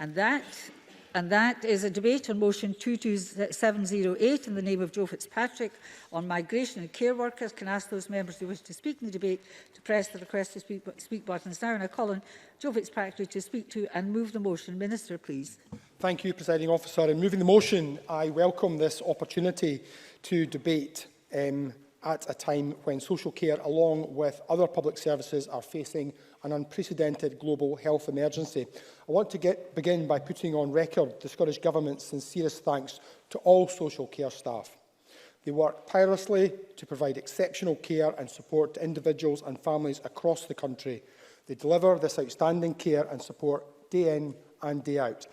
And that is a debate on motion 22708 in the name of Joe Fitzpatrick on migration and care workers. Can I ask those members who wish to speak in the debate to press the request to speak buttons now? And I call on Joe Fitzpatrick to speak to and move the motion. Minister, please. Thank you, Presiding Officer. In moving the motion, I welcome this opportunity to debate at a time when social care, along with other public services, are facing an unprecedented global health emergency. I want to begin by putting on record the Scottish Government's sincerest thanks to all social care staff. They work tirelessly to provide exceptional care and support to individuals and families across the country. They deliver this outstanding care and support day in and day out.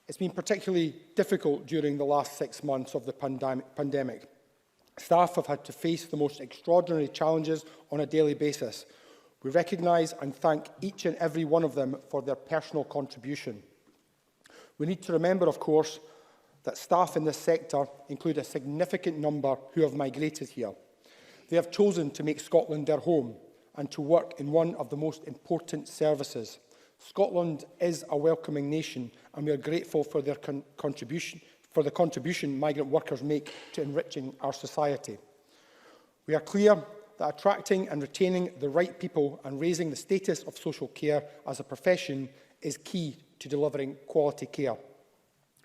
It's been particularly difficult during the last 6 months of the pandemic. Staff have had to face the most extraordinary challenges on a daily basis. We recognise and thank each and every one of them for their personal contribution. We need to remember, of course, that staff in this sector include a significant number who have migrated here. They have chosen to make Scotland their home and to work in one of the most important services. Scotland is a welcoming nation, and we are grateful for their contribution migrant workers make to enriching our society. We are clear that attracting and retaining the right people and raising the status of social care as a profession is key to delivering quality care.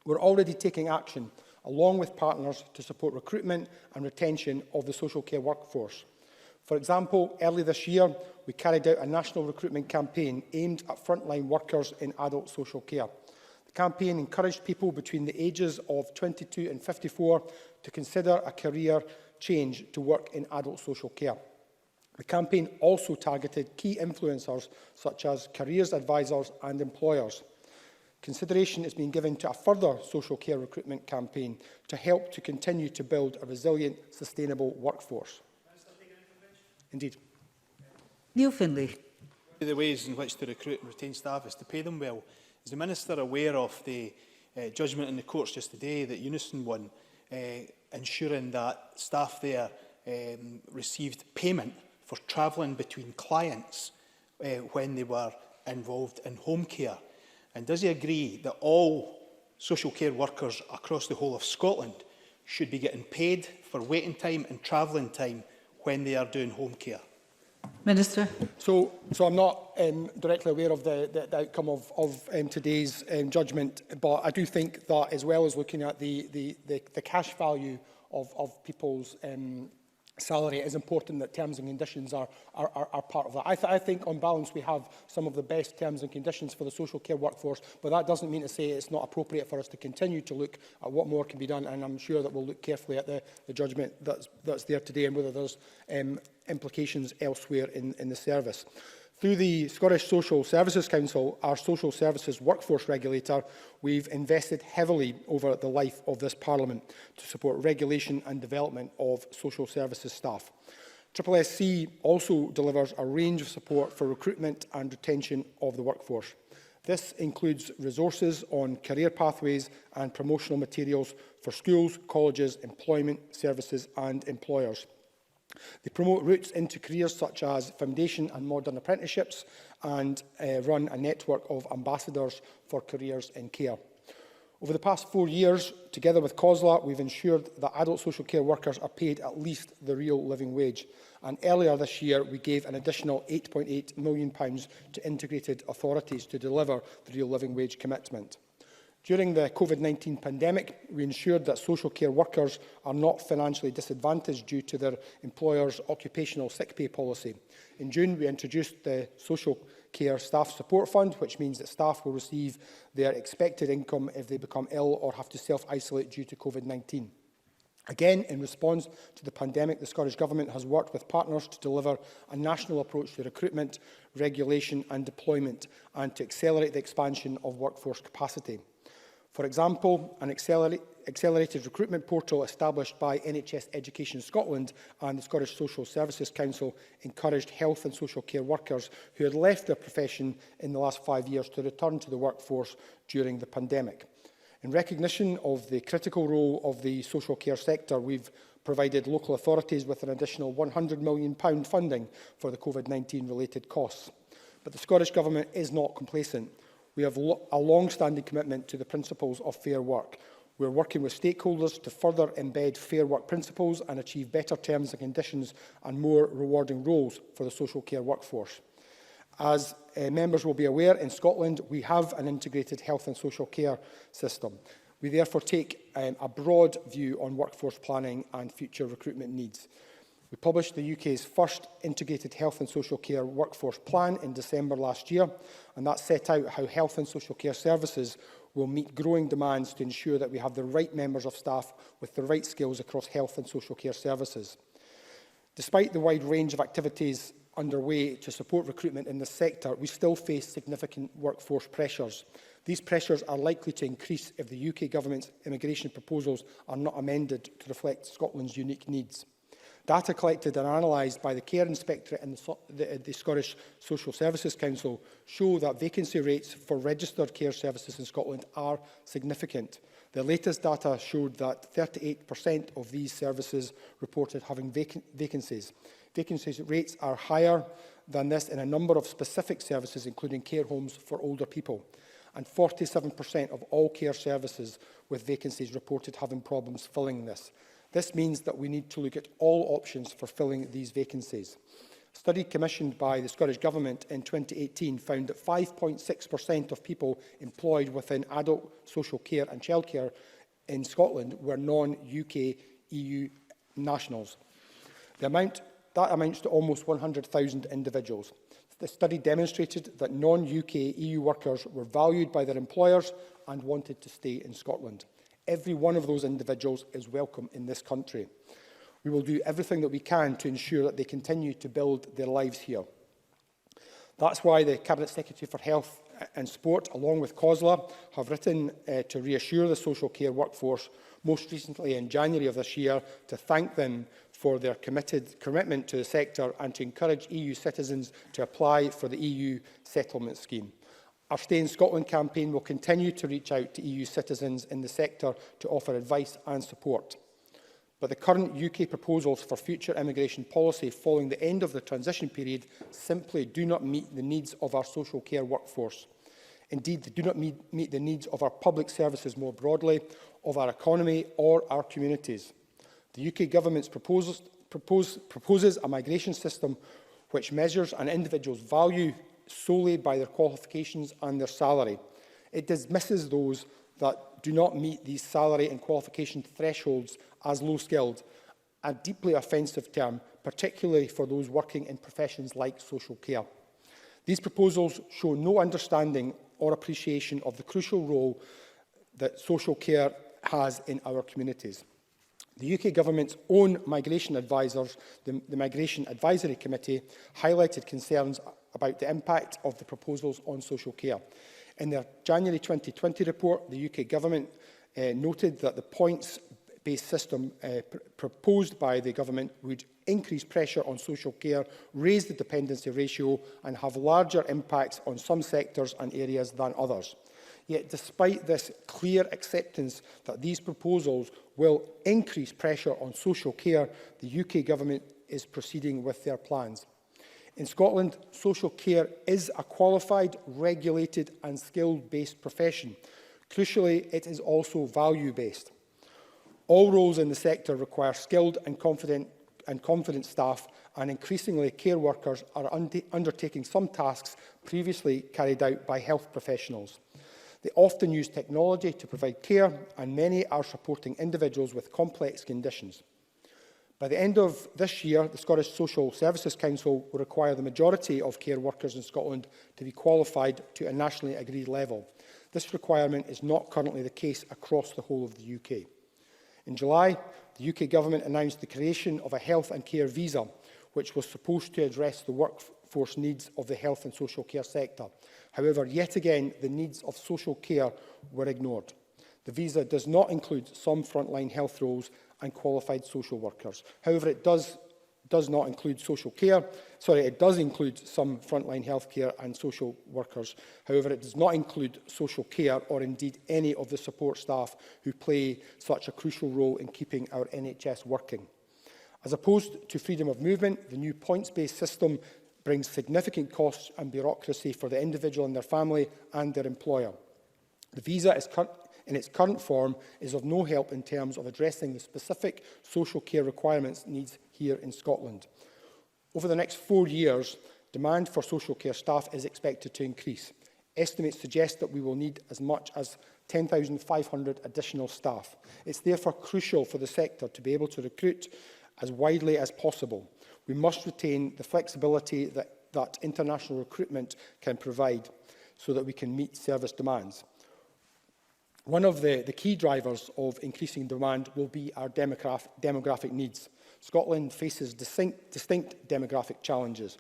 We're already taking action, along with partners, to support recruitment and retention of the social care workforce. For example, early this year, we carried out a national recruitment campaign aimed at frontline workers in adult social care. The campaign encouraged people between the ages of 22 and 54 to consider a career change to work in adult social care. The campaign also targeted key influencers such as careers advisors and employers. Consideration is being given to a further social care recruitment campaign to help to continue to build a resilient, sustainable workforce. Indeed. Neil Findlay. One of the ways in which to recruit and retain staff is to pay them well. Is the Minister aware of the judgment in the courts just today that Unison won, ensuring that staff there received payment for travelling between clients when they were involved in home care? And does he agree that all social care workers across the whole of Scotland should be getting paid for waiting time and travelling time when they are doing home care? Minister. So I'm not directly aware of the outcome of today's judgment, but I do think that, as well as looking at the cash value of people's salary, it is important that terms and conditions are part of that. I think, on balance, we have some of the best terms and conditions for the social care workforce, but that doesn't mean to say it's not appropriate for us to continue to look at what more can be done, and I'm sure that we'll look carefully at the judgment that's there today and whether there's implications elsewhere in the service. Through the Scottish Social Services Council, our social services workforce regulator, we've invested heavily over the life of this Parliament to support regulation and development of social services staff. SSC also delivers a range of support for recruitment and retention of the workforce. This includes resources on career pathways and promotional materials for schools, colleges, employment services and employers. They promote routes into careers such as foundation and modern apprenticeships and run a network of ambassadors for careers in care. Over the past 4 years, together with COSLA, we've ensured that adult social care workers are paid at least the real living wage. And earlier this year, we gave an additional £8.8 million to integrated authorities to deliver the real living wage commitment. During the COVID-19 pandemic, we ensured that social care workers are not financially disadvantaged due to their employer's occupational sick pay policy. In June, we introduced the Social Care Staff Support Fund, which means that staff will receive their expected income if they become ill or have to self-isolate due to COVID-19. Again, in response to the pandemic, the Scottish Government has worked with partners to deliver a national approach to recruitment, regulation and deployment, and to accelerate the expansion of workforce capacity. For example, an accelerated recruitment portal established by NHS Education Scotland and the Scottish Social Services Council encouraged health and social care workers who had left their profession in the last 5 years to return to the workforce during the pandemic. In recognition of the critical role of the social care sector, we've provided local authorities with an additional £100 million funding for the COVID-19 related costs. But the Scottish Government is not complacent. We have a long-standing commitment to the principles of fair work. We are working with stakeholders to further embed fair work principles and achieve better terms and conditions and more rewarding roles for the social care workforce. As members will be aware, in Scotland we have an integrated health and social care system. We therefore take a broad view on workforce planning and future recruitment needs. We published the UK's first integrated health and social care workforce plan in December last year, and that set out how health and social care services will meet growing demands to ensure that we have the right members of staff with the right skills across health and social care services. Despite the wide range of activities underway to support recruitment in this sector, we still face significant workforce pressures. These pressures are likely to increase if the UK Government's immigration proposals are not amended to reflect Scotland's unique needs. Data collected and analysed by the Care Inspectorate and the Scottish Social Services Council show that vacancy rates for registered care services in Scotland are significant. The latest data showed that 38% of these services reported having vacancies. Vacancy rates are higher than this in a number of specific services, including care homes for older people. And 47% of all care services with vacancies reported having problems filling this. This means that we need to look at all options for filling these vacancies. A study commissioned by the Scottish Government in 2018 found that 5.6% of people employed within adult social care and childcare in Scotland were non-UK EU nationals. That amounts to almost 100,000 individuals. The study demonstrated that non-UK EU workers were valued by their employers and wanted to stay in Scotland. Every one of those individuals is welcome in this country. We will do everything that we can to ensure that they continue to build their lives here. That's why the Cabinet Secretary for Health and Sport, along with COSLA, have written to reassure the social care workforce, most recently in January of this year, to thank them for their commitment to the sector and to encourage EU citizens to apply for the EU settlement scheme. Our Stay in Scotland campaign will continue to reach out to EU citizens in the sector to offer advice and support. But the current UK proposals for future immigration policy following the end of the transition period simply do not meet the needs of our social care workforce. Indeed, they do not meet the needs of our public services more broadly, of our economy or our communities. The UK Government proposes a migration system which measures an individual's value solely by their qualifications and their salary. It dismisses those that do not meet these salary and qualification thresholds as low-skilled, a deeply offensive term, particularly for those working in professions like social care. These proposals show no understanding or appreciation of the crucial role that social care has in our communities. The UK Government's own migration advisors, the Migration Advisory Committee, highlighted concerns about the impact of the proposals on social care. In their January 2020 report, the UK Government noted that the points-based system proposed by the Government would increase pressure on social care, raise the dependency ratio and have larger impacts on some sectors and areas than others. Yet, despite this clear acceptance that these proposals will increase pressure on social care, the UK Government is proceeding with their plans. In Scotland, social care is a qualified, regulated and skill-based profession. Crucially, it is also value-based. All roles in the sector require skilled and confident staff, and increasingly care workers are undertaking some tasks previously carried out by health professionals. They often use technology to provide care, and many are supporting individuals with complex conditions. By the end of this year, the Scottish Social Services Council will require the majority of care workers in Scotland to be qualified to a nationally agreed level. This requirement is not currently the case across the whole of the UK. In July, the UK Government announced the creation of a health and care visa, which was supposed to address the workforce needs of the health and social care sector. However, yet again, the needs of social care were ignored. The visa does not include some frontline health roles and qualified social workers. However, it does not include social care. It does include some frontline healthcare and social workers. However, it does not include social care or indeed any of the support staff who play such a crucial role in keeping our NHS working. As opposed to freedom of movement, the new points-based system brings significant costs and bureaucracy for the individual and their family and their employer. The visa in its current form is of no help in terms of addressing the specific social care requirements needs here in Scotland. Over the next 4 years, demand for social care staff is expected to increase. Estimates suggest that we will need as much as 10,500 additional staff. It's therefore crucial for the sector to be able to recruit as widely as possible. We must retain the flexibility that international recruitment can provide so that we can meet service demands. One of the key drivers of increasing demand will be our demographic needs. Scotland faces distinct demographic challenges.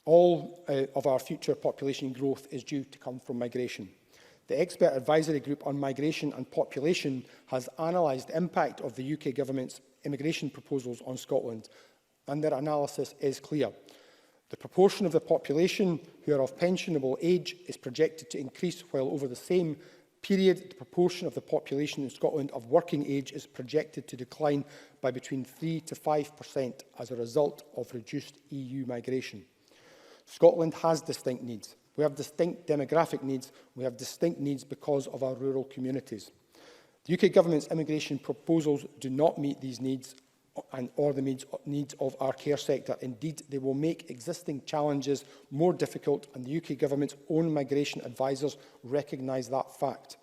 All of our future population growth is due to come from migration. The Expert Advisory Group on Migration and Population has analysed the impact of the UK Government's immigration proposals on Scotland, and their analysis is clear. The proportion of the population who are of pensionable age is projected to increase, while over the same period, the proportion of the population in Scotland of working age is projected to decline by between 3 to 5% as a result of reduced EU migration. Scotland has distinct needs. We have distinct demographic needs. We have distinct needs because of our rural communities. The UK Government's immigration proposals do not meet these needs or the needs of our care sector. Indeed, they will make existing challenges more difficult, and the UK Government's own migration advisers recognise that fact.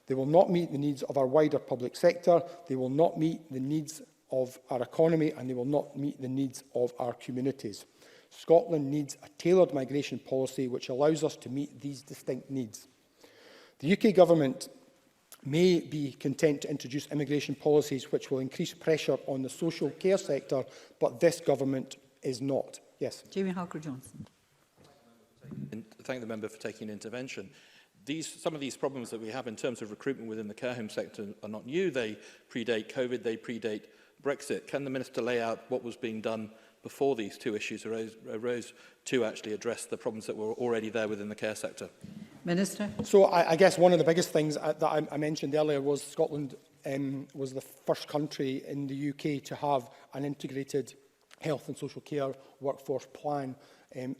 They will not meet the needs of our wider public sector, they will not meet the needs of our economy, and they will not meet the needs of our communities. Scotland needs a tailored migration policy which allows us to meet these distinct needs. The UK Government may be content to introduce immigration policies which will increase pressure on the social care sector, but this government is not. Yes. Jamie Harker-Johnson. Thank the member for taking an intervention. Some of these problems that we have in terms of recruitment within the care home sector are not new. They predate COVID, they predate Brexit. Can the Minister lay out what was being done before these two issues arose to actually address the problems that were already there within the care sector? Minister. So I guess one of the biggest things that I mentioned earlier was Scotland was the first country in the UK to have an integrated health and social care workforce plan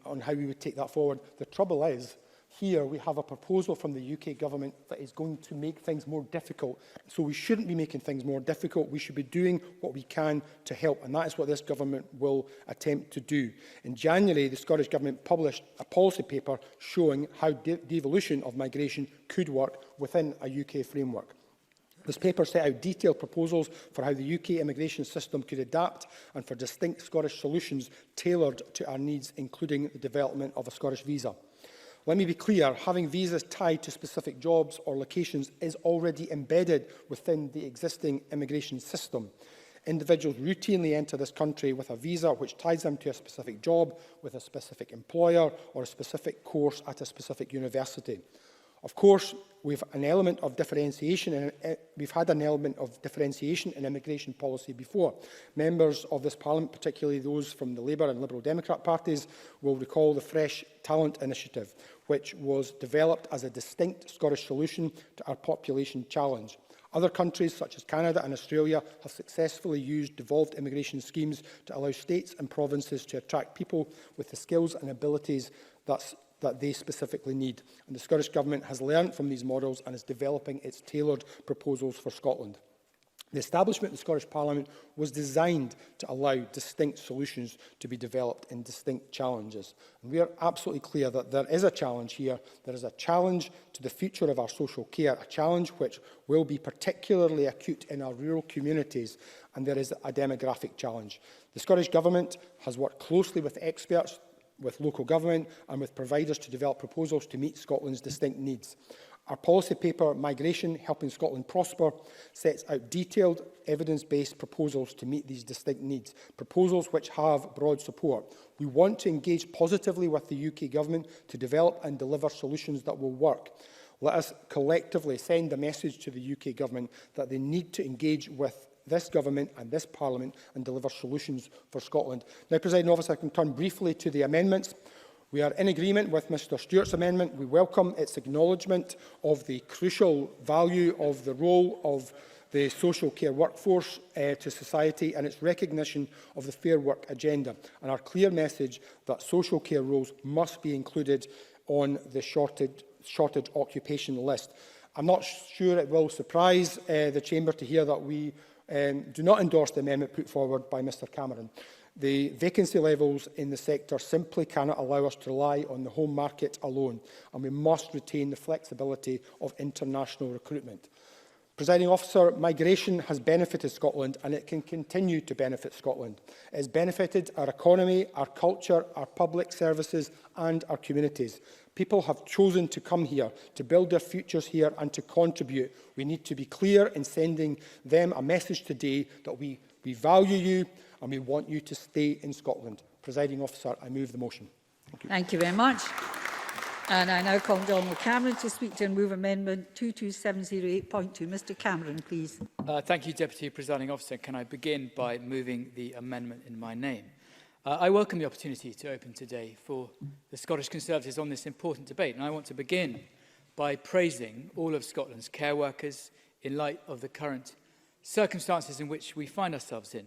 on how we would take that forward. The trouble is, here we have a proposal from the UK Government that is going to make things more difficult. So we shouldn't be making things more difficult. We should be doing what we can to help. And that is what this Government will attempt to do. In January, the Scottish Government published a policy paper showing how devolution of migration could work within a UK framework. This paper set out detailed proposals for how the UK immigration system could adapt and for distinct Scottish solutions tailored to our needs, including the development of a Scottish visa. Let me be clear, having visas tied to specific jobs or locations is already embedded within the existing immigration system. Individuals routinely enter this country with a visa which ties them to a specific job, with a specific employer or a specific course at a specific university. Of course, we've had an element of differentiation in immigration policy before. Members of this Parliament, particularly those from the Labour and Liberal Democrat parties, will recall the Fresh Talent Initiative, which was developed as a distinct Scottish solution to our population challenge. Other countries, such as Canada and Australia, have successfully used devolved immigration schemes to allow states and provinces to attract people with the skills and abilities that they specifically need. And the Scottish Government has learned from these models and is developing its tailored proposals for Scotland. The establishment of the Scottish Parliament was designed to allow distinct solutions to be developed in distinct challenges. And we are absolutely clear that there is a challenge here. There is a challenge to the future of our social care, a challenge which will be particularly acute in our rural communities, and there is a demographic challenge. The Scottish Government has worked closely with experts, with local government and with providers to develop proposals to meet Scotland's distinct needs. Our policy paper, Migration, Helping Scotland Prosper, sets out detailed, evidence-based proposals to meet these distinct needs, proposals which have broad support. We want to engage positively with the UK Government to develop and deliver solutions that will work. Let us collectively send a message to the UK Government that they need to engage with this Government and this Parliament and deliver solutions for Scotland. Now, Presiding Officer, I can turn briefly to the amendments. We are in agreement with Mr Stewart's amendment. We welcome its acknowledgement of the crucial value of the role of the social care workforce to society and its recognition of the Fair Work agenda, and our clear message that social care roles must be included on the shortage occupation list. I'm not sure it will surprise the Chamber to hear that we do not endorse the amendment put forward by Mr Cameron. The vacancy levels in the sector simply cannot allow us to rely on the home market alone, and we must retain the flexibility of international recruitment. Presiding Officer, migration has benefited Scotland and it can continue to benefit Scotland. It has benefited our economy, our culture, our public services and our communities. People have chosen to come here, to build their futures here and to contribute. We need to be clear in sending them a message today that we value you and we want you to stay in Scotland. Presiding Officer, I move the motion. Thank you. Thank you very much. And I now call Donald Cameron to speak to and move Amendment 22708.2. Mr Cameron, please. Thank you, Deputy Presiding Officer. Can I begin by moving the amendment in my name? I welcome the opportunity to open today for the Scottish Conservatives on this important debate. And I want to begin by praising all of Scotland's care workers in light of the current circumstances in which we find ourselves in.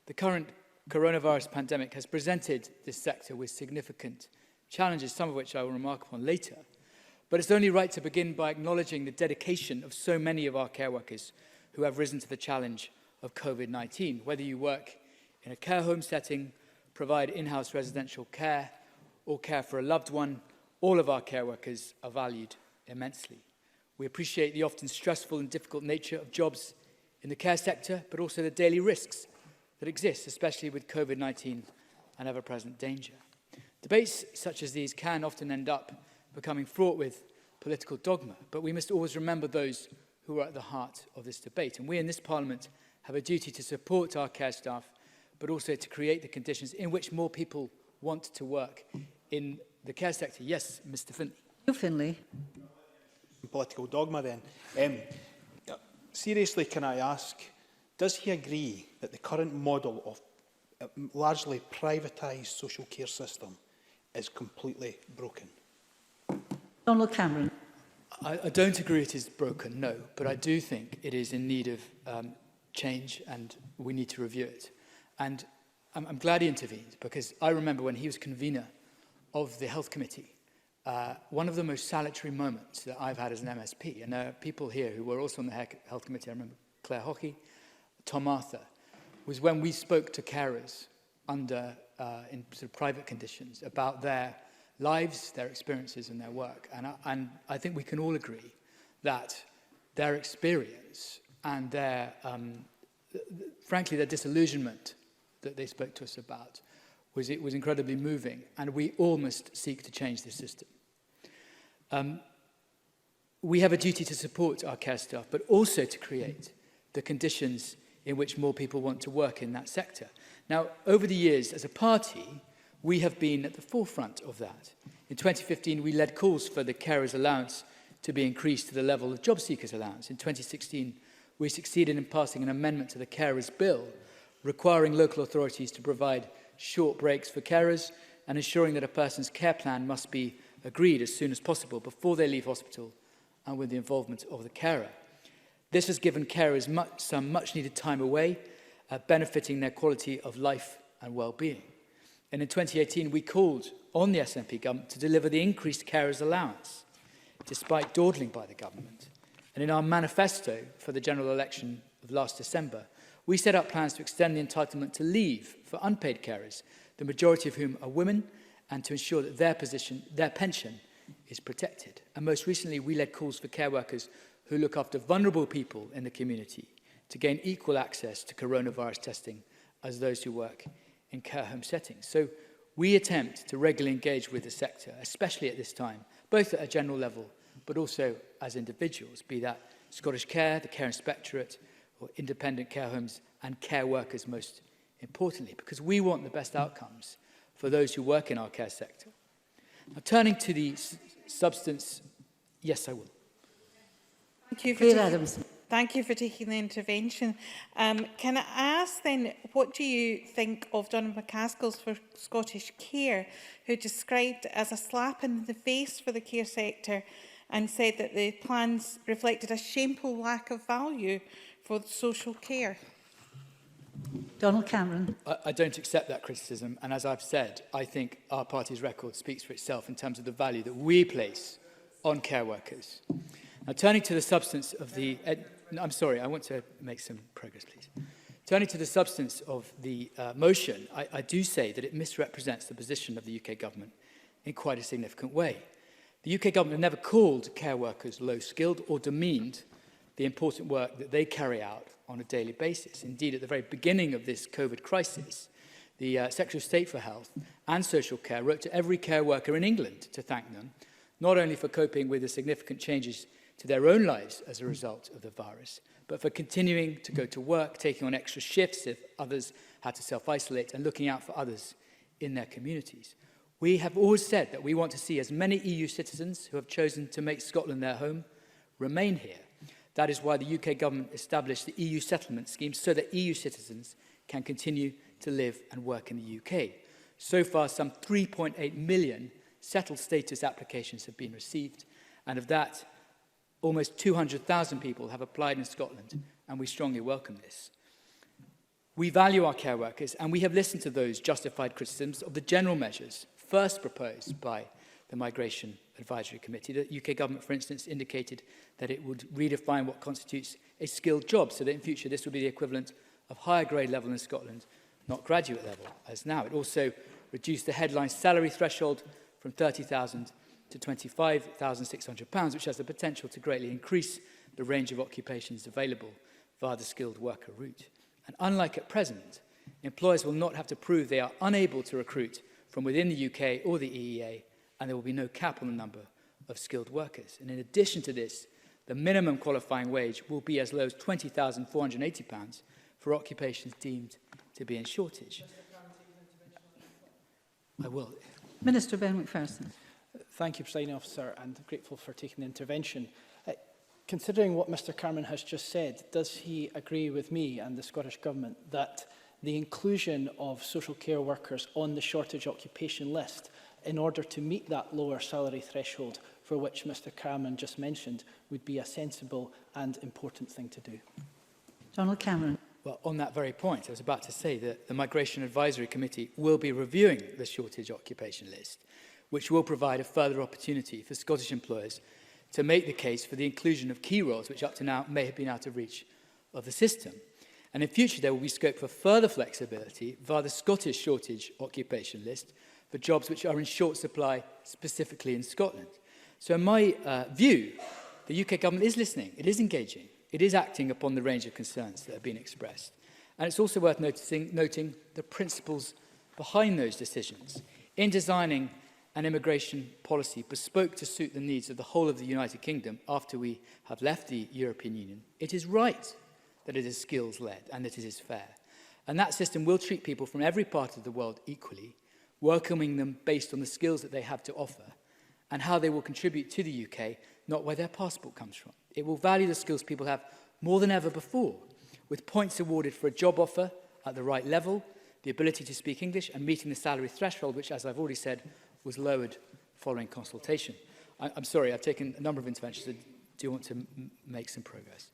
The current coronavirus pandemic has presented this sector with significant challenges, some of which I will remark upon later. But it's only right to begin by acknowledging the dedication of so many of our care workers who have risen to the challenge of COVID-19. Whether you work in a care home setting, provide in-house residential care, or care for a loved one, all of our care workers are valued immensely. We appreciate the often stressful and difficult nature of jobs in the care sector, but also the daily risks that exist, especially with COVID-19 and ever-present danger. Debates such as these can often end up becoming fraught with political dogma, but we must always remember those who are at the heart of this debate. And we in this Parliament have a duty to support our care staff, but also to create the conditions in which more people want to work in the care sector. Yes, Mr Finlay. Finlay. Political dogma then. Seriously, can I ask, does he agree that the current model of largely privatised social care system is completely broken? Donald Cameron. I don't agree it is broken, no, but I do think it is in need of change and we need to review it. And I'm glad he intervened because I remember when he was convener of the Health Committee, one of the most salutary moments that I've had as an MSP, and there are people here who were also on the Health Committee, I remember Claire Hockey, Tom Arthur, was when we spoke to carers under in sort of private conditions about their lives, their experiences and their work. And I think we can all agree that their experience and their, frankly, their disillusionment that they spoke to us about was incredibly moving, and we all must seek to change this system. We have a duty to support our care staff, but also to create the conditions in which more people want to work in that sector. Now, over the years, as a party, we have been at the forefront of that. In 2015, we led calls for the carers' allowance to be increased to the level of job seekers' allowance. In 2016, we succeeded in passing an amendment to the Carers Bill, requiring local authorities to provide short breaks for carers and ensuring that a person's care plan must be agreed as soon as possible before they leave hospital and with the involvement of the carer. This has given carers some much-needed time away, benefiting their quality of life and well-being. And in 2018, we called on the SNP government to deliver the increased carers allowance, despite dawdling by the government. And in our manifesto for the general election of last December, we set up plans to extend the entitlement to leave for unpaid carers, the majority of whom are women, and to ensure that their pension is protected. And most recently, we led calls for care workers who look after vulnerable people in the community to gain equal access to coronavirus testing as those who work in care home settings. So we attempt to regularly engage with the sector, especially at this time, both at a general level, but also as individuals, be that Scottish Care, the Care Inspectorate, or independent care homes and care workers most importantly, because we want the best outcomes for those who work in our care sector. Now, turning to the substance, yes, I will. Thank you for taking the intervention. Can I ask then, what do you think of Donald McCaskill's for Scottish Care, who described it as a slap in the face for the care sector and said that the plans reflected a shameful lack of value for social care? Donald Cameron. I don't accept that criticism, and as I've said, I think our party's record speaks for itself in terms of the value that we place on care workers. Now, turning to the substance of the... I'm sorry, I want to make some progress, please. Turning to the substance of the motion, I do say that it misrepresents the position of the UK government in quite a significant way. The UK government have never called care workers low-skilled or demeaned the important work that they carry out on a daily basis. Indeed, at the very beginning of this COVID crisis, the Secretary of State for Health and Social Care wrote to every care worker in England to thank them, not only for coping with the significant changes to their own lives as a result of the virus, but for continuing to go to work, taking on extra shifts if others had to self-isolate, and looking out for others in their communities. We have always said that we want to see as many EU citizens who have chosen to make Scotland their home remain here. That is why the UK government established the EU settlement scheme so that EU citizens can continue to live and work in the UK. So far, some 3.8 million settled status applications have been received, and of that, almost 200,000 people have applied in Scotland, and we strongly welcome this. We value our care workers, and we have listened to those justified criticisms of the general measures first proposed by the Migration Advisory Committee. The UK government, for instance, indicated that it would redefine what constitutes a skilled job, so that in future this would be the equivalent of higher grade level in Scotland, not graduate level, as now. It also reduced the headline salary threshold from £30,000 to £25,600, which has the potential to greatly increase the range of occupations available via the skilled worker route. And unlike at present, employers will not have to prove they are unable to recruit from within the UK or the EEA, and there will be no cap on the number of skilled workers. And in addition to this, the minimum qualifying wage will be as low as £20,480 for occupations deemed to be in shortage. I will. Minister Ben Macpherson. Thank you, Presiding Officer, and I'm grateful for taking the intervention. Considering what Mr Cameron has just said, does he agree with me and the Scottish Government that the inclusion of social care workers on the shortage occupation list in order to meet that lower salary threshold for which Mr Cameron just mentioned would be a sensible and important thing to do? Donald Cameron. Well, on that very point, I was about to say that the Migration Advisory Committee will be reviewing the shortage occupation list, which will provide a further opportunity for Scottish employers to make the case for the inclusion of key roles which up to now may have been out of reach of the system. And in future, there will be scope for further flexibility via the Scottish shortage occupation list for jobs which are in short supply, specifically in Scotland. So in my view, the UK government is listening, it is engaging, it is acting upon the range of concerns that have been expressed. And it's also worth noting the principles behind those decisions. In designing an immigration policy bespoke to suit the needs of the whole of the United Kingdom after we have left the European Union, it is right that it is skills-led and that it is fair. And that system will treat people from every part of the world equally, welcoming them based on the skills that they have to offer and how they will contribute to the UK, not where their passport comes from. It will value the skills people have more than ever before, with points awarded for a job offer at the right level, the ability to speak English and meeting the salary threshold, which, as I've already said, was lowered following consultation. I'm sorry, I've taken a number of interventions. I do want to make some progress.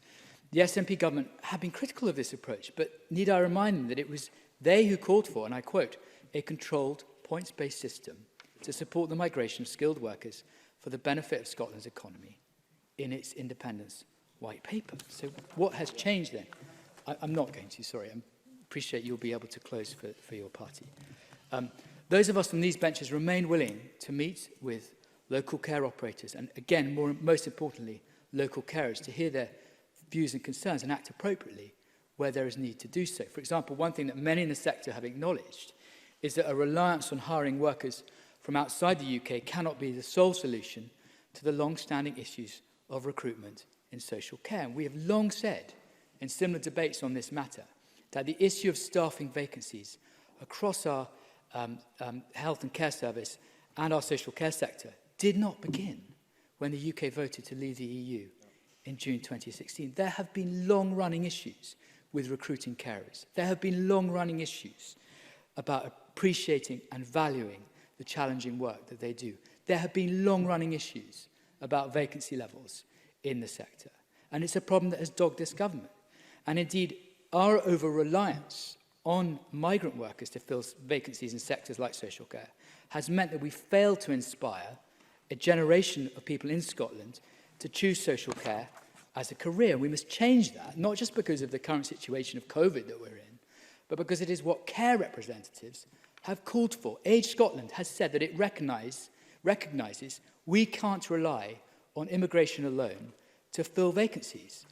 The SNP government have been critical of this approach, but need I remind them that it was they who called for, and I quote, a controlled, points-based system to support the migration of skilled workers for the benefit of Scotland's economy in its independence white paper. So what has changed then? I'm not going to, sorry. I appreciate you'll be able to close for your party. Those of us on these benches remain willing to meet with local care operators and, again, most importantly, local carers to hear their views and concerns and act appropriately where there is need to do so. For example, one thing that many in the sector have acknowledged is that a reliance on hiring workers from outside the UK cannot be the sole solution to the long-standing issues of recruitment in social care. And we have long said, in similar debates on this matter, that the issue of staffing vacancies across our health and care service and our social care sector did not begin when the UK voted to leave the EU in June 2016. There have been long-running issues with recruiting carers. There have been long-running issues about appreciating and valuing the challenging work that they do. There have been long-running issues about vacancy levels in the sector. And it's a problem that has dogged this government. And indeed, our over-reliance on migrant workers to fill vacancies in sectors like social care has meant that we failed to inspire a generation of people in Scotland to choose social care as a career. We must change that, not just because of the current situation of COVID that we're in, but because it is what care representatives have called for. Age Scotland has said that it recognises we can't rely on immigration alone to fill vacancies.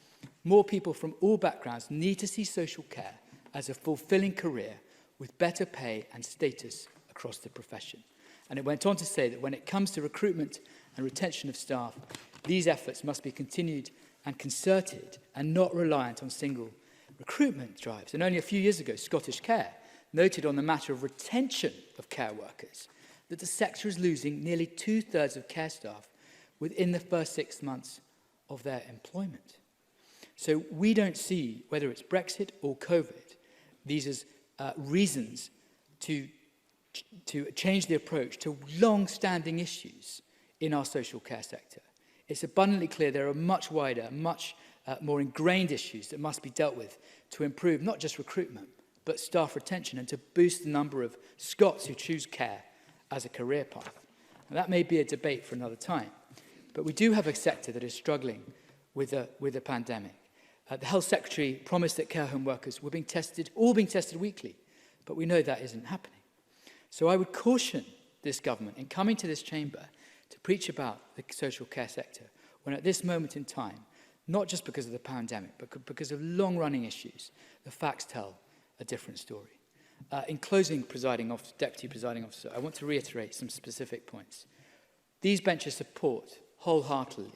More people from all backgrounds need to see social care as a fulfilling career with better pay and status across the profession. And it went on to say that when it comes to recruitment and retention of staff, these efforts must be continued and concerted and not reliant on single recruitment drives. And only a few years ago, Scottish Care noted on the matter of retention of care workers that the sector is losing nearly 2/3 of care staff within the first 6 months of their employment. So we don't see, whether it's Brexit or COVID, these as reasons to change the approach to long-standing issues in our social care sector. It's abundantly clear there are much wider, much more ingrained issues that must be dealt with to improve not just recruitment, but staff retention and to boost the number of Scots who choose care as a career path. Now, that may be a debate for another time, but we do have a sector that is struggling with the pandemic. The Health Secretary promised that care home workers were all being tested weekly, but we know that isn't happening. So I would caution this government in coming to this chamber to preach about the social care sector, when at this moment in time, not just because of the pandemic, but because of long-running issues, the facts tell a different story. In closing, Deputy Presiding Officer, I want to reiterate some specific points. These benches support wholeheartedly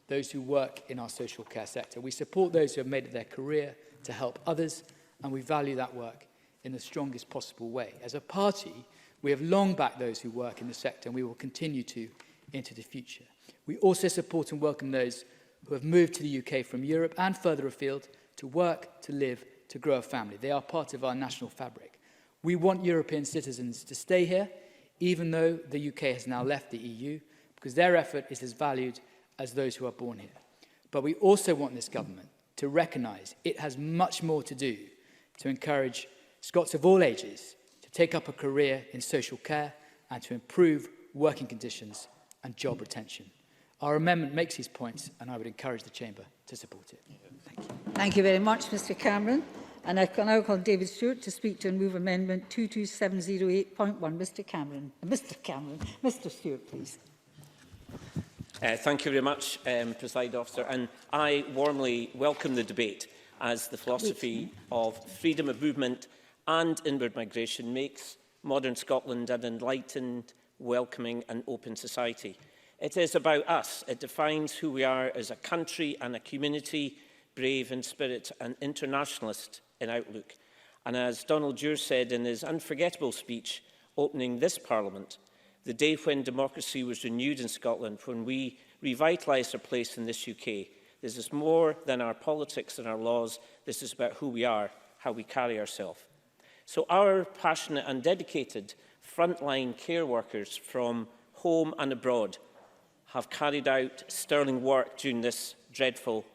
those who work in our social care sector. We support those who have made it their career to help others, and we value that work in the strongest possible way. As a party, we have long backed those who work in the sector, and we will continue to into the future. We also support and welcome those who have moved to the UK from Europe and further afield to work, to live, to grow a family. They are part of our national fabric. We want European citizens to stay here, even though the UK has now left the EU, because their effort is as valued as those who are born here. But we also want this government to recognise it has much more to do to encourage Scots of all ages to take up a career in social care and to improve working conditions and job retention. Our amendment makes these points, and I would encourage the Chamber to support it. Thank you. Thank you very much, Mr Cameron. And I can now call David Stewart to speak to and move Amendment 22708.1. Mr Stewart, please. Thank you very much, Presiding Officer. And I warmly welcome the debate as the philosophy of freedom of movement and inward migration makes modern Scotland an enlightened, welcoming and open society. It is about us. It defines who we are as a country and a community, brave in spirit and internationalist in outlook. And as Donald Dewar said in his unforgettable speech opening this Parliament, the day when democracy was renewed in Scotland, when we revitalised our place in this UK, this is more than our politics and our laws. This is about who we are, how we carry ourselves. So our passionate and dedicated frontline care workers from home and abroad have carried out sterling work during this dreadful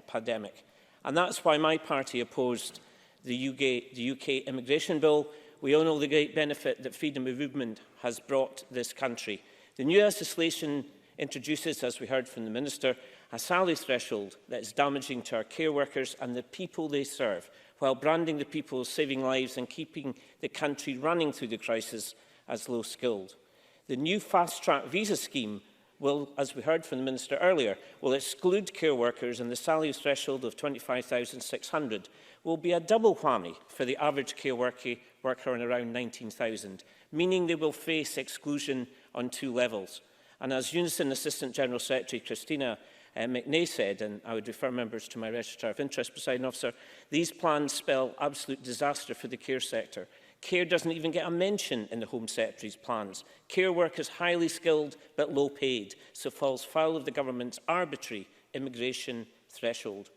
pandemic. And that's why my party opposed the UK immigration bill. We all know the great benefit that freedom of movement has brought this country. The new legislation introduces, as we heard from the Minister, a salary threshold that is damaging to our care workers and the people they serve, while branding the people saving lives and keeping the country running through the crisis as low-skilled. The new fast-track visa scheme will, as we heard from the Minister earlier, will exclude care workers, and the salary threshold of £25,600 will be a double whammy for the average care worker on around £19,000, meaning they will face exclusion on two levels. And as Unison Assistant General Secretary Christina McNay said, and I would refer members to my Registrar of Interest, Presiding Officer, these plans spell absolute disaster for the care sector. Care doesn't even get a mention in the Home Secretary's plans. Care work is highly skilled but low paid, so falls foul of the government's arbitrary immigration threshold.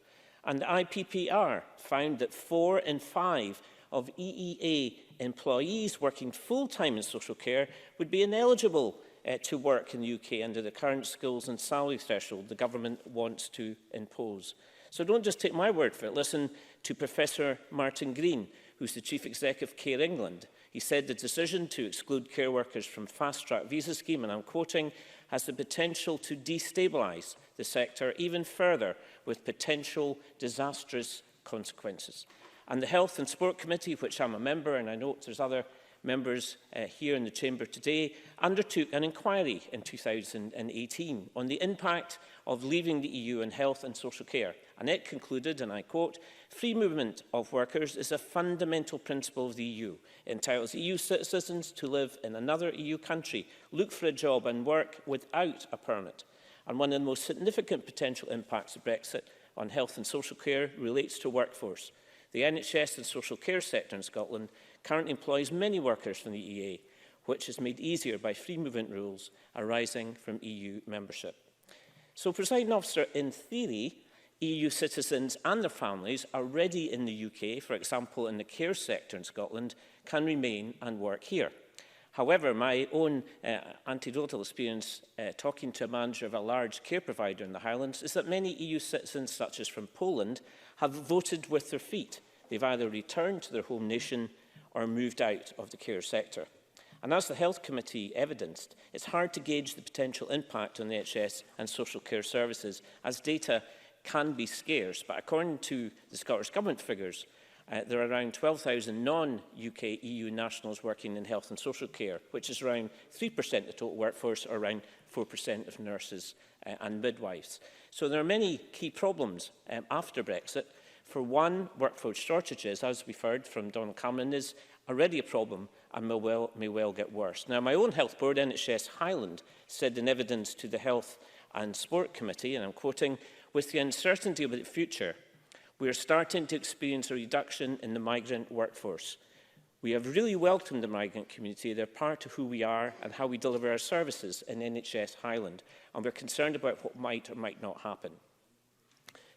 And the IPPR found that 4 in 5 of EEA employees working full-time in social care would be ineligible to work in the UK under the current skills and salary threshold the government wants to impose. So don't just take my word for it. Listen to Professor Martin Green, who's the Chief Executive of Care England. He said the decision to exclude care workers from fast-track visa scheme, and I'm quoting, has the potential to destabilise the sector even further with potential disastrous consequences. And the Health and Sport Committee, which I'm a member, and I note there's other members here in the Chamber today, undertook an inquiry in 2018 on the impact of leaving the EU in health and social care. And it concluded, and I quote, "Free movement of workers is a fundamental principle of the EU. It entitles EU citizens to live in another EU country, look for a job and work without a permit. And one of the most significant potential impacts of Brexit on health and social care relates to workforce. The NHS and social care sector in Scotland currently employs many workers from the EA, which is made easier by free movement rules arising from EU membership." So, Presiding Officer, in theory, EU citizens and their families already in the UK, for example in the care sector in Scotland, can remain and work here. However, my own anecdotal experience talking to a manager of a large care provider in the Highlands is that many EU citizens, such as from Poland, have voted with their feet. They've either returned to their home nation or moved out of the care sector. And as the Health Committee evidenced, it's hard to gauge the potential impact on the NHS and social care services, as data can be scarce. But according to the Scottish Government figures, there are around 12,000 non-UK EU nationals working in health and social care, which is around 3% of the total workforce, or around 4% of nurses and midwives. So there are many key problems after Brexit. For one, workforce shortages, as we've heard from Donald Cameron, is already a problem and may well get worse. Now, my own health board, NHS Highland, said in evidence to the Health and Sport Committee, and I'm quoting, "With the uncertainty of the future, we are starting to experience a reduction in the migrant workforce. We have really welcomed the migrant community. They're part of who we are and how we deliver our services in NHS Highland, and we're concerned about what might or might not happen."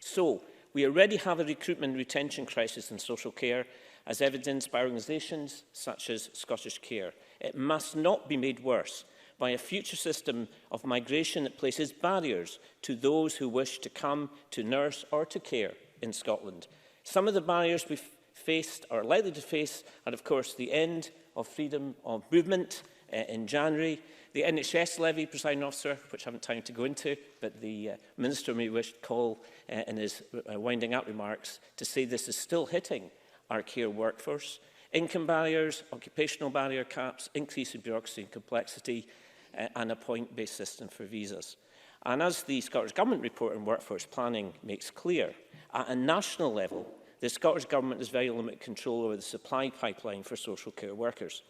So, we already have a recruitment and retention crisis in social care, as evidenced by organisations such as Scottish Care. It must not be made worse by a future system of migration that places barriers to those who wish to come to nurse or to care in Scotland. Some of the barriers we've faced or are likely to face are, of course, the end of freedom of movement in January, the NHS levy, Presiding Officer, which I haven't time to go into, but the Minister may wish to call in his winding up remarks to say this is still hitting our care workforce, income barriers, occupational barrier caps, increase in bureaucracy and complexity, and a point-based system for visas. And as the Scottish Government report on workforce planning makes clear, at a national level, the Scottish Government has very limited control over the supply pipeline for social care workers.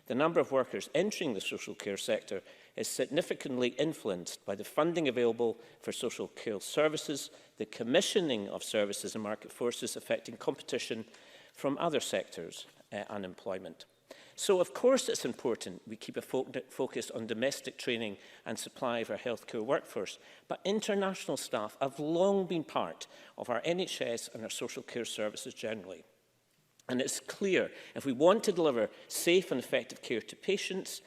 The number of workers entering the social care sector is significantly influenced by the funding available for social care services, the commissioning of services and market forces affecting competition from other sectors and employment. So, of course, it's important we keep a focus on domestic training and supply of our healthcare workforce, but international staff have long been part of our NHS and our social care services generally. And it's clear, if we want to deliver safe and effective care to patients,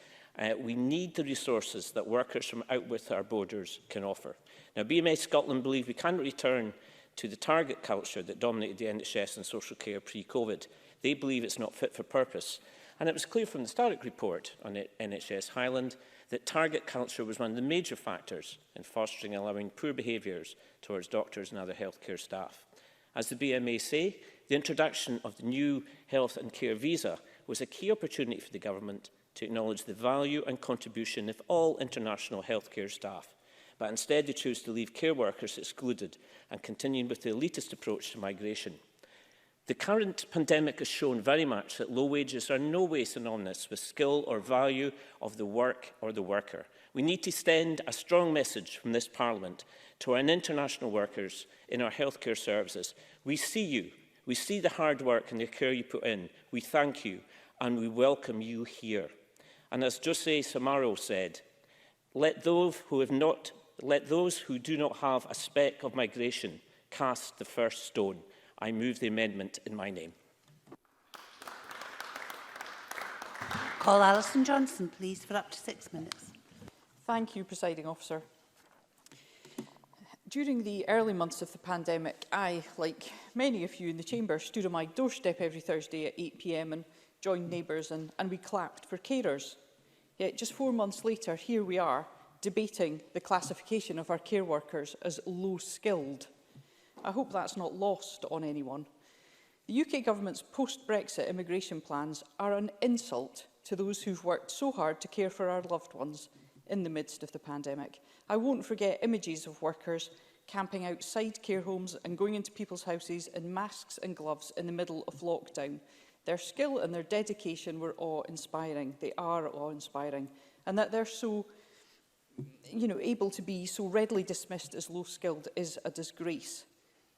we need the resources that workers from out with our borders can offer. Now, BMA Scotland believe we cannot return to the target culture that dominated the NHS and social care pre-COVID. They believe it's not fit for purpose. And it was clear from the Starrick report on NHS Highland that target culture was one of the major factors in fostering and allowing poor behaviours towards doctors and other healthcare staff. As the BMA say, the introduction of the new health and care visa was a key opportunity for the government to acknowledge the value and contribution of all international healthcare staff. But instead they chose to leave care workers excluded and continued with the elitist approach to migration. The current pandemic has shown very much that low wages are no way synonymous with skill or value of the work or the worker. We need to send a strong message from this Parliament to our international workers in our healthcare services. We see you. We see the hard work and the care you put in. We thank you and we welcome you here. And as Jose Samaro said, let those who do not have a speck of migration cast the first stone. I move the amendment in my name. Call Alison Johnson, please, for up to 6 minutes. Thank you, Presiding Officer. During the early months of the pandemic, I, like many of you in the chamber, stood on my doorstep every Thursday at 8 p.m. and joined neighbours and we clapped for carers. Yet just 4 months later, here we are, debating the classification of our care workers as low-skilled. I hope that's not lost on anyone. The UK Government's post-Brexit immigration plans are an insult to those who've worked so hard to care for our loved ones in the midst of the pandemic. I won't forget images of workers camping outside care homes and going into people's houses in masks and gloves in the middle of lockdown. Their skill and their dedication were awe-inspiring. They are awe-inspiring. And that they're so, able to be so readily dismissed as low-skilled is a disgrace.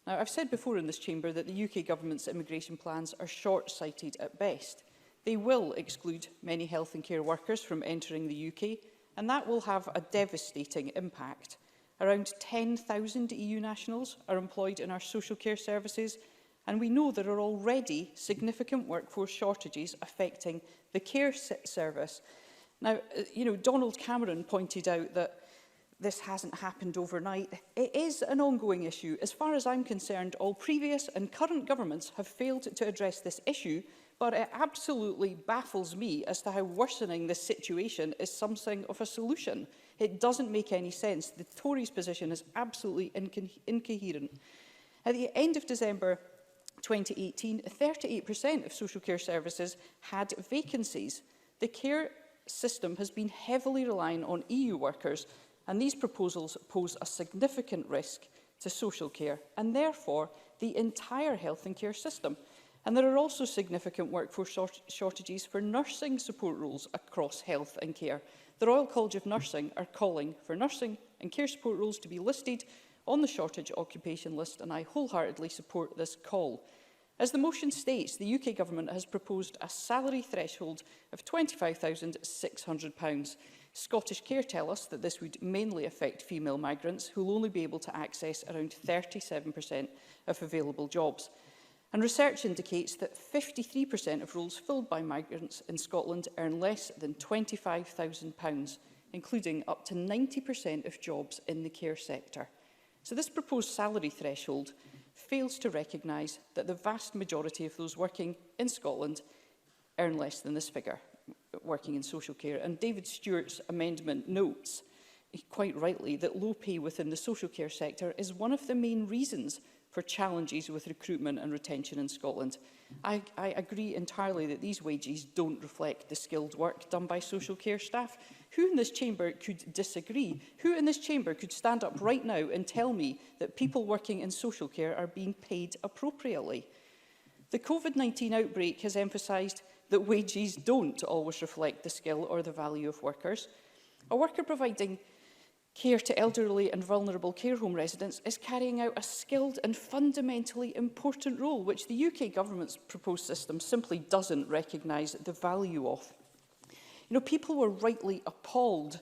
Now, I've said before in this chamber that the UK Government's immigration plans are short-sighted at best. They will exclude many health and care workers from entering the UK, and that will have a devastating impact. Around 10,000 EU nationals are employed in our social care services, and we know there are already significant workforce shortages affecting the care service. Now, Donald Cameron pointed out that this hasn't happened overnight. It is an ongoing issue. As far as I'm concerned, all previous and current governments have failed to address this issue, but it absolutely baffles me as to how worsening this situation is something of a solution. It doesn't make any sense. The Tories' position is absolutely incoherent. At the end of December 2018, 38% of social care services had vacancies. The care system has been heavily reliant on EU workers, and these proposals pose a significant risk to social care and therefore the entire health and care system. And there are also significant workforce shortages for nursing support roles across health and care. The Royal College of Nursing are calling for nursing and care support roles to be listed on the shortage occupation list, and I wholeheartedly support this call. As the motion states, the UK Government has proposed a salary threshold of £25,600. Scottish Care tell us that this would mainly affect female migrants who will only be able to access around 37% of available jobs. And research indicates that 53% of roles filled by migrants in Scotland earn less than £25,000, including up to 90% of jobs in the care sector. So this proposed salary threshold fails to recognise that the vast majority of those working in Scotland earn less than this figure, working in social care. And David Stewart's amendment notes, quite rightly, that low pay within the social care sector is one of the main reasons for challenges with recruitment and retention in Scotland. I agree entirely that these wages don't reflect the skilled work done by social care staff. Who in this chamber could disagree? Who in this chamber could stand up right now and tell me that people working in social care are being paid appropriately? The COVID-19 outbreak has emphasised that wages don't always reflect the skill or the value of workers. A worker providing care to elderly and vulnerable care home residents is carrying out a skilled and fundamentally important role, which the UK Government's proposed system simply doesn't recognise the value of. People were rightly appalled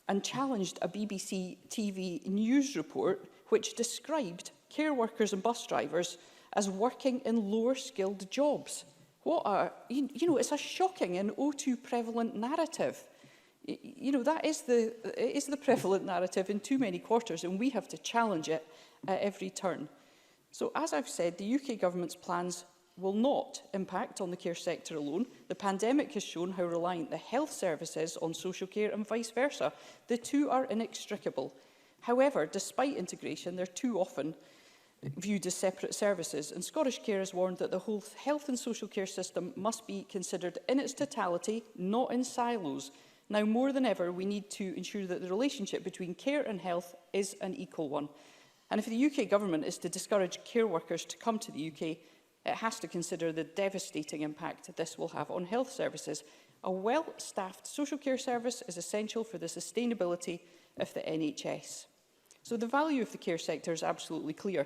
and challenged a BBC TV news report which described care workers and bus drivers as working in lower skilled jobs. It's a shocking and all too prevalent narrative. That is the prevalent narrative in too many quarters, and we have to challenge it at every turn. So, as I've said, the UK Government's plans will not impact on the care sector alone. The pandemic has shown how reliant the health service is on social care and vice versa. The two are inextricable. However, despite integration, they're too often viewed as separate services, and Scottish Care has warned that the whole health and social care system must be considered in its totality, not in silos. Now, more than ever, we need to ensure that the relationship between care and health is an equal one. And if the UK Government is to discourage care workers to come to the UK, it has to consider the devastating impact this will have on health services. A well-staffed social care service is essential for the sustainability of the NHS. So the value of the care sector is absolutely clear.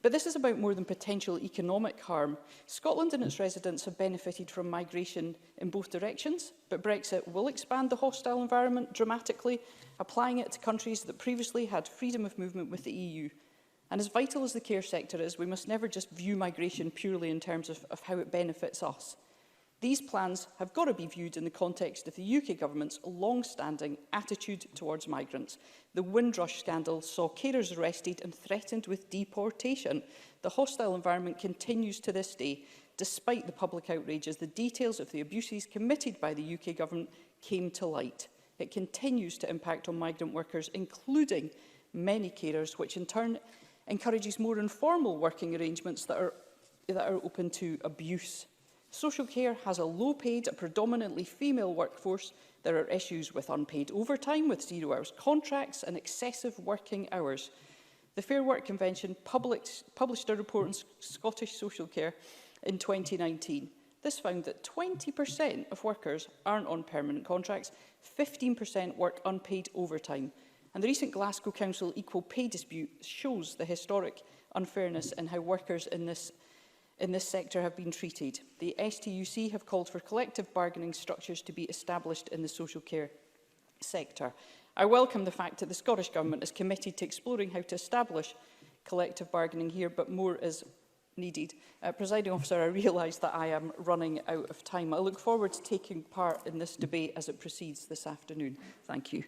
But this is about more than potential economic harm. Scotland and its residents have benefited from migration in both directions, but Brexit will expand the hostile environment dramatically, applying it to countries that previously had freedom of movement with the EU. And as vital as the care sector is, we must never just view migration purely in terms of how it benefits us. These plans have got to be viewed in the context of the UK Government's long-standing attitude towards migrants. The Windrush scandal saw carers arrested and threatened with deportation. The hostile environment continues to this day, despite the public outrage, as the details of the abuses committed by the UK Government came to light. It continues to impact on migrant workers, including many carers, which in turn encourages more informal working arrangements that are open to abuse. Social care has a low-paid, predominantly female workforce. There are issues with unpaid overtime, with 0 hours contracts and excessive working hours. The Fair Work Convention published a report on Scottish social care in 2019. This found that 20% of workers aren't on permanent contracts, 15% work unpaid overtime. And the recent Glasgow Council equal pay dispute shows the historic unfairness in how workers in this sector have been treated. The STUC have called for collective bargaining structures to be established in the social care sector. I welcome the fact that the Scottish Government is committed to exploring how to establish collective bargaining here, but more is needed. Presiding Officer, I realise that I am running out of time. I look forward to taking part in this debate as it proceeds this afternoon. Thank you.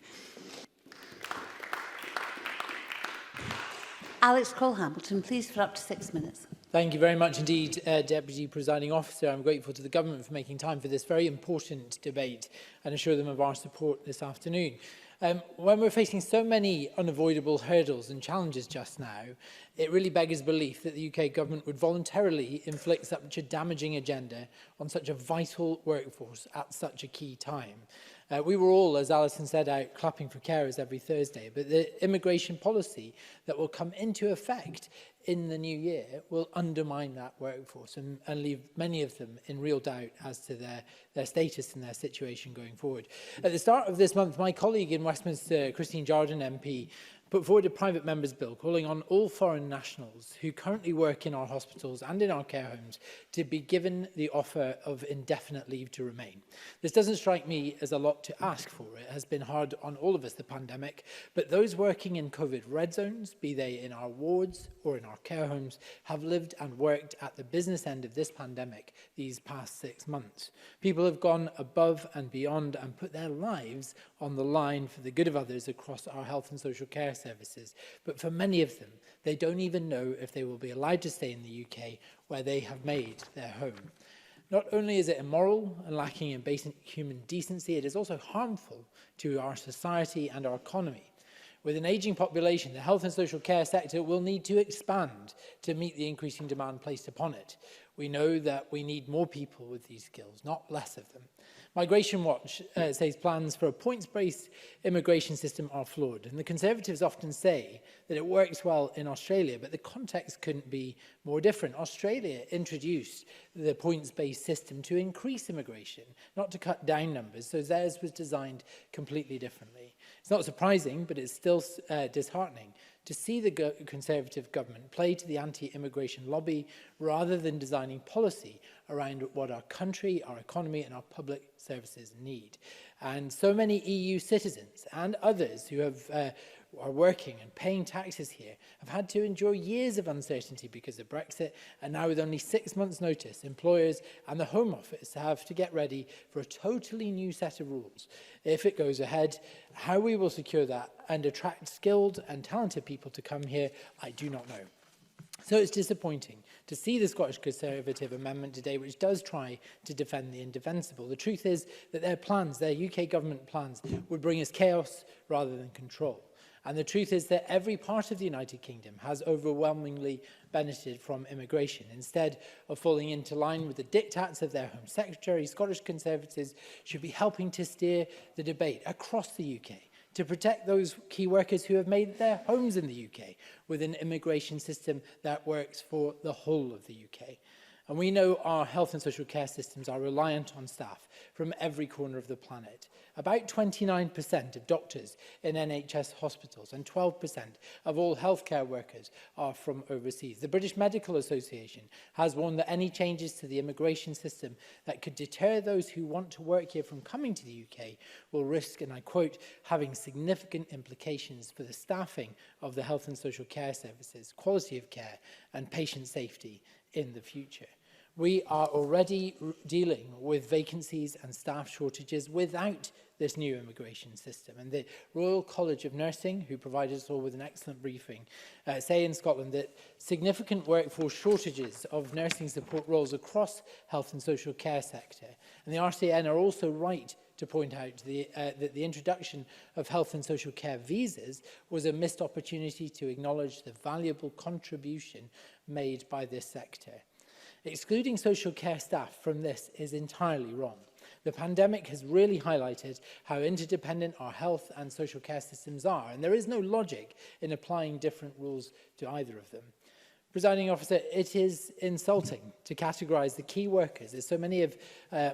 Alex Cole-Hamilton, please, for up to 6 minutes. Thank you very much indeed, Deputy Presiding Officer. I'm grateful to the Government for making time for this very important debate and assure them of our support this afternoon. When we're facing so many unavoidable hurdles and challenges just now, it really beggars belief that the UK Government would voluntarily inflict such a damaging agenda on such a vital workforce at such a key time. We were all, as Alison said, out clapping for carers every Thursday, but the immigration policy that will come into effect in the new year will undermine that workforce and leave many of them in real doubt as to their status and their situation going forward. At the start of this month, my colleague in Westminster, Christine Jardine MP, put forward a private member's bill calling on all foreign nationals who currently work in our hospitals and in our care homes to be given the offer of indefinite leave to remain. This doesn't strike me as a lot to ask for. It has been hard on all of us, the pandemic, but those working in COVID red zones, be they in our wards or in our care homes, have lived and worked at the business end of this pandemic these past 6 months. People have gone above and beyond and put their lives on the line for the good of others across our health and social care services. But for many of them, they don't even know if they will be allowed to stay in the UK where they have made their home. Not only is it immoral and lacking in basic human decency, it is also harmful to our society and our economy. With an ageing population, the health and social care sector will need to expand to meet the increasing demand placed upon it. We know that we need more people with these skills, not less of them. Migration Watch says plans for a points-based immigration system are flawed, and the Conservatives often say that it works well in Australia, but the context couldn't be more different. Australia introduced the points-based system to increase immigration, not to cut down numbers, so theirs was designed completely differently. It's not surprising, but it's still disheartening to see the Conservative government play to the anti-immigration lobby rather than designing policy around what our country, our economy and our public services need. And so many EU citizens and others who are working and paying taxes here have had to endure years of uncertainty because of Brexit, and now with only 6 months' notice, employers and the Home Office have to get ready for a totally new set of rules. If it goes ahead, how we will secure that and attract skilled and talented people to come here, I do not know. So it's disappointing to see the Scottish Conservative amendment today, which does try to defend the indefensible. The truth is that their plans, their UK government plans, would bring us chaos rather than control. And the truth is that every part of the United Kingdom has overwhelmingly benefited from immigration. Instead of falling into line with the diktats of their Home Secretary, Scottish Conservatives should be helping to steer the debate across the UK to protect those key workers who have made their homes in the UK with an immigration system that works for the whole of the UK. And we know our health and social care systems are reliant on staff from every corner of the planet. About 29% of doctors in NHS hospitals and 12% of all healthcare workers are from overseas. The British Medical Association has warned that any changes to the immigration system that could deter those who want to work here from coming to the UK will risk, and I quote, having significant implications for the staffing of the health and social care services, quality of care and patient safety in the future. We are already dealing with vacancies and staff shortages without this new immigration system. And the Royal College of Nursing, who provided us all with an excellent briefing, say in Scotland that significant workforce shortages of nursing support roles across health and social care sector. And the RCN are also right to point out that the introduction of health and social care visas was a missed opportunity to acknowledge the valuable contribution made by this sector. Excluding social care staff from this is entirely wrong. The pandemic has really highlighted how interdependent our health and social care systems are, and there is no logic in applying different rules to either of them. Presiding officer, it is insulting to categorise the key workers, as so many of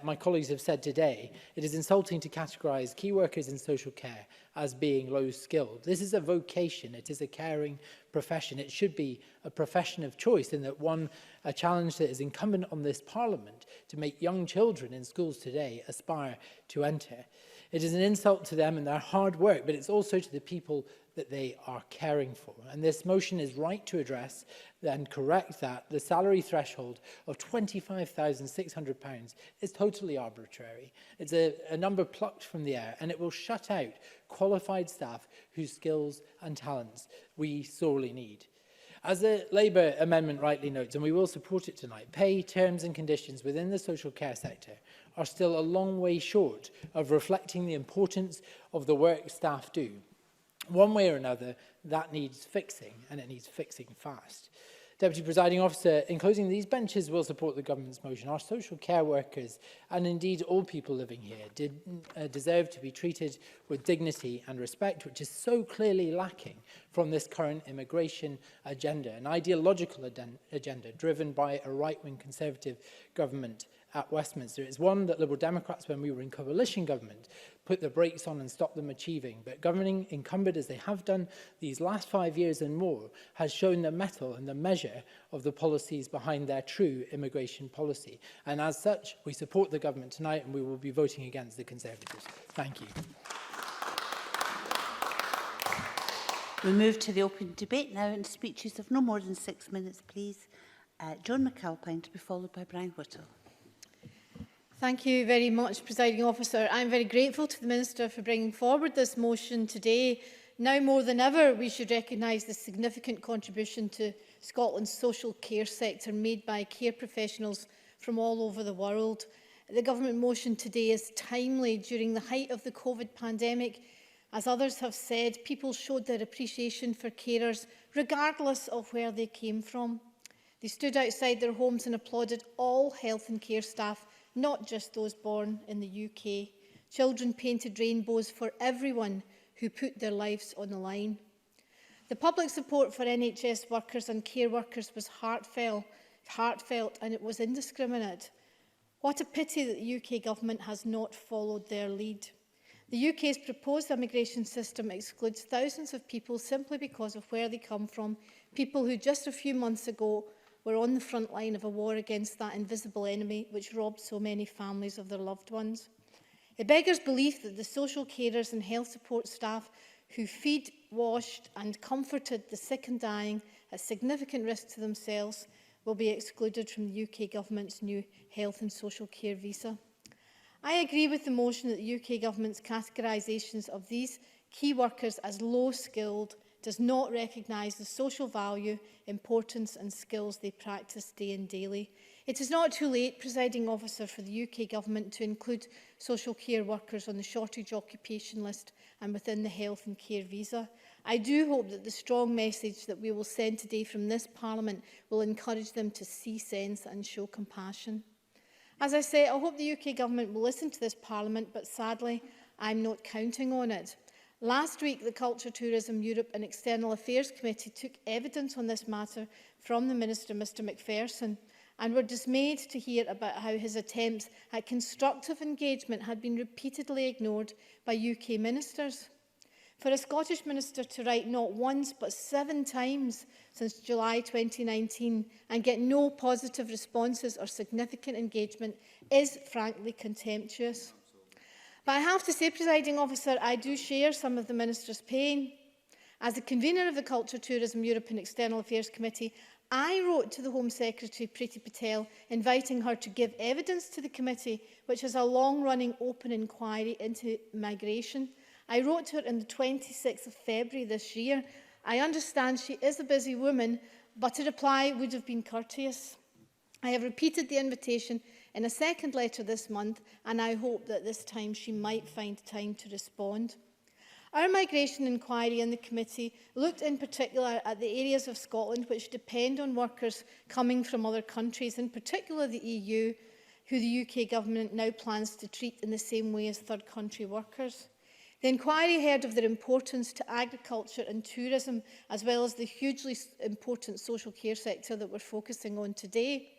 my colleagues have said today, it is insulting to categorise key workers in social care as being low skilled. This is a vocation, it is a caring profession. It should be a profession of choice, in that a challenge that is incumbent on this Parliament to make young children in schools today aspire to enter. It is an insult to them and their hard work, but it's also to the people that they are caring for. And this motion is right to address and correct that the salary threshold of £25,600 is totally arbitrary. It's a number plucked from the air, and it will shut out qualified staff whose skills and talents we sorely need. As the Labour amendment rightly notes, and we will support it tonight, pay, terms and conditions within the social care sector are still a long way short of reflecting the importance of the work staff do. One way or another, that needs fixing, and it needs fixing fast. Deputy Presiding Officer, in closing, these benches will support the government's motion. Our social care workers, and indeed all people living here, deserve to be treated with dignity and respect, which is so clearly lacking from this current immigration agenda, an ideological agenda driven by a right-wing Conservative government at Westminster. It's one that Liberal Democrats, when we were in coalition government, put the brakes on and stopped them achieving. But governing encumbered as they have done these last 5 years and more has shown the mettle and the measure of the policies behind their true immigration policy. And as such, we support the government tonight, and we will be voting against the Conservatives. Thank you. We move to the open debate now, and speeches of no more than 6 minutes, please. John McAlpine, to be followed by Brian Whittle. Thank you very much, Presiding Officer. I'm very grateful to the Minister for bringing forward this motion today. Now more than ever, we should recognise the significant contribution to Scotland's social care sector made by care professionals from all over the world. The Government motion today is timely. During the height of the COVID pandemic, as others have said, people showed their appreciation for carers regardless of where they came from. They stood outside their homes and applauded all health and care staff, not just those born in the UK. Children painted rainbows for everyone who put their lives on the line. The public support for NHS workers and care workers was heartfelt, and it was indiscriminate. What a pity that the UK Government has not followed their lead. The UK's proposed immigration system excludes thousands of people simply because of where they come from, people who just a few months ago were on the front line of a war against that invisible enemy which robbed so many families of their loved ones. It beggars belief that the social carers and health support staff who feed, washed and comforted the sick and dying at significant risk to themselves will be excluded from the UK Government's new health and social care visa. I agree with the motion that the UK Government's categorisations of these key workers as low-skilled does not recognise the social value, importance and skills they practice day in daily. It is not too late, Presiding Officer, for the UK Government to include social care workers on the shortage occupation list and within the health and care visa. I do hope that the strong message that we will send today from this Parliament will encourage them to see sense and show compassion. As I say, I hope the UK Government will listen to this Parliament, but sadly, I'm not counting on it. Last week, the Culture, Tourism, Europe and External Affairs Committee took evidence on this matter from the Minister, Mr Macpherson, and were dismayed to hear about how his attempts at constructive engagement had been repeatedly ignored by UK ministers. For a Scottish minister to write not once but 7 times since July 2019 and get no positive responses or significant engagement is frankly contemptuous. But I have to say, Presiding Officer, I do share some of the minister's pain. As the convener of the Culture, Tourism, Europe and External Affairs Committee, I wrote to the Home Secretary, Priti Patel, inviting her to give evidence to the committee, which has a long-running open inquiry into migration. I wrote to her on the 26th of February this year. I understand she is a busy woman, but a reply would have been courteous. I have repeated the invitation in a second letter this month, and I hope that this time she might find time to respond. Our migration inquiry in the committee looked in particular at the areas of Scotland which depend on workers coming from other countries, in particular the EU, who the UK government now plans to treat in the same way as third country workers. The inquiry heard of their importance to agriculture and tourism, as well as the hugely important social care sector that we're focusing on today.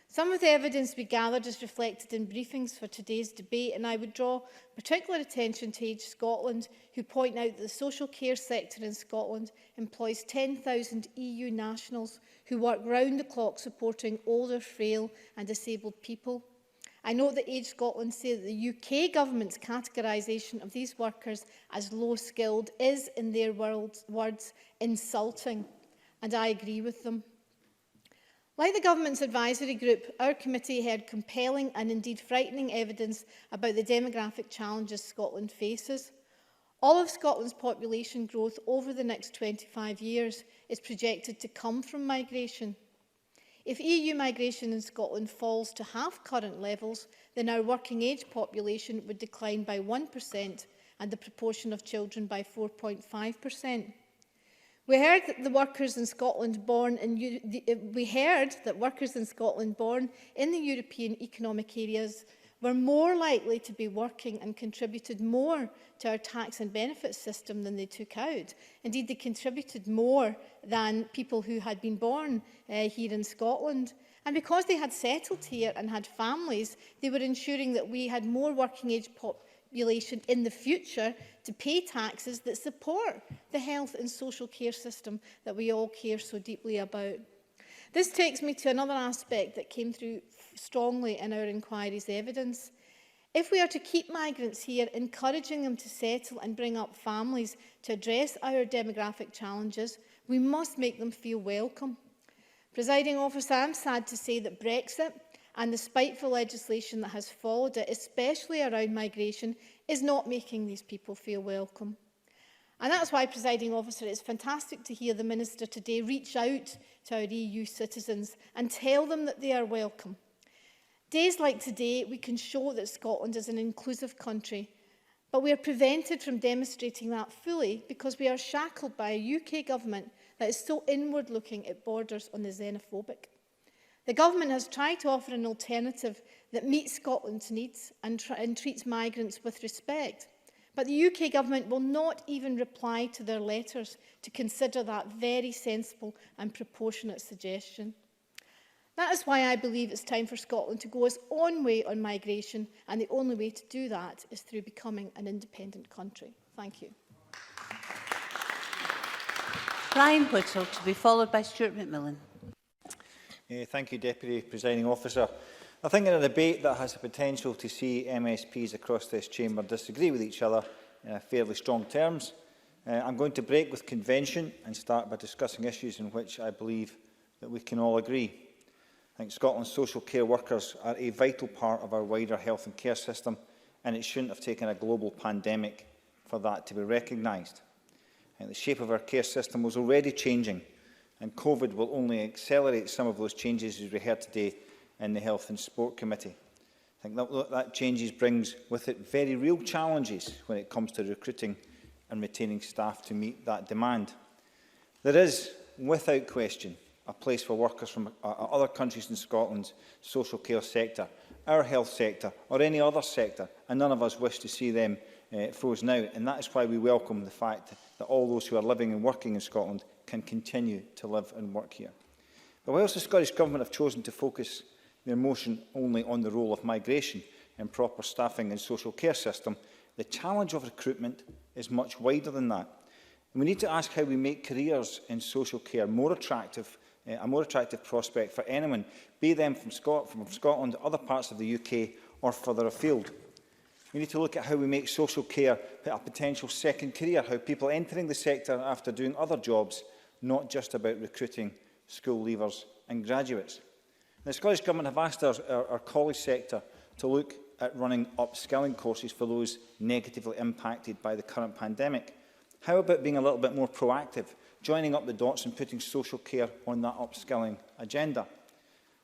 Some of the evidence we gathered is reflected in briefings for today's debate, and I would draw particular attention to Age Scotland, who point out that the social care sector in Scotland employs 10,000 EU nationals who work round the clock supporting older, frail and disabled people. I note that Age Scotland say that the UK government's categorisation of these workers as low-skilled is, in their words, insulting, and I agree with them. Like the Government's advisory group, our committee heard compelling and indeed frightening evidence about the demographic challenges Scotland faces. All of Scotland's population growth over the next 25 years is projected to come from migration. If EU migration in Scotland falls to half current levels, then our working age population would decline by 1% and the proportion of children by 4.5%. We heard that workers in Scotland born in the European economic areas were more likely to be working and contributed more to our tax and benefits system than they took out. Indeed, they contributed more than people who had been born here in Scotland. And because they had settled here and had families, they were ensuring that we had more working age population in the future to pay taxes that support the health and social care system that we all care so deeply about. This takes me to another aspect that came through strongly in our inquiry's evidence. If we are to keep migrants here, encouraging them to settle and bring up families to address our demographic challenges, we must make them feel welcome. Presiding Officer, I'm sad to say that Brexit and the spiteful legislation that has followed it, especially around migration, is not making these people feel welcome. And that's why, Presiding Officer, it's fantastic to hear the Minister today reach out to our EU citizens and tell them that they are welcome. Days like today, we can show that Scotland is an inclusive country, but we are prevented from demonstrating that fully because we are shackled by a UK government that is so inward-looking it borders on the xenophobic. The government has tried to offer an alternative that meets Scotland's needs and treats migrants with respect. But the UK government will not even reply to their letters to consider that very sensible and proportionate suggestion. That is why I believe it's time for Scotland to go its own way on migration, and the only way to do that is through becoming an independent country. Thank you. Brian Whittle, to be followed by Stuart McMillan. Thank you, Deputy Presiding Officer. I think in a debate that has the potential to see MSPs across this chamber disagree with each other in fairly strong terms, I'm going to break with convention and start by discussing issues in which I believe that we can all agree. I think Scotland's social care workers are a vital part of our wider health and care system, and it shouldn't have taken a global pandemic for that to be recognised. I think the shape of our care system was already changing, and COVID will only accelerate some of those changes, as we heard today in the Health and Sport Committee. I think that changes brings with it very real challenges when it comes to recruiting and retaining staff to meet that demand. There is, without question, a place for workers from other countries in Scotland's social care sector, our health sector or any other sector, and none of us wish to see them frozen out. And that is why we welcome the fact that all those who are living and working in Scotland can continue to live and work here. But whilst the Scottish Government have chosen to focus their motion only on the role of migration and proper staffing and social care system, the challenge of recruitment is much wider than that. And we need to ask how we make careers in social care more attractive, a more attractive prospect for anyone, be them from Scotland, other parts of the UK or further afield. We need to look at how we make social care a potential second career, how people entering the sector after doing other jobs, not just about recruiting school leavers and graduates. The Scottish Government have asked our college sector to look at running upskilling courses for those negatively impacted by the current pandemic. How about being a little bit more proactive, joining up the dots and putting social care on that upskilling agenda?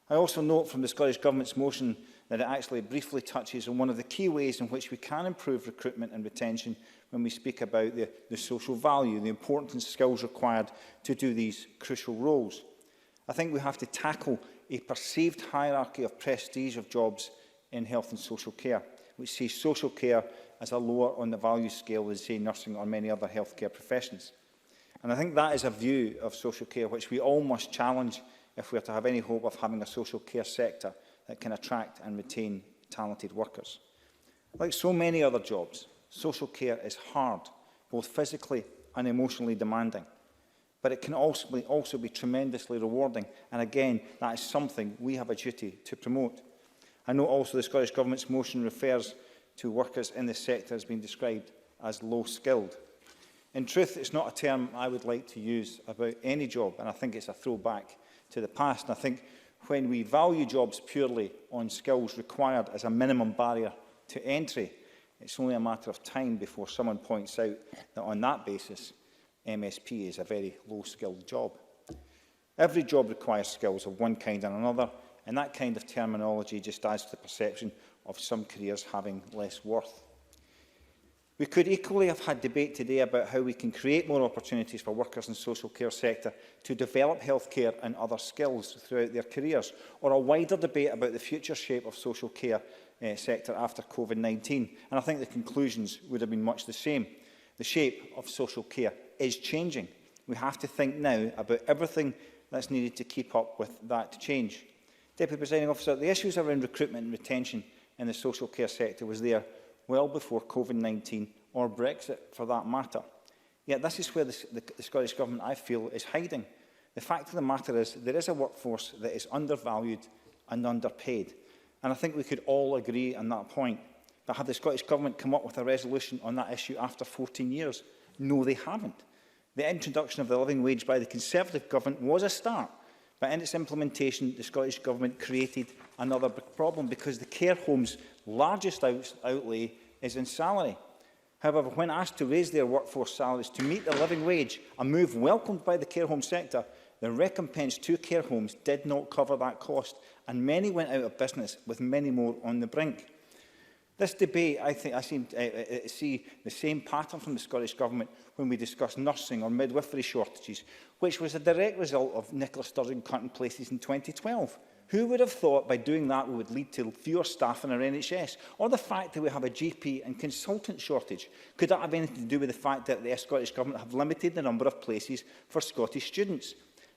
I also note from the Scottish Government's motion that it actually briefly touches on one of the key ways in which we can improve recruitment and retention when we speak about the social value, the importance and skills required to do these crucial roles. I think we have to tackle a perceived hierarchy of prestige of jobs in health and social care, which sees social care as a lower on the value scale than, say, nursing or many other healthcare professions. And I think that is a view of social care which we all must challenge if we are to have any hope of having a social care sector that can attract and retain talented workers. Like so many other jobs, social care is hard, both physically and emotionally demanding. But it can also be tremendously rewarding. And again, that is something we have a duty to promote. I know also the Scottish Government's motion refers to workers in this sector as being described as low-skilled. In truth, it's not a term I would like to use about any job, and I think it's a throwback to the past. And I think when we value jobs purely on skills required as a minimum barrier to entry, it's only a matter of time before someone points out that on that basis, MSP is a very low-skilled job. Every job requires skills of one kind and another, and that kind of terminology just adds to the perception of some careers having less worth. We could equally have had debate today about how we can create more opportunities for workers in the social care sector to develop healthcare and other skills throughout their careers, or a wider debate about the future shape of social care sector after COVID-19. And I think the conclusions would have been much the same. The shape of social care is changing. We have to think now about everything that's needed to keep up with that change. Deputy Presiding Officer, the issues around recruitment and retention in the social care sector was there well before COVID-19 or Brexit for that matter. Yet this is where the Scottish Government, I feel, is hiding. The fact of the matter is there is a workforce that is undervalued and underpaid. And I think we could all agree on that point. But have the Scottish Government come up with a resolution on that issue after 14 years? No, they haven't. The introduction of the living wage by the Conservative Government was a start. But in its implementation, the Scottish Government created another big problem because the care home's largest outlay is in salary. However, when asked to raise their workforce salaries to meet the living wage, a move welcomed by the care home sector, the recompense to care homes did not cover that cost, and many went out of business, with many more on the brink. This debate, I seem to see the same pattern from the Scottish Government when we discuss nursing or midwifery shortages, which was a direct result of Nicola Sturgeon cutting places in 2012. Who would have thought by doing that we would lead to fewer staff in our NHS? Or the fact that we have a GP and consultant shortage? Could that have anything to do with the fact that the Scottish Government have limited the number of places for Scottish students?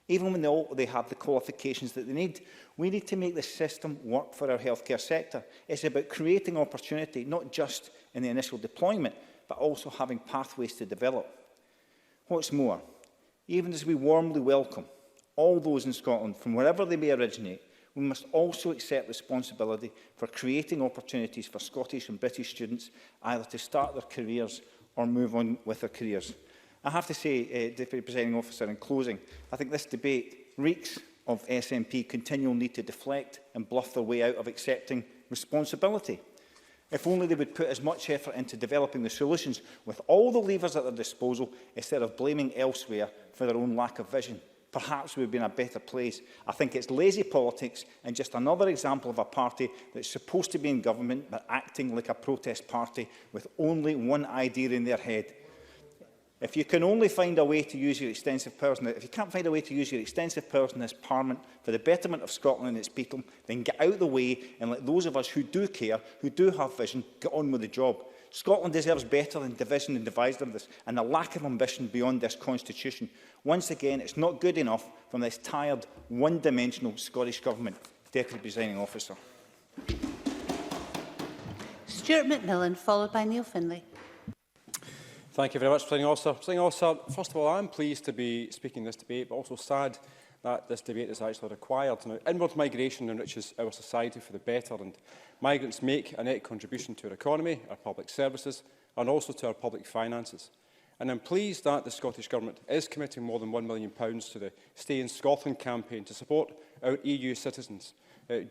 Even when they have the qualifications that they need, we need to make the system work for our healthcare sector. It's about creating opportunity, not just in the initial deployment, but also having pathways to develop. What's more, even as we warmly welcome all those in Scotland, from wherever they may originate, we must also accept responsibility for creating opportunities for Scottish and British students either to start their careers or move on with their careers. I have to say, Deputy Presiding Officer, in closing, I think this debate reeks of SNP continual need to deflect and bluff their way out of accepting responsibility. If only they would put as much effort into developing the solutions with all the levers at their disposal instead of blaming elsewhere for their own lack of vision. Perhaps we would be in a better place. I think it's lazy politics and just another example of a party that's supposed to be in government but acting like a protest party with only one idea in their head. If you can only find a way to use your extensive powers, if you can't find a way to use your extensive powers in this Parliament for the betterment of Scotland and its people, then get out of the way and let those of us who do care, who do have vision, get on with the job. Scotland deserves better than division and divisiveness and a lack of ambition beyond this constitution. Once again, it's not good enough from this tired, one-dimensional Scottish Government. Deputy Presiding Officer. Stuart McMillan, followed by Neil Findlay. Thank you very much, Presiding Officer. Presiding Officer, first of all, I am pleased to be speaking this debate, but also sad that this debate is actually required. Now, inward migration enriches our society for the better, and migrants make a net contribution to our economy, our public services, and also to our public finances. And I'm pleased that the Scottish Government is committing more than £1 million to the Stay in Scotland campaign to support our EU citizens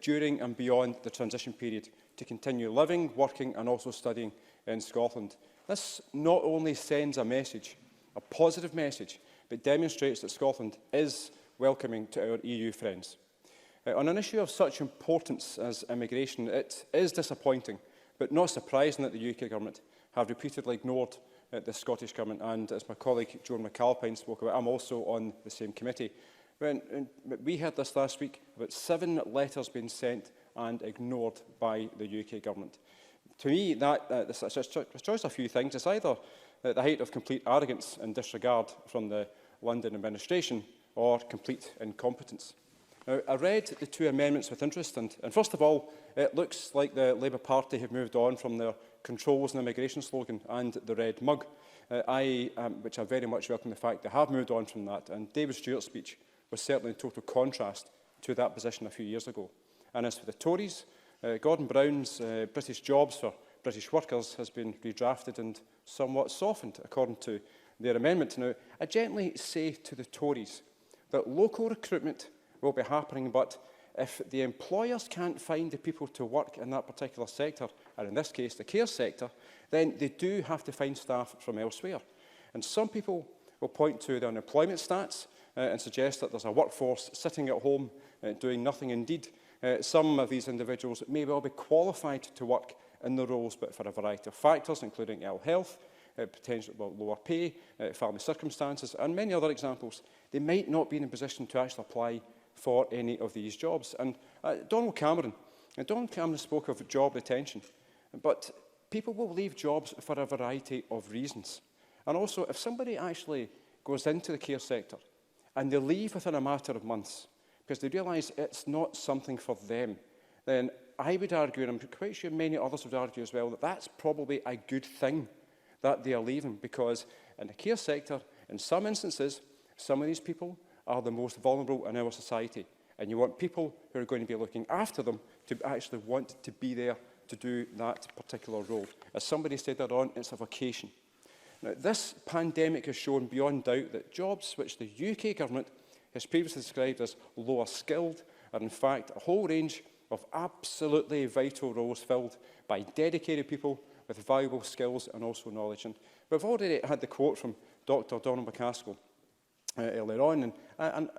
during and beyond the transition period to continue living, working and also studying in Scotland. This not only sends a message, a positive message, but demonstrates that Scotland is welcoming to our EU friends. On an issue of such importance as immigration, it is disappointing, but not surprising that the UK Government have repeatedly ignored the Scottish Government, and as my colleague Joan McAlpine spoke about, I'm also on the same committee. We heard this last week, about 7 letters being sent and ignored by the UK Government. To me, this shows a few things. It's either the height of complete arrogance and disregard from the London administration, or complete incompetence. Now, I read the 2 amendments with interest, and first of all, it looks like the Labour Party have moved on from their controls and immigration slogan and the red mug, which I very much welcome the fact they have moved on from that. And David Stewart's speech was certainly in total contrast to that position a few years ago. And as for the Tories, Gordon Brown's British Jobs for British Workers has been redrafted and somewhat softened, according to their amendment. Now, I gently say to the Tories that local recruitment will be happening, but if the employers can't find the people to work in that particular sector, and in this case the care sector, then they do have to find staff from elsewhere. And some people will point to the unemployment stats and suggest that there's a workforce sitting at home doing nothing. Indeed, some of these individuals may well be qualified to work in the roles, but for a variety of factors, including ill health, potential lower pay, family circumstances, and many other examples, they might not be in a position to actually apply for any of these jobs. And Donald Cameron spoke of job retention, but people will leave jobs for a variety of reasons. And also, if somebody actually goes into the care sector and they leave within a matter of months because they realise it's not something for them, then I would argue, and I'm quite sure many others would argue as well, that that's probably a good thing that they are leaving, because in the care sector, in some instances, some of these people are the most vulnerable in our society, and you want people who are going to be looking after them to actually want to be there to do that particular role. As somebody said earlier on, it's a vocation. Now, this pandemic has shown beyond doubt that jobs which the UK Government has previously described as lower skilled are in fact a whole range of absolutely vital roles filled by dedicated people with valuable skills and also knowledge. And we've already had the quote from Dr. Donald McCaskill earlier on, and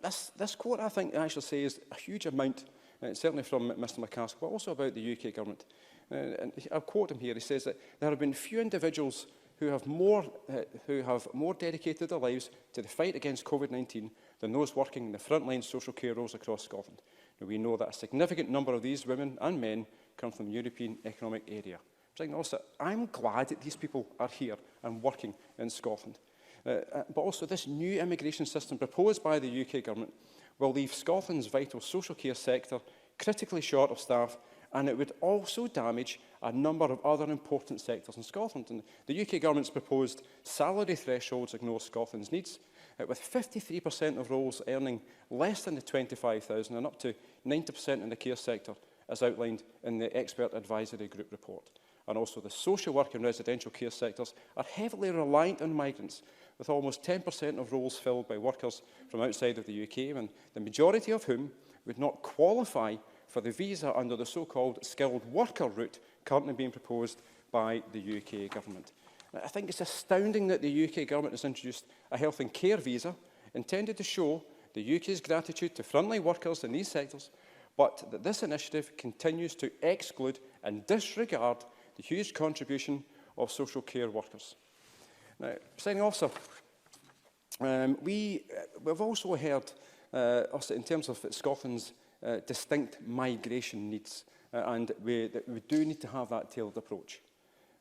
this quote, I think, actually says a huge amount, certainly from Mr McCaskill, but also about the UK Government. And I'll quote him here. He says that there have been few individuals who have more dedicated their lives to the fight against COVID-19 than those working in the frontline social care roles across Scotland. Now, we know that a significant number of these women and men come from the European Economic Area. Also, I'm glad that these people are here and working in Scotland. But also, this new immigration system proposed by the UK Government will leave Scotland's vital social care sector critically short of staff, and it would also damage a number of other important sectors in Scotland. And the UK Government's proposed salary thresholds ignore Scotland's needs, with 53% of roles earning less than the 25,000 and up to 90% in the care sector, as outlined in the Expert Advisory Group report. And also, the social work and residential care sectors are heavily reliant on migrants, with almost 10% of roles filled by workers from outside of the UK, and the majority of whom would not qualify for the visa under the so-called skilled worker route currently being proposed by the UK Government. I think it's astounding that the UK Government has introduced a health and care visa intended to show the UK's gratitude to frontline workers in these sectors, but that this initiative continues to exclude and disregard the huge contribution of social care workers. Now, Presiding Officer, we've also heard, in terms of Scotland's distinct migration needs, and we do need to have that tailored approach.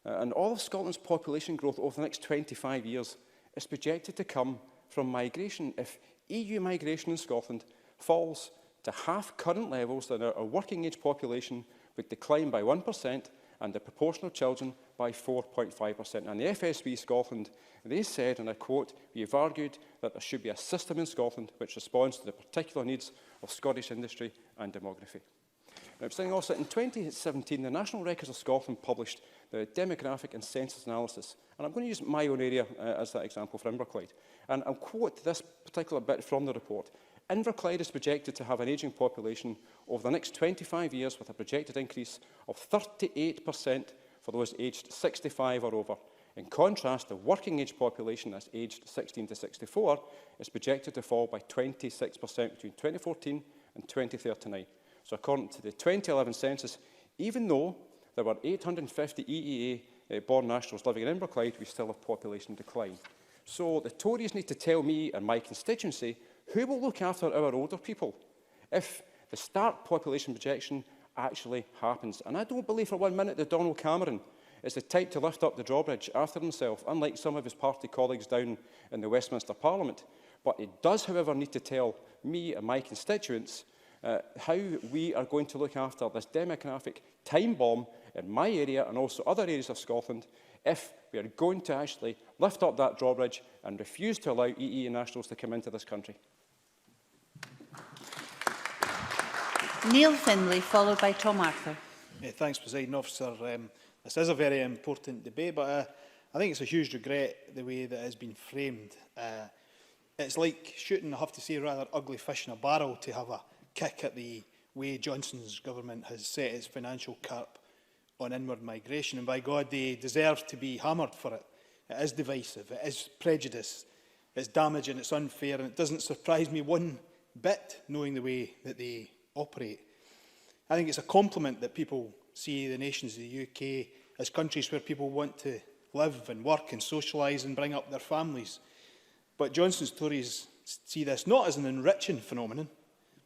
And all of Scotland's population growth over the next 25 years is projected to come from migration. If EU migration in Scotland falls to half current levels, then our working age population would decline by 1%, and the proportion of children by 4.5%. And the FSB Scotland, they said, and I quote, "We have argued that there should be a system in Scotland which responds to the particular needs of Scottish industry and demography." Now, saying also, in 2017, the National Records of Scotland published the demographic and census analysis. And I'm going to use my own area as that example for Inverclyde. And I'll quote this particular bit from the report. Inverclyde is projected to have an ageing population over the next 25 years with a projected increase of 38% for those aged 65 or over. In contrast, the working age population that's aged 16 to 64 is projected to fall by 26% between 2014 and 2039. So according to the 2011 census, even though there were 850 EEA-born nationals living in Inverclyde, we still have population decline. So the Tories need to tell me and my constituency who will look after our older people if the start population projection actually happens. And I don't believe for 1 minute that Donald Cameron is the type to lift up the drawbridge after himself, unlike some of his party colleagues down in the Westminster Parliament. But it does, however, need to tell me and my constituents how we are going to look after this demographic time bomb in my area and also other areas of Scotland if we are going to actually lift up that drawbridge and refuse to allow EEA nationals to come into this country. Neil Findlay, followed by Tom Arthur. Thanks, Presiding Officer. This is a very important debate, but I think it's a huge regret the way that it has been framed. It's like shooting, I have to say, rather ugly fish in a barrel to have a kick at the way Johnson's government has set its financial cap on inward migration. And by God, they deserve to be hammered for it. It is divisive, it is prejudice, it's damaging, it's unfair, and it doesn't surprise me one bit knowing the way that they operate. I think it's a compliment that people see the nations of the UK as countries where people want to live and work and socialise and bring up their families. But Johnson's Tories see this not as an enriching phenomenon,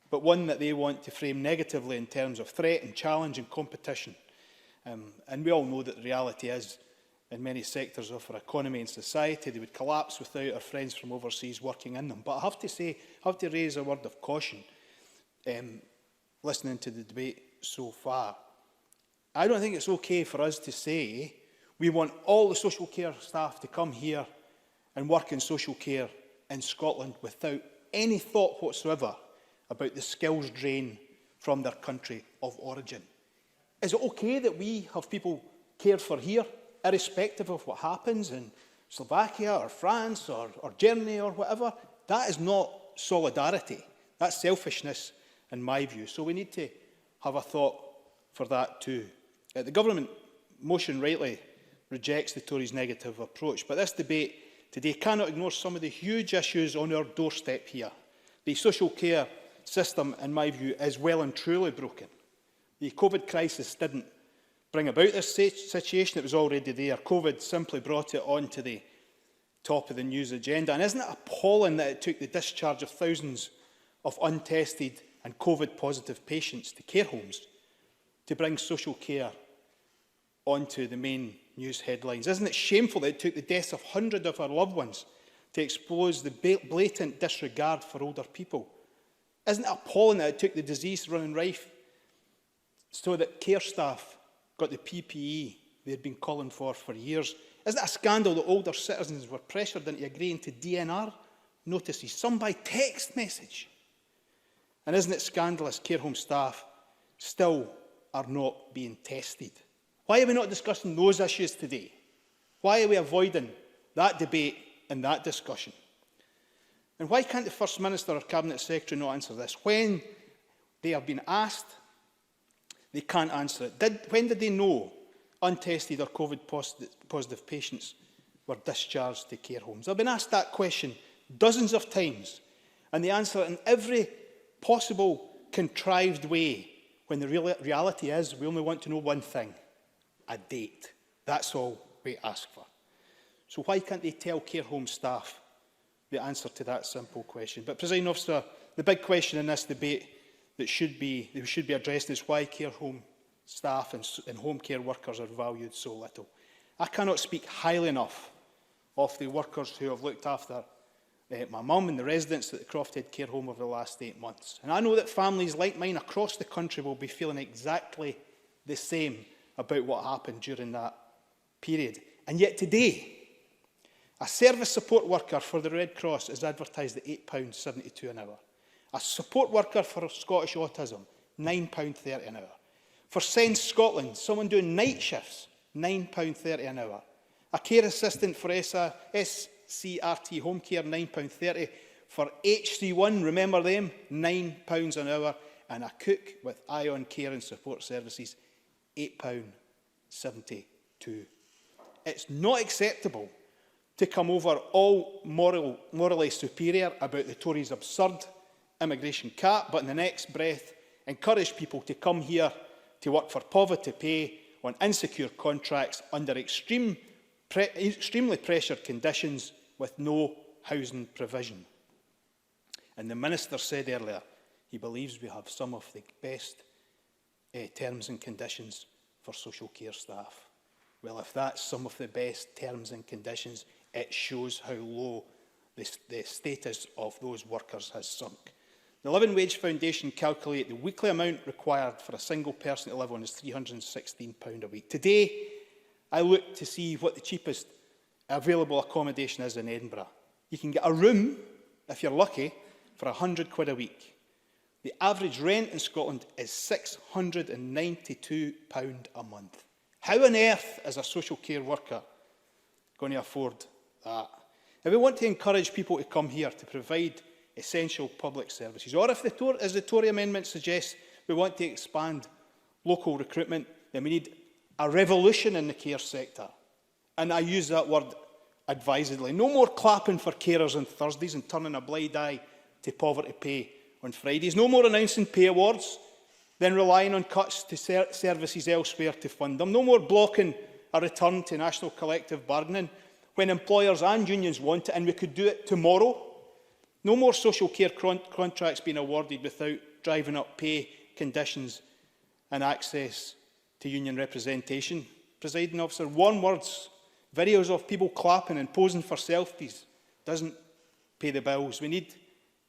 but one that they want to frame negatively in terms of threat and challenge and competition. And we all know that the reality is, in many sectors of our economy and society, they would collapse without our friends from overseas working in them. But I have to say, I have to raise a word of caution, listening to the debate so far. I don't think it's okay for us to say we want all the social care staff to come here and work in social care in Scotland without any thought whatsoever about the skills drain from their country of origin. Is it okay that we have people cared for here, irrespective of what happens in Slovakia or France or Germany or whatever? That is not solidarity. That's selfishness, in my view. So we need to have a thought for that too. The government motion rightly rejects the Tories' negative approach, but this debate today cannot ignore some of the huge issues on our doorstep here. The social care system, in my view, is well and truly broken. The COVID crisis didn't bring about this situation, it was already there. COVID simply brought it onto the top of the news agenda. And isn't it appalling that it took the discharge of thousands of untested and COVID-positive patients to care homes to bring social care onto the main news headlines? Isn't it shameful that it took the deaths of hundreds of our loved ones to expose the blatant disregard for older people? Isn't it appalling that it took the disease running rife so that care staff got the PPE they had been calling for years? Isn't it a scandal that older citizens were pressured into agreeing to DNR notices, some by text message? And isn't it scandalous care home staff still are not being tested? Why are we not discussing those issues today? Why are we avoiding that debate and that discussion? And why can't the First Minister or Cabinet Secretary not answer this? When they have been asked, they can't answer it. When did they know untested or COVID-positive patients were discharged to care homes? I've been asked that question dozens of times, and they answer it in every possible contrived way, when the reality is we only want to know one thing: a date. That's all we ask for. So why can't they tell care home staff the answer to that simple question? But, Presiding Officer, the big question in this debate that should be addressed is why care home staff and home care workers are valued so little. I cannot speak highly enough of the workers who have looked after my mum and the residents at the Crofthead Care Home over the last 8 months. And I know that families like mine across the country will be feeling exactly the same about what happened during that period. And yet today, a service support worker for the Red Cross is advertised at £8.72 an hour. A support worker for Scottish Autism, £9.30 an hour. For Sense Scotland, someone doing night shifts, £9.30 an hour. A care assistant for SCRT Home Care, £9.30. For HC1, remember them, £9 an hour. And a cook with Ion Care and Support Services, £8.72. It's not acceptable to come over all morally superior about the Tories' absurd immigration cap, but in the next breath encourage people to come here to work for poverty pay on insecure contracts under extremely pressured conditions with no housing provision. And the Minister said earlier he believes we have some of the best terms and conditions for social care staff. Well, if that's some of the best terms and conditions, it shows how low the status of those workers has sunk. The Living Wage Foundation calculate the weekly amount required for a single person to live on is £316 a week. Today, I looked to see what the cheapest available accommodation is in Edinburgh. You can get a room, if you're lucky, for £100 a week. The average rent in Scotland is £692 a month. How on earth is a social care worker going to afford that? If we want to encourage people to come here to provide essential public services, or if, as the Tory amendment suggests, we want to expand local recruitment, then we need a revolution in the care sector. And I use that word advisedly. No more clapping for carers on Thursdays and turning a blind eye to poverty pay on Fridays. No more announcing pay awards, then relying on cuts to services elsewhere to fund them. No more blocking a return to national collective bargaining when employers and unions want it, and we could do it tomorrow. No more social care contracts being awarded without driving up pay, conditions and access to union representation. Presiding Officer, one words, videos of people clapping and posing for selfies doesn't pay the bills. We need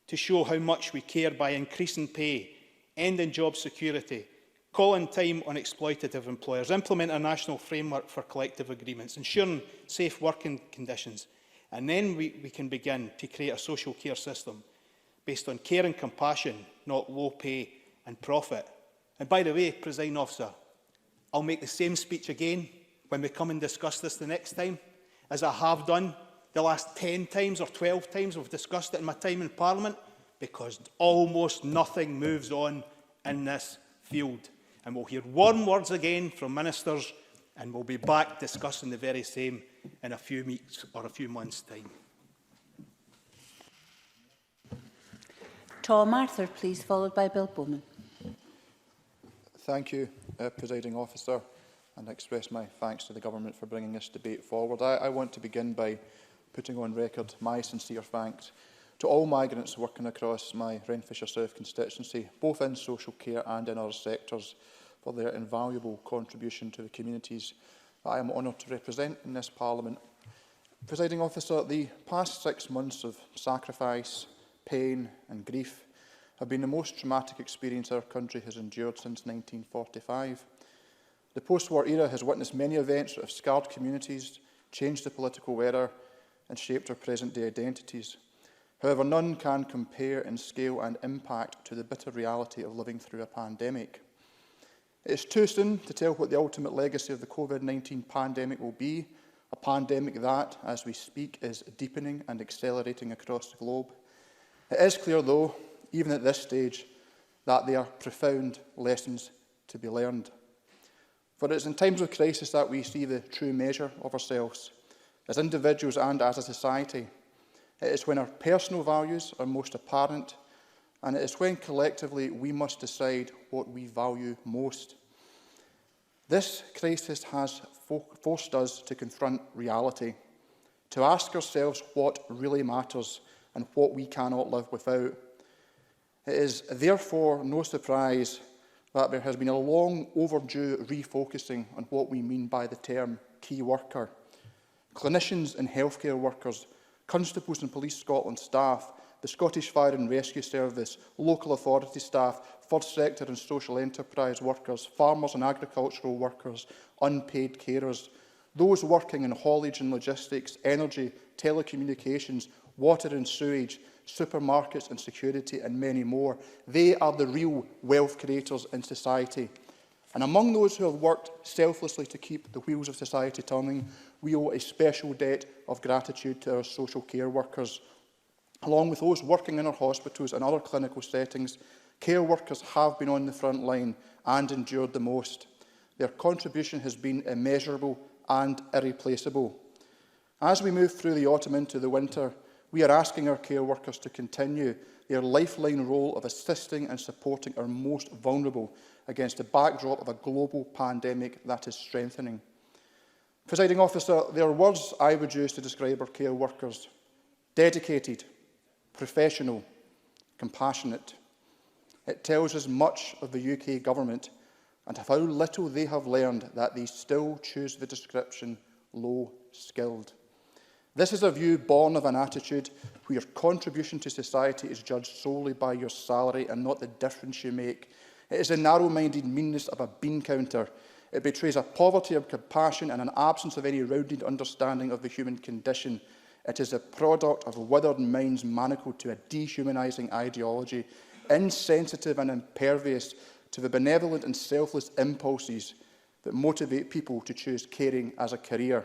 to show how much we care by increasing pay, ending job security, calling time on exploitative employers, implement a national framework for collective agreements, ensuring safe working conditions. And then we can begin to create a social care system based on care and compassion, not low pay and profit. And by the way, Presiding Officer, I'll make the same speech again when we come and discuss this the next time, as I have done the last 10 times or 12 times we've discussed it in my time in Parliament, because almost nothing moves on in this field. And we'll hear warm words again from ministers, and we'll be back discussing the very same in a few weeks or a few months' time. Tom Arthur, please, followed by Bill Bowman. Thank you, Presiding Officer, and I express my thanks to the Government for bringing this debate forward. I want to begin by putting on record my sincere thanks to all migrants working across my Renfrewshire South constituency, both in social care and in other sectors, for their invaluable contribution to the communities that I am honoured to represent in this Parliament. Presiding Officer, the past 6 months of sacrifice, pain and grief have been the most traumatic experience our country has endured since 1945. The post-war era has witnessed many events that have scarred communities, changed the political weather and shaped our present-day identities. However, none can compare in scale and impact to the bitter reality of living through a pandemic. It is too soon to tell what the ultimate legacy of the COVID-19 pandemic will be, a pandemic that, as we speak, is deepening and accelerating across the globe. It is clear, though, even at this stage, that there are profound lessons to be learned. For it is in times of crisis that we see the true measure of ourselves, as individuals and as a society. It is when our personal values are most apparent, and it is when collectively we must decide what we value most. This crisis has forced us to confront reality, to ask ourselves what really matters and what we cannot live without. It is therefore no surprise that there has been a long overdue refocusing on what we mean by the term key worker. Clinicians and healthcare workers, constables and Police Scotland staff, the Scottish Fire and Rescue Service, local authority staff, first sector and social enterprise workers, farmers and agricultural workers, unpaid carers, those working in haulage and logistics, energy, telecommunications, water and sewage, supermarkets and security, and many more. They are the real wealth creators in society. And among those who have worked selflessly to keep the wheels of society turning, we owe a special debt of gratitude to our social care workers. Along with those working in our hospitals and other clinical settings, care workers have been on the front line and endured the most. Their contribution has been immeasurable and irreplaceable. As we move through the autumn into the winter, we are asking our care workers to continue their lifeline role of assisting and supporting our most vulnerable against the backdrop of a global pandemic that is strengthening. Presiding Officer, there are words I would use to describe our care workers: dedicated, professional, compassionate. It tells us much of the UK Government and of how little they have learned that they still choose the description low-skilled. This is a view born of an attitude where your contribution to society is judged solely by your salary and not the difference you make. It is a narrow-minded meanness of a bean counter. It betrays a poverty of compassion and an absence of any rounded understanding of the human condition. It is a product of withered minds manacled to a dehumanising ideology, insensitive and impervious to the benevolent and selfless impulses that motivate people to choose caring as a career.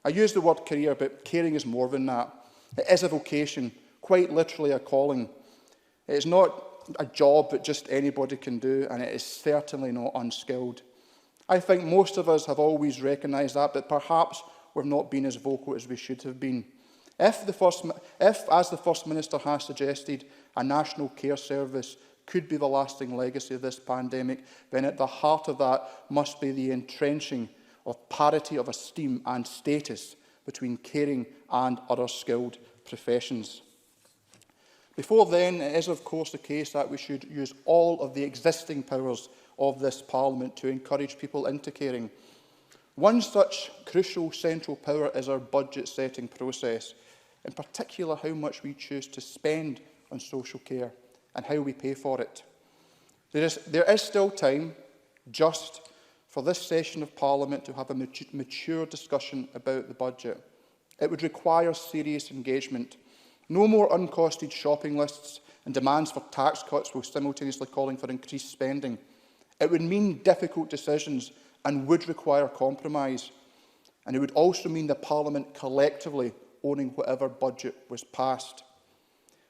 I use the word career, but caring is more than that. It is a vocation, quite literally a calling. It is not a job that just anybody can do, and it is certainly not unskilled. I think most of us have always recognised that, but perhaps we've not been as vocal as we should have been. If, as the First Minister has suggested, a national care service could be the lasting legacy of this pandemic, then at the heart of that must be the entrenching of parity of esteem and status between caring and other skilled professions. Before then, it is of course the case that we should use all of the existing powers of this Parliament to encourage people into caring. One such crucial central power is our budget setting process, in particular how much we choose to spend on social care and how we pay for it. There is still time, just for this session of Parliament to have a mature discussion about the budget. It would require serious engagement. No more uncosted shopping lists and demands for tax cuts while simultaneously calling for increased spending. It would mean difficult decisions and would require compromise. And it would also mean the Parliament collectively owning whatever budget was passed.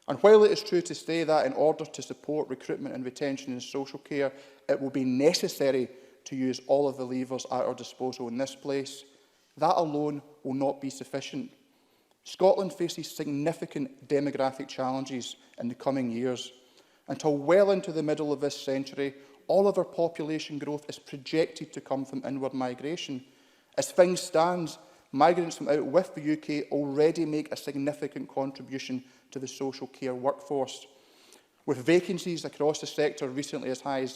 And while it is true to say that in order to support recruitment and retention in social care, it will be necessary to use all of the levers at our disposal in this place, that alone will not be sufficient. Scotland faces significant demographic challenges in the coming years. Until well into the middle of this century, all of our population growth is projected to come from inward migration. As things stand, migrants from out with the UK already make a significant contribution to the social care workforce. With vacancies across the sector recently as high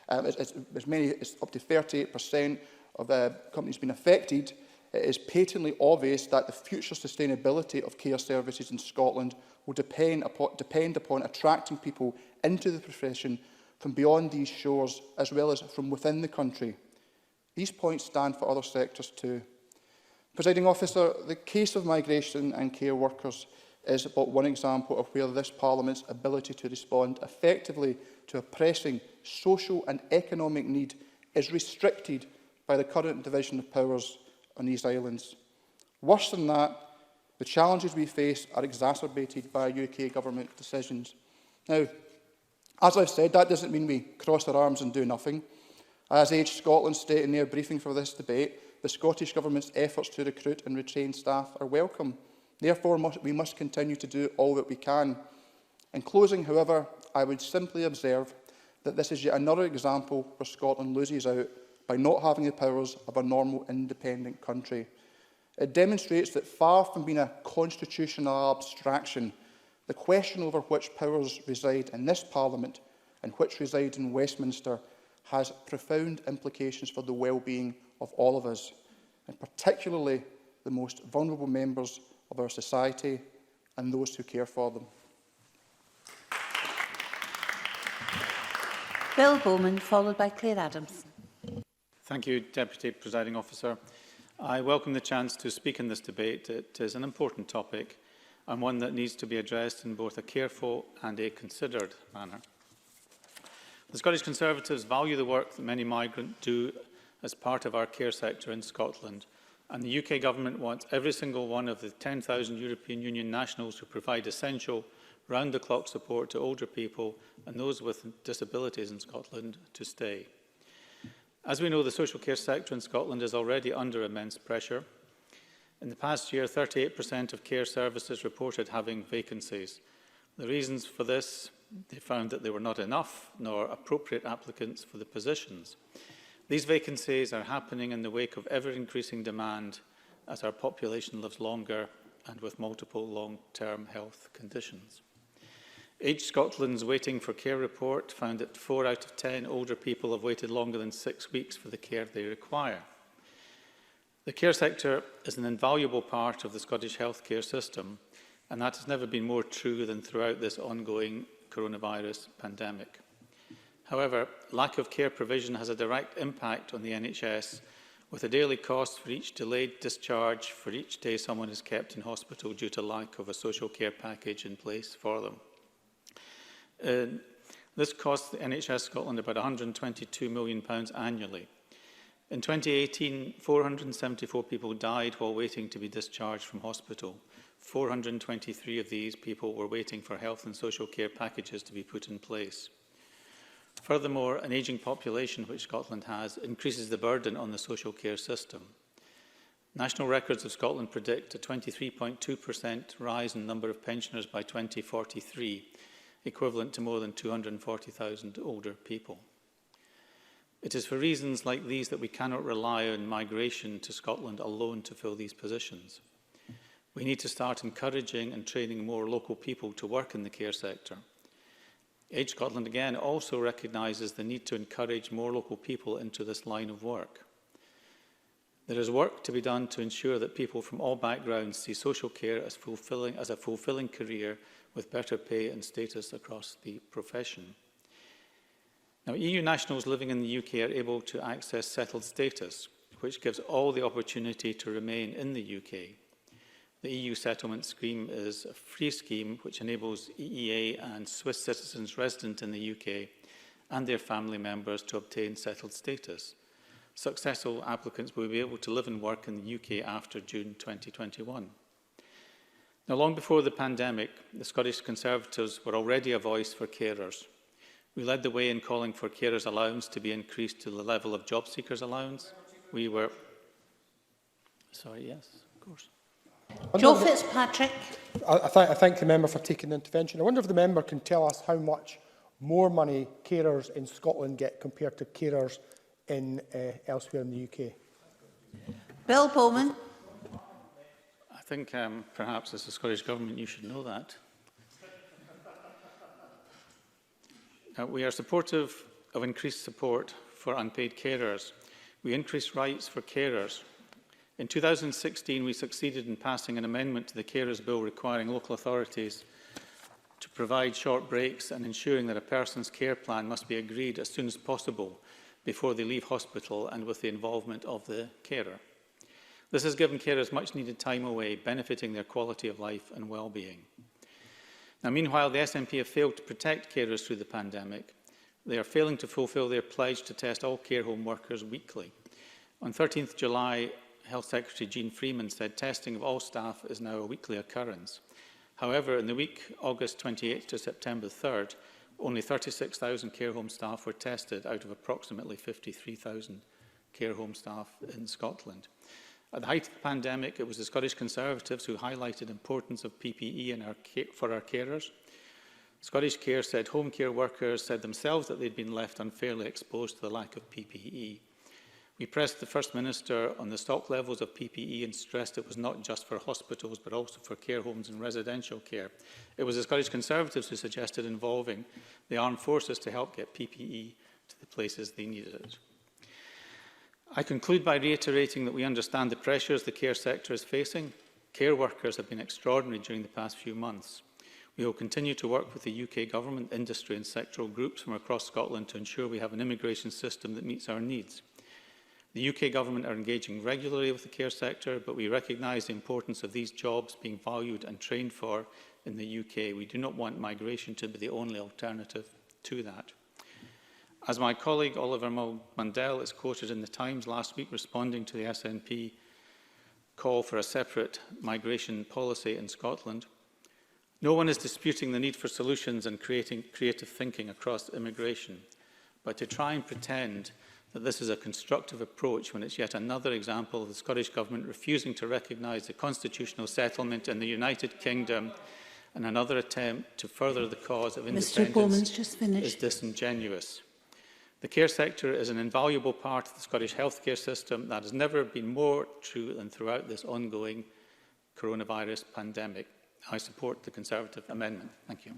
as many as up to 38% of companies being affected, it is patently obvious that the future sustainability of care services in Scotland will depend upon attracting people into the profession from beyond these shores as well as from within the country. These points stand for other sectors too. Presiding Officer, the case of migration and care workers is but one example of where this Parliament's ability to respond effectively to a pressing social and economic need is restricted by the current division of powers on these islands. Worse than that, the challenges we face are exacerbated by UK Government decisions. Now, as I've said, that doesn't mean we cross our arms and do nothing. As Age Scotland state in their briefing for this debate, the Scottish Government's efforts to recruit and retain staff are welcome. Therefore, we must continue to do all that we can. In closing, however, I would simply observe that this is yet another example where Scotland loses out by not having the powers of a normal independent country. It demonstrates that far from being a constitutional abstraction, the question over which powers reside in this Parliament and which reside in Westminster has profound implications for the well-being of all of us, and particularly the most vulnerable members of our society and those who care for them. Bill Bowman, followed by Claire Adams. Thank you, Deputy Presiding Officer. I welcome the chance to speak in this debate. It is an important topic and one that needs to be addressed in both a careful and a considered manner. The Scottish Conservatives value the work that many migrants do as part of our care sector in Scotland, and the UK Government wants every single one of the 10,000 European Union nationals who provide essential, round-the-clock support to older people and those with disabilities in Scotland to stay. As we know, the social care sector in Scotland is already under immense pressure. In the past year, 38% of care services reported having vacancies. The reasons for this, they found that there were not enough nor appropriate applicants for the positions. These vacancies are happening in the wake of ever-increasing demand as our population lives longer and with multiple long-term health conditions. Age Scotland's Waiting for Care report found that 4 out of 10 older people have waited longer than 6 weeks for the care they require. The care sector is an invaluable part of the Scottish healthcare system, and that has never been more true than throughout this ongoing coronavirus pandemic. However, lack of care provision has a direct impact on the NHS, with a daily cost for each delayed discharge for each day someone is kept in hospital due to lack of a social care package in place for them. This costs the NHS Scotland about £122 million annually. In 2018, 474 people died while waiting to be discharged from hospital. 423 of these people were waiting for health and social care packages to be put in place. Furthermore, an ageing population, which Scotland has, increases the burden on the social care system. National Records of Scotland predict a 23.2% rise in the number of pensioners by 2043, equivalent to more than 240,000 older people. It is for reasons like these that we cannot rely on migration to Scotland alone to fill these positions. We need to start encouraging and training more local people to work in the care sector. Age Scotland again also recognises the need to encourage more local people into this line of work. There is work to be done to ensure that people from all backgrounds see social care as a fulfilling career with better pay and status across the profession. Now, EU nationals living in the UK are able to access settled status, which gives all the opportunity to remain in the UK. The EU settlement scheme is a free scheme which enables EEA and Swiss citizens resident in the UK and their family members to obtain settled status. Successful applicants will be able to live and work in the UK after June 2021. Now, long before the pandemic, the Scottish Conservatives were already a voice for carers. We led the way in calling for carers' allowance to be increased to the level of job seekers' allowance. We were... Sorry, yes, of course. Joe Fitzpatrick. I thank the member for taking the intervention. I wonder if the member can tell us how much more money carers in Scotland get compared to carers in elsewhere in the UK. Bill Bowman. I think perhaps as the Scottish Government you should know that. We are supportive of increased support for unpaid carers. We increased rights for carers. In 2016, we succeeded in passing an amendment to the Carers Bill requiring local authorities to provide short breaks and ensuring that a person's care plan must be agreed as soon as possible before they leave hospital and with the involvement of the carer. This has given carers much needed time away, benefiting their quality of life and well-being. Now, meanwhile, the SNP have failed to protect carers through the pandemic. They are failing to fulfil their pledge to test all care home workers weekly. On 13th July, Health Secretary Jean Freeman said testing of all staff is now a weekly occurrence. However, in the week August 28th to September 3rd, only 36,000 care home staff were tested out of approximately 53,000 care home staff in Scotland. At the height of the pandemic, it was the Scottish Conservatives who highlighted the importance of PPE for our carers. Scottish Care said home care workers said themselves that they'd been left unfairly exposed to the lack of PPE. We pressed the First Minister on the stock levels of PPE and stressed it was not just for hospitals but also for care homes and residential care. It was the Scottish Conservatives who suggested involving the armed forces to help get PPE to the places they needed it. I conclude by reiterating that we understand the pressures the care sector is facing. Care workers have been extraordinary during the past few months. We will continue to work with the UK Government, industry and sectoral groups from across Scotland to ensure we have an immigration system that meets our needs. The UK Government are engaging regularly with the care sector, but we recognise the importance of these jobs being valued and trained for in the UK. We do not want migration to be the only alternative to that. As my colleague Oliver Mundell is quoted in the Times last week responding to the SNP call for a separate migration policy in Scotland, no one is disputing the need for solutions and creating creative thinking across immigration, but to try and pretend that this is a constructive approach when it's yet another example of the Scottish Government refusing to recognise the constitutional settlement in the United Kingdom and another attempt to further the cause of independence is disingenuous. The care sector is an invaluable part of the Scottish healthcare system. That has never been more true than throughout this ongoing coronavirus pandemic. I support the Conservative amendment. Thank you.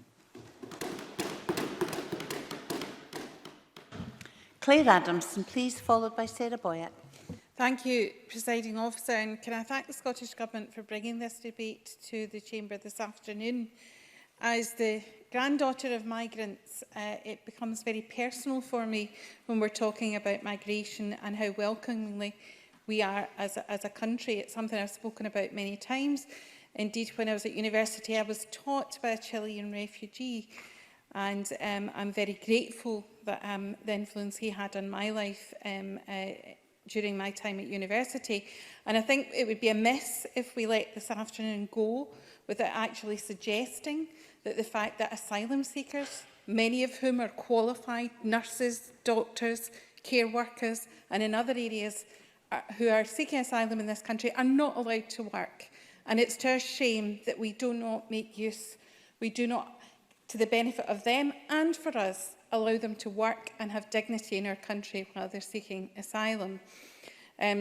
Claire Adamson, please, followed by Sarah Boyack. Thank you, Presiding Officer, and can I thank the Scottish Government for bringing this debate to the Chamber this afternoon. As the granddaughter of migrants, it becomes very personal for me when we're talking about migration and how welcomingly we are as a country. It's something I've spoken about many times. Indeed, when I was at university, I was taught by a Chilean refugee, and I'm very grateful that the influence he had on my life during my time at university. And I think it would be amiss if we let this afternoon go without actually suggesting that the fact that asylum seekers, many of whom are qualified nurses, doctors, care workers, and in other areas who are seeking asylum in this country, are not allowed to work. And it's to our shame that we do not make use, we do not, to the benefit of them and for us, allow them to work and have dignity in our country while they're seeking asylum.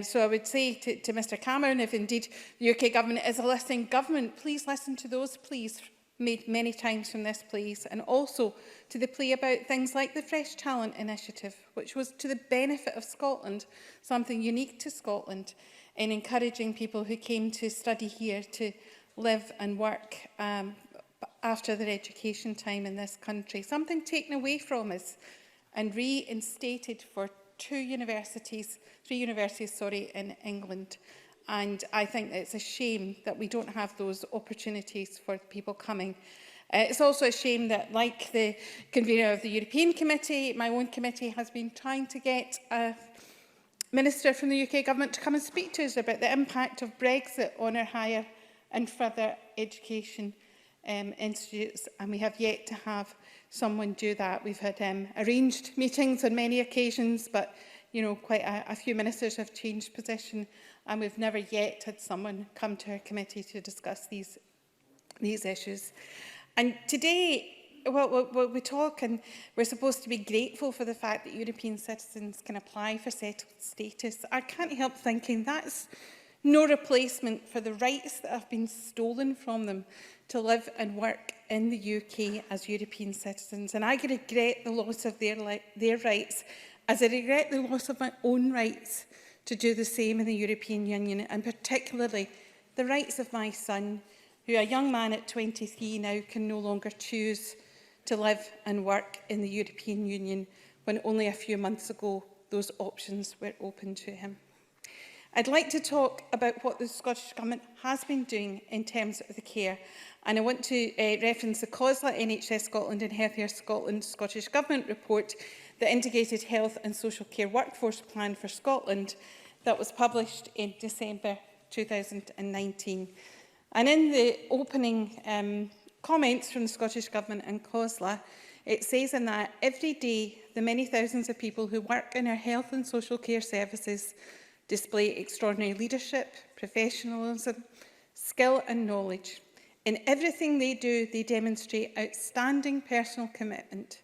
So I would say to Mr Cameron, if indeed the UK Government is a listening government, please listen to those pleas made many times from this place, and also to the plea about things like the Fresh Talent Initiative, which was to the benefit of Scotland, something unique to Scotland, in encouraging people who came to study here to live and work after their education time in this country. Something taken away from us and reinstated for three universities in England. And I think it's a shame that we don't have those opportunities for people coming. It's also a shame that, like the convener of the European Committee, my own committee has been trying to get a minister from the UK Government to come and speak to us about the impact of Brexit on our higher and further education institutes, and we have yet to have someone do that. We've had arranged meetings on many occasions, but quite a few ministers have changed position, and we've never yet had someone come to our committee to discuss these issues. And today, we talk, and we're supposed to be grateful for the fact that European citizens can apply for settled status. I can't help thinking that's no replacement for the rights that have been stolen from them to live and work in the UK as European citizens. And I regret the loss of their rights, as I regret the loss of my own rights to do the same in the European Union, and particularly the rights of my son, who, a young man at 23 now, can no longer choose to live and work in the European Union, when only a few months ago those options were open to him. I'd like to talk about what the Scottish Government has been doing in terms of the care, and I want to reference the COSLA, NHS Scotland and Healthier Scotland Scottish Government report, the Integrated Health and Social Care Workforce Plan for Scotland, that was published in December 2019. And in the opening comments from the Scottish Government and COSLA, it says in that every day the many thousands of people who work in our health and social care services display extraordinary leadership, professionalism, skill and knowledge. In everything they do, they demonstrate outstanding personal commitment.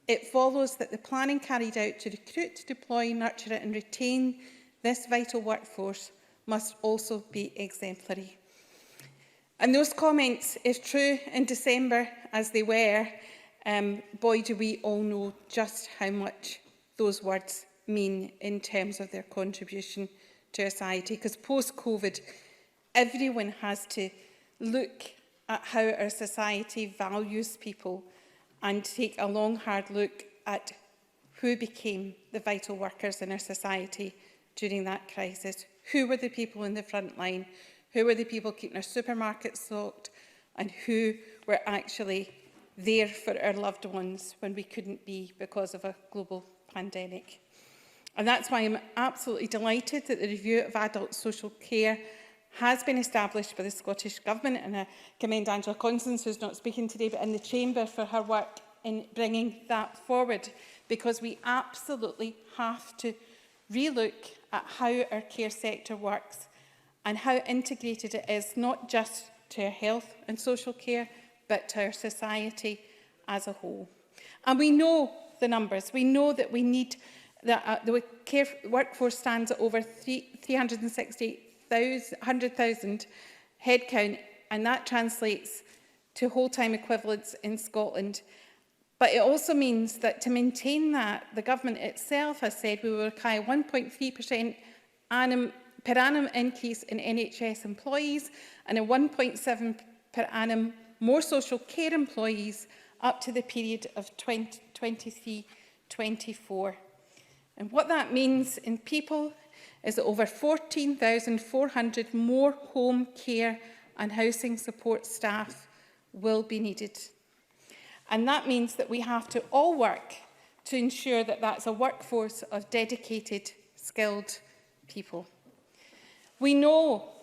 It follows that the planning carried out to recruit, deploy, nurture and retain this vital workforce must also be exemplary. And those comments, if true in December as they were, boy do we all know just how much those words mean in terms of their contribution to society. Because post-COVID, everyone has to look at how our society values people and take a long, hard look at who became the vital workers in our society during that crisis. Who were the people in the front line? Who were the people keeping our supermarkets stocked? And who were actually there for our loved ones when we couldn't be because of a global pandemic? And that's why I'm absolutely delighted that the review of adult social care has been established by the Scottish Government, and I commend Angela Constance, who's not speaking today, but in the Chamber, for her work in bringing that forward, because we absolutely have to relook at how our care sector works and how integrated it is, not just to our health and social care, but to our society as a whole. And we know the numbers. We know that we need the care workforce stands at over 360,000 headcount, and that translates to whole-time equivalents in Scotland. But it also means that to maintain that, the government itself has said we will require 1.3% per annum increase in NHS employees and a 1.7 per annum more social care employees up to the period of 2023-24. And what that means in people is that over 14,400 more home care and housing support staff will be needed. And that means that we have to all work to ensure that that's a workforce of dedicated, skilled people. We know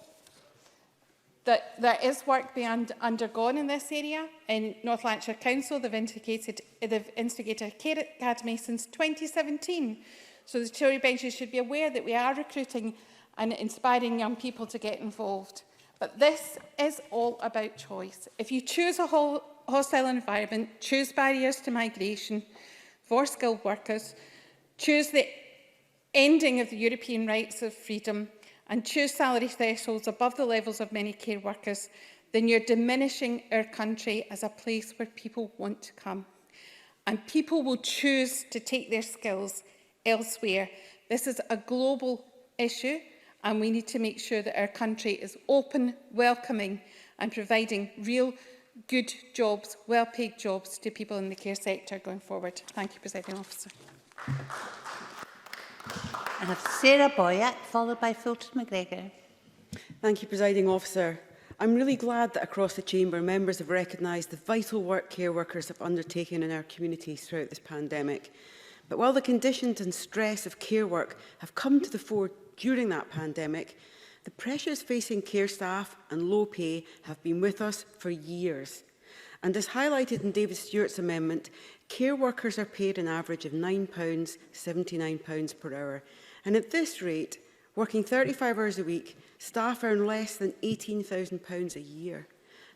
that there is work being undergone in this area. In North Lanarkshire Council, they've instigated a care academy since 2017. So the Tory benches should be aware that we are recruiting and inspiring young people to get involved. But this is all about choice. If you choose a hostile environment, choose barriers to migration for skilled workers, choose the ending of the European rights of freedom, and choose salary thresholds above the levels of many care workers, then you're diminishing our country as a place where people want to come. And people will choose to take their skills elsewhere. This is a global issue, and we need to make sure that our country is open, welcoming, and providing real good jobs, well-paid jobs to people in the care sector going forward. Thank you, Presiding Officer. I have Sarah Boyack, followed by Fulton McGregor. Thank you, Presiding Officer. I'm really glad that across the Chamber, members have recognised the vital work care workers have undertaken in our communities throughout this pandemic. But while the conditions and stress of care work have come to the fore during that pandemic, the pressures facing care staff and low pay have been with us for years. And as highlighted in David Stewart's amendment, care workers are paid an average of £9.79 per hour. And at this rate, working 35 hours a week, staff earn less than £18,000 a year.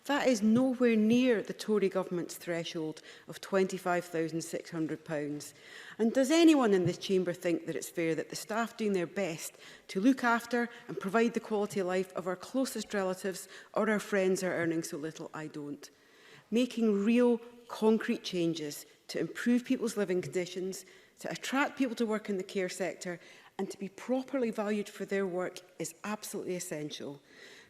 That is nowhere near the Tory government's threshold of £25,600. And does anyone in this chamber think that it's fair that the staff doing their best to look after and provide the quality of life of our closest relatives or our friends are earning so little? I don't. Making real, concrete changes to improve people's living conditions, to attract people to work in the care sector and to be properly valued for their work is absolutely essential.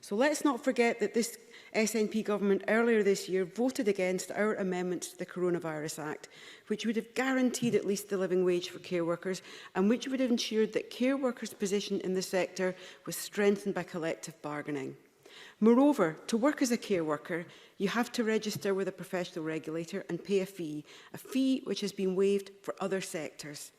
So let's not forget that this SNP government earlier this year voted against our amendments to the Coronavirus Act, which would have guaranteed at least the living wage for care workers and which would have ensured that care workers' position in the sector was strengthened by collective bargaining. Moreover, to work as a care worker, you have to register with a professional regulator and pay a fee which has been waived for other sectors.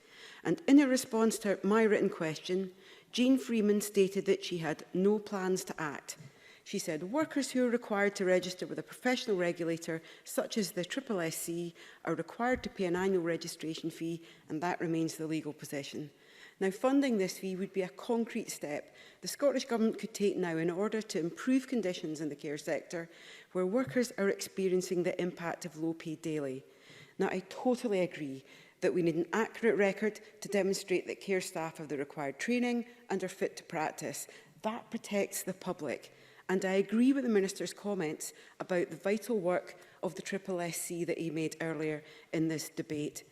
And in a response to my written question, Jean Freeman stated that she had no plans to act. She said workers who are required to register with a professional regulator, such as the SSSC, are required to pay an annual registration fee, and that remains the legal position. Now, funding this fee would be a concrete step the Scottish Government could take now in order to improve conditions in the care sector, where workers are experiencing the impact of low pay daily. Now, I totally agree that we need an accurate record to demonstrate that care staff have the required training and are fit to practice. That protects the public. And I agree with the Minister's comments about the vital work of the SSSC that he made earlier in this debate.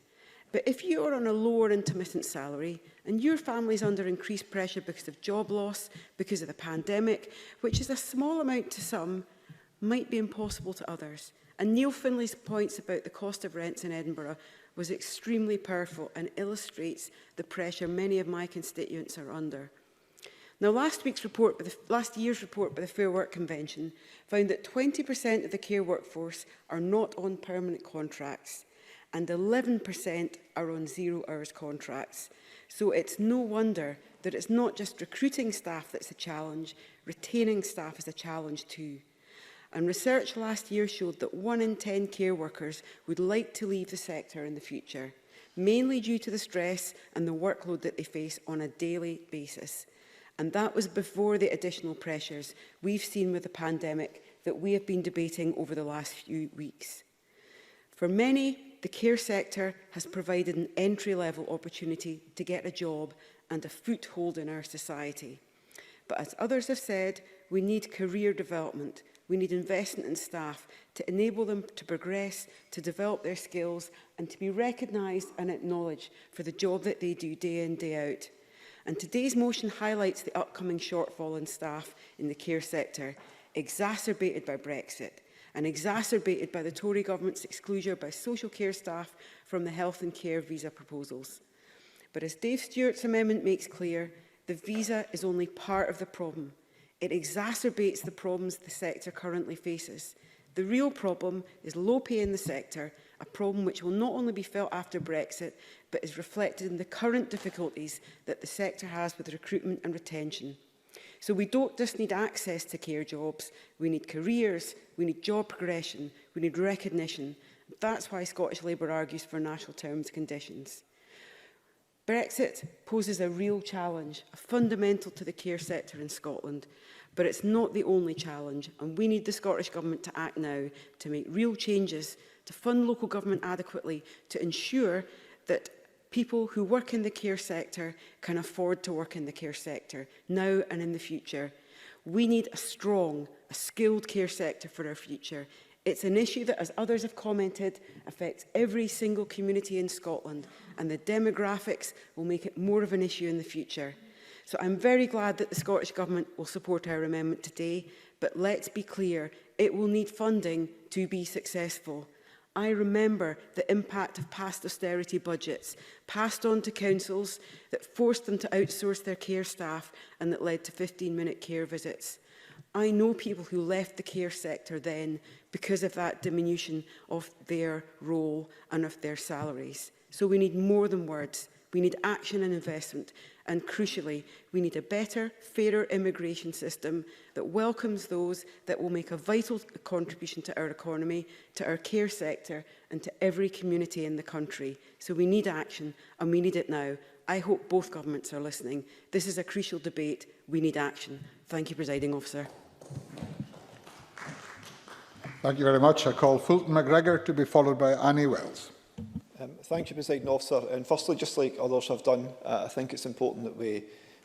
But if you are on a lower intermittent salary and your family is under increased pressure because of job loss, because of the pandemic, which is a small amount to some, might be impossible to others. And Neil Finlay's points about the cost of rents in Edinburgh was extremely powerful and illustrates the pressure many of my constituents are under. Now, last year's report by the Fair Work Convention found that 20% of the care workforce are not on permanent contracts and 11% are on 0 hours contracts. So it's no wonder that it's not just recruiting staff that's a challenge, retaining staff is a challenge too. And research last year showed that 1 in 10 care workers would like to leave the sector in the future, mainly due to the stress and the workload that they face on a daily basis. And that was before the additional pressures we've seen with the pandemic that we have been debating over the last few weeks. For many, the care sector has provided an entry-level opportunity to get a job and a foothold in our society. But as others have said, we need career development. We need investment in staff to enable them to progress, to develop their skills and to be recognised and acknowledged for the job that they do day in, day out. And today's motion highlights the upcoming shortfall in staff in the care sector, exacerbated by Brexit and exacerbated by the Tory government's exclusion by social care staff from the health and care visa proposals. But as Dave Stewart's amendment makes clear, the visa is only part of the problem. It exacerbates the problems the sector currently faces. The real problem is low pay in the sector, a problem which will not only be felt after Brexit, but is reflected in the current difficulties that the sector has with recruitment and retention. So we don't just need access to care jobs, we need careers, we need job progression, we need recognition. That's why Scottish Labour argues for national terms and conditions. Brexit poses a real challenge, fundamental to the care sector in Scotland, but it's not the only challenge, and we need the Scottish Government to act now to make real changes, to fund local government adequately, to ensure that people who work in the care sector can afford to work in the care sector, now and in the future. We need a strong, a skilled care sector for our future. It's an issue that, as others have commented, affects every single community in Scotland, and the demographics will make it more of an issue in the future. So I'm very glad that the Scottish Government will support our amendment today, but let's be clear, it will need funding to be successful. I remember the impact of past austerity budgets passed on to councils that forced them to outsource their care staff and that led to 15-minute care visits. I know people who left the care sector then because of that diminution of their role and of their salaries. So we need more than words. We need action and investment. And crucially, we need a better, fairer immigration system that welcomes those that will make a vital contribution to our economy, to our care sector, and to every community in the country. So we need action, and we need it now. I hope both governments are listening. This is a crucial debate. We need action. Thank you, Presiding Officer. Thank you very much. I call Fulton McGregor to be followed by Annie Wells. Thank you, Presiding Officer. And firstly, just like others have done, I think it's important that we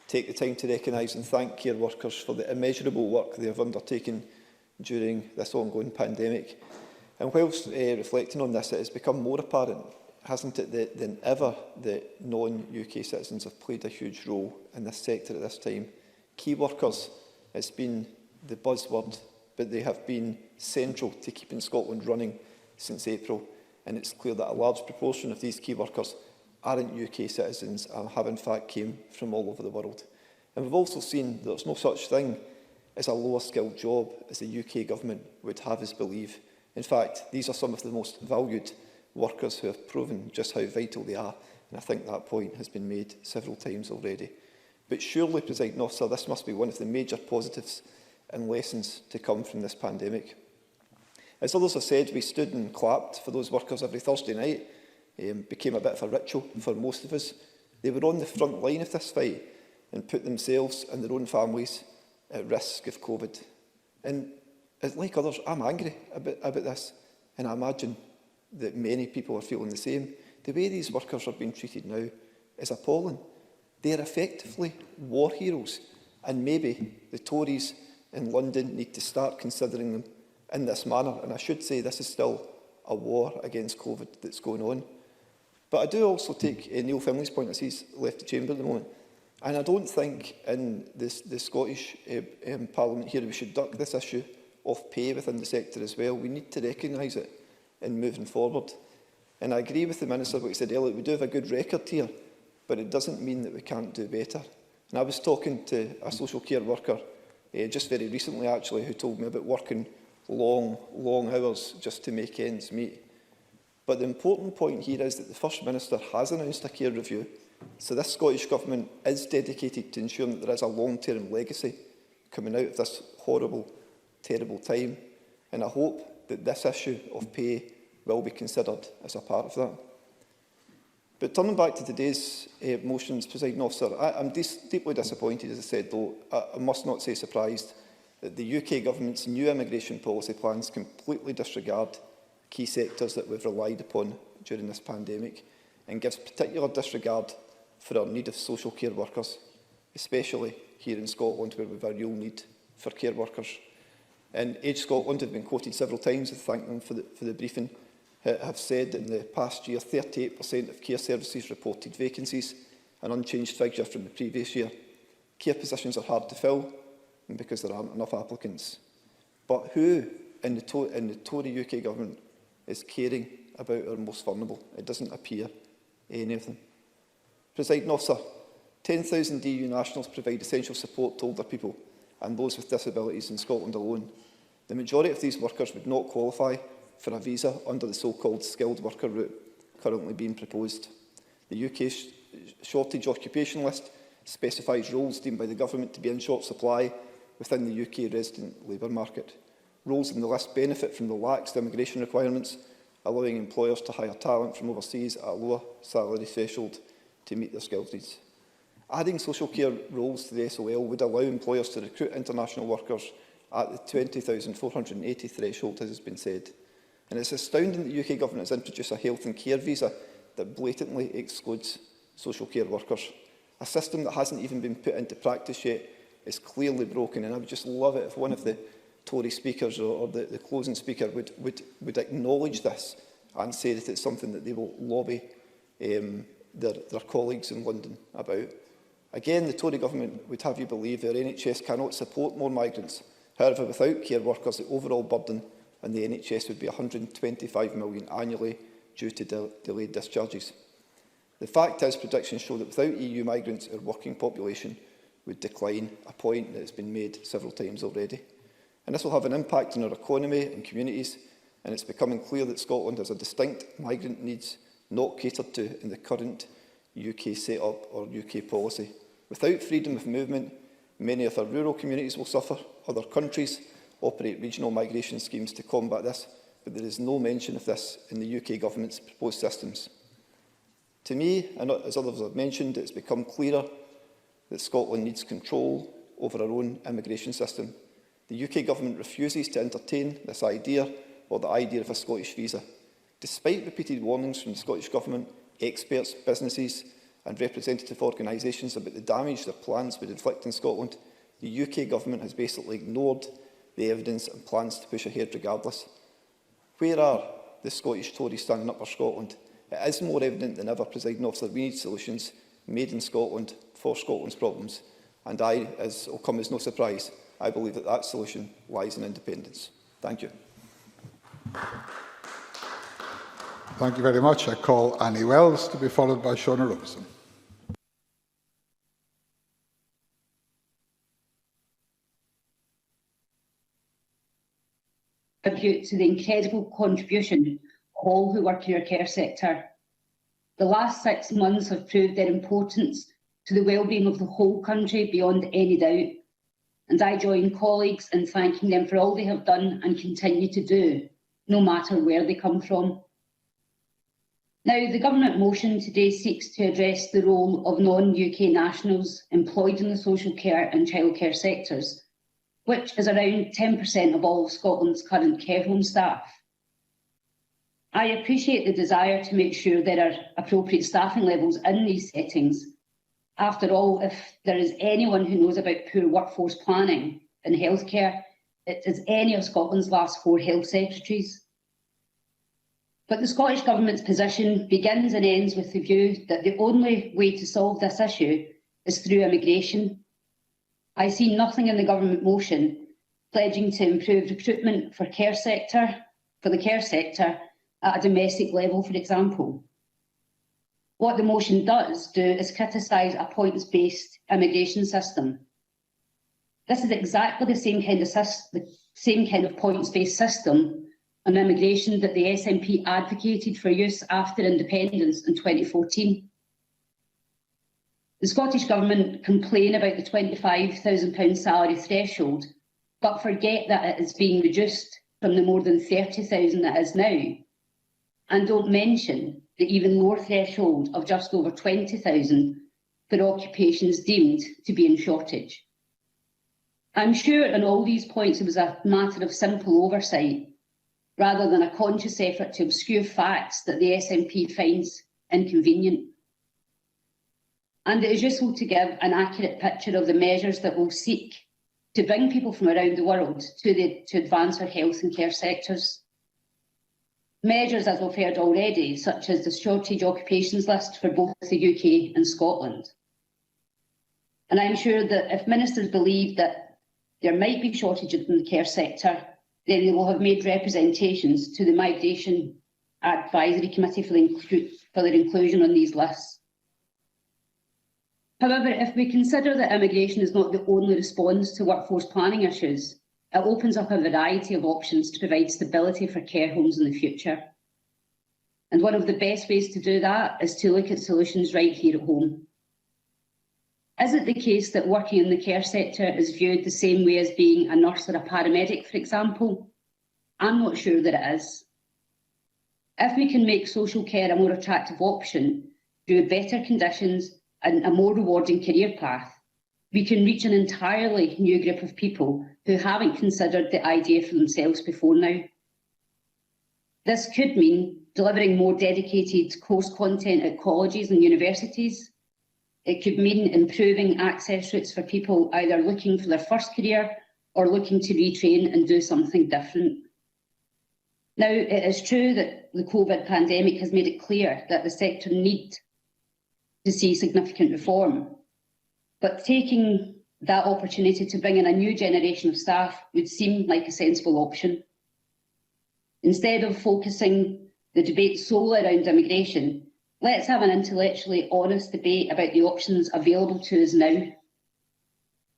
take the time to recognise and thank care workers for the immeasurable work they have undertaken during this ongoing pandemic. And whilst reflecting on this, it has become more apparent, hasn't it, than ever that non-UK citizens have played a huge role in this sector at this time. Key workers, it's been the buzzword, but they have been central to keeping Scotland running since April. And it's clear that a large proportion of these key workers aren't UK citizens and have in fact came from all over the world. And we've also seen that there's no such thing as a lower skilled job as the UK government would have us believe. In fact, these are some of the most valued workers who have proven just how vital they are, and I think that point has been made several times already. But surely, Presiding Officer, this must be one of the major positives and lessons to come from this pandemic. As others have said, we stood and clapped for those workers every Thursday night. It became a bit of a ritual for most of us. They were on the front line of this fight and put themselves and their own families at risk of COVID. And like others, I'm angry about this, and I imagine that many people are feeling the same. The way these workers are being treated now is appalling. They are effectively war heroes, and maybe the Tories in London need to start considering them in this manner. And I should say this is still a war against COVID that's going on. But I do also take Neil Finlay's point as he's left the chamber at the moment. And I don't think in the Scottish Parliament here we should duck this issue of pay within the sector as well. We need to recognise it in moving forward. And I agree with the Minister what he said earlier. We do have a good record here, but it doesn't mean that we can't do better. And I was talking to a social care worker just very recently, actually, who told me about working long hours just to make ends meet. But the important point here is that the First Minister has announced a care review. So this Scottish Government is dedicated to ensuring that there is a long-term legacy coming out of this horrible, terrible time. And I hope that this issue of pay will be considered as a part of that. But turning back to today's motions, Presiding Officer, I'm deeply disappointed, as I said, though I must not say surprised, that the UK Government's new immigration policy plans completely disregard key sectors that we've relied upon during this pandemic and gives particular disregard for our need of social care workers, especially here in Scotland, where we have a real need for care workers. And Age Scotland have been quoted several times, I thank them for the briefing, have said that in the past year 38% of care services reported vacancies, an unchanged figure from the previous year. Care positions are hard to fill and because there aren't enough applicants. But who in the Tory UK Government is caring about our most vulnerable? It doesn't appear any of them. Presiding Officer, 10,000 EU nationals provide essential support to older people and those with disabilities in Scotland alone. The majority of these workers would not qualify for a visa under the so-called skilled worker route currently being proposed. The UK's shortage occupation list specifies roles deemed by the Government to be in short supply within the UK resident labour market. Roles in the list benefit from the lax immigration requirements, allowing employers to hire talent from overseas at a lower salary threshold to meet their skills needs. Adding social care roles to the SOL would allow employers to recruit international workers at the 20,480 threshold, as has been said. And it's astounding that the UK Government has introduced a health and care visa that blatantly excludes social care workers. A system that hasn't even been put into practice yet is clearly broken, and I would just love it if one of the Tory speakers or the closing speaker would acknowledge this and say that it's something that they will lobby their colleagues in London about. Again, the Tory Government would have you believe their NHS cannot support more migrants. However, without care workers, the overall burden on the NHS would be £125 million annually due to delayed discharges. The fact is, predictions show that without EU migrants, our working population would decline, a point that has been made several times already. And this will have an impact on our economy and communities, and it's becoming clear that Scotland has a distinct migrant needs not catered to in the current UK set-up or UK policy. Without freedom of movement, many of our rural communities will suffer. Other countries operate regional migration schemes to combat this, but there is no mention of this in the UK Government's proposed systems. To me, and as others have mentioned, it's become clearer that Scotland needs control over our own immigration system. The UK Government refuses to entertain this idea or the idea of a Scottish visa. Despite repeated warnings from the Scottish Government, experts, businesses and representative organisations about the damage their plans would inflict in Scotland, the UK Government has basically ignored the evidence and plans to push ahead regardless. Where are the Scottish Tories standing up for Scotland? It is more evident than ever, Presiding Officer, we need solutions made in Scotland for Scotland's problems. And as will come as no surprise, I believe that that solution lies in independence. Thank you. Thank you very much. I call Annie Wells to be followed by Shona Robertson. Tribute to the incredible contribution of all who work in our care sector. The last 6 months have proved their importance to the well-being of the whole country beyond any doubt, and I join colleagues in thanking them for all they have done and continue to do, no matter where they come from. Now, the Government motion today seeks to address the role of non-UK nationals employed in the social care and childcare sectors, which is around 10% of all of Scotland's current care home staff. I appreciate the desire to make sure there are appropriate staffing levels in these settings. After all, if there is anyone who knows about poor workforce planning in healthcare, it is any of Scotland's last 4 health secretaries. But the Scottish Government's position begins and ends with the view that the only way to solve this issue is through immigration. I see nothing in the Government motion pledging to improve recruitment for the care sector at a domestic level, for example. What the motion does do is criticise a points-based immigration system. This is exactly the same kind of points-based system on immigration that the SNP advocated for use after independence in 2014. The Scottish Government complain about the £25,000 salary threshold, but forget that it is being reduced from the more than 30,000 it is now, and don't mention the even lower threshold of just over 20,000 for occupations deemed to be in shortage. I'm sure on all these points it was a matter of simple oversight, rather than a conscious effort to obscure facts that the SNP finds inconvenient. And it is useful to give an accurate picture of the measures that will seek to bring people from around the world to advance our health and care sectors. Measures, as we've heard already, such as the shortage occupations list for both the UK and Scotland. And I'm sure that if ministers believe that there might be shortages in the care sector, then they will have made representations to the Migration Advisory Committee for their inclusion on these lists. However, if we consider that immigration is not the only response to workforce planning issues, it opens up a variety of options to provide stability for care homes in the future. And one of the best ways to do that is to look at solutions right here at home. Is it the case that working in the care sector is viewed the same way as being a nurse or a paramedic, for example? I'm not sure that it is. If we can make social care a more attractive option through better conditions and a more rewarding career path, we can reach an entirely new group of people who haven't considered the idea for themselves before now. This could mean delivering more dedicated course content at colleges and universities. It could mean improving access routes for people either looking for their first career or looking to retrain and do something different. Now, it is true that the COVID pandemic has made it clear that the sector needs to see significant reform, but taking that opportunity to bring in a new generation of staff would seem like a sensible option. Instead of focusing the debate solely around immigration, let's have an intellectually honest debate about the options available to us now.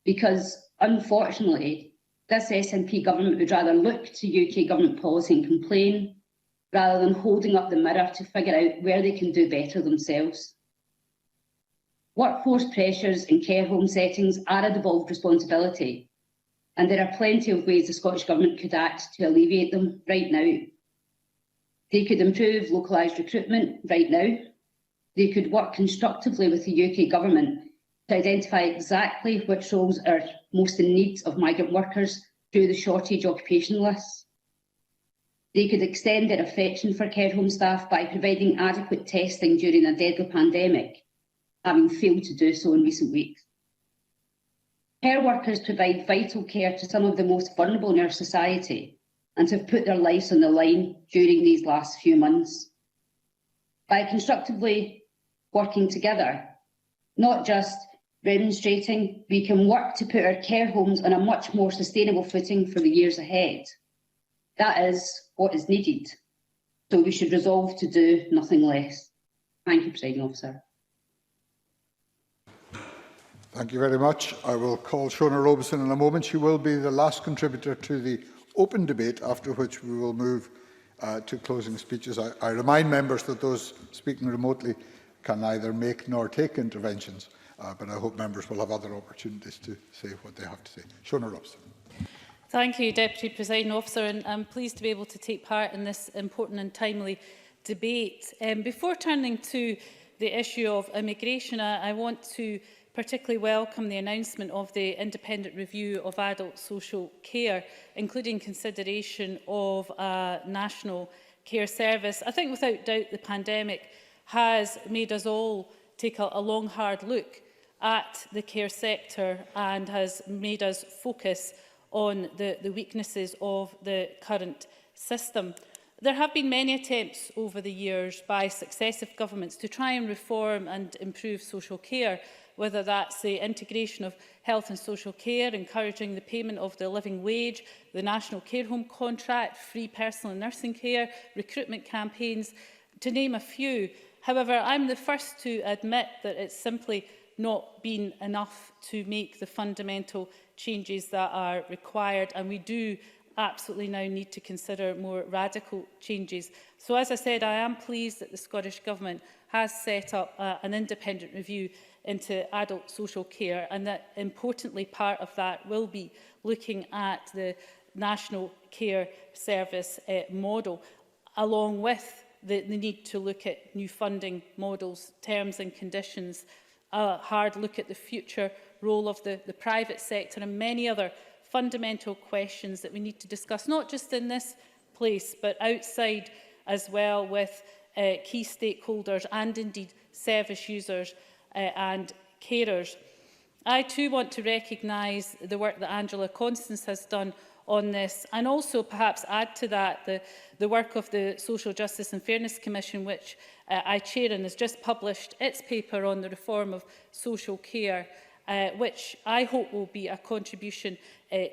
Because, unfortunately, this SNP government would rather look to UK government policy and complain, rather than holding up the mirror to figure out where they can do better themselves. Workforce pressures in care home settings are a devolved responsibility, and there are plenty of ways the Scottish Government could act to alleviate them right now. They could improve localised recruitment right now. They could work constructively with the UK Government to identify exactly which roles are most in need of migrant workers through the shortage occupation lists. They could extend their affection for care home staff by providing adequate testing during a deadly pandemic, having failed to do so in recent weeks. Care workers provide vital care to some of the most vulnerable in our society and have put their lives on the line during these last few months. By constructively working together, not just demonstrating, we can work to put our care homes on a much more sustainable footing for the years ahead. That is what is needed. So we should resolve to do nothing less. Thank you, Presiding Officer. Thank you very much. I will call Shona Robeson in a moment. She will be the last contributor to the open debate, after which we will move to closing speeches. I remind members that those speaking remotely can neither make nor take interventions, but I hope members will have other opportunities to say what they have to say. Shona Robeson. Thank you, Deputy Presiding Officer, and I'm pleased to be able to take part in this important and timely debate. Before turning to the issue of immigration, I want to particularly welcome the announcement of the independent review of adult social care, including consideration of a national care service. I think without doubt the pandemic has made us all take a long, hard look at the care sector and has made us focus on the weaknesses of the current system. There have been many attempts over the years by successive governments to try and reform and improve social care, whether that's the integration of health and social care, encouraging the payment of the living wage, the National Care Home Contract, free personal and nursing care, recruitment campaigns, to name a few. However, I'm the first to admit that it's simply not been enough to make the fundamental changes that are required, and we do absolutely now need to consider more radical changes. So, as I said, I am pleased that the Scottish Government has set up an independent review into adult social care, and that, importantly, part of that will be looking at the National Care Service model, along with the need to look at new funding models, terms and conditions, a hard look at the future role of the private sector, and many other fundamental questions that we need to discuss, not just in this place, but outside as well, with key stakeholders and indeed service users and carers. I too want to recognise the work that Angela Constance has done on this, and also perhaps add to that the work of the Social Justice and Fairness Commission, which I chair and has just published its paper on the reform of social care, which I hope will be a contribution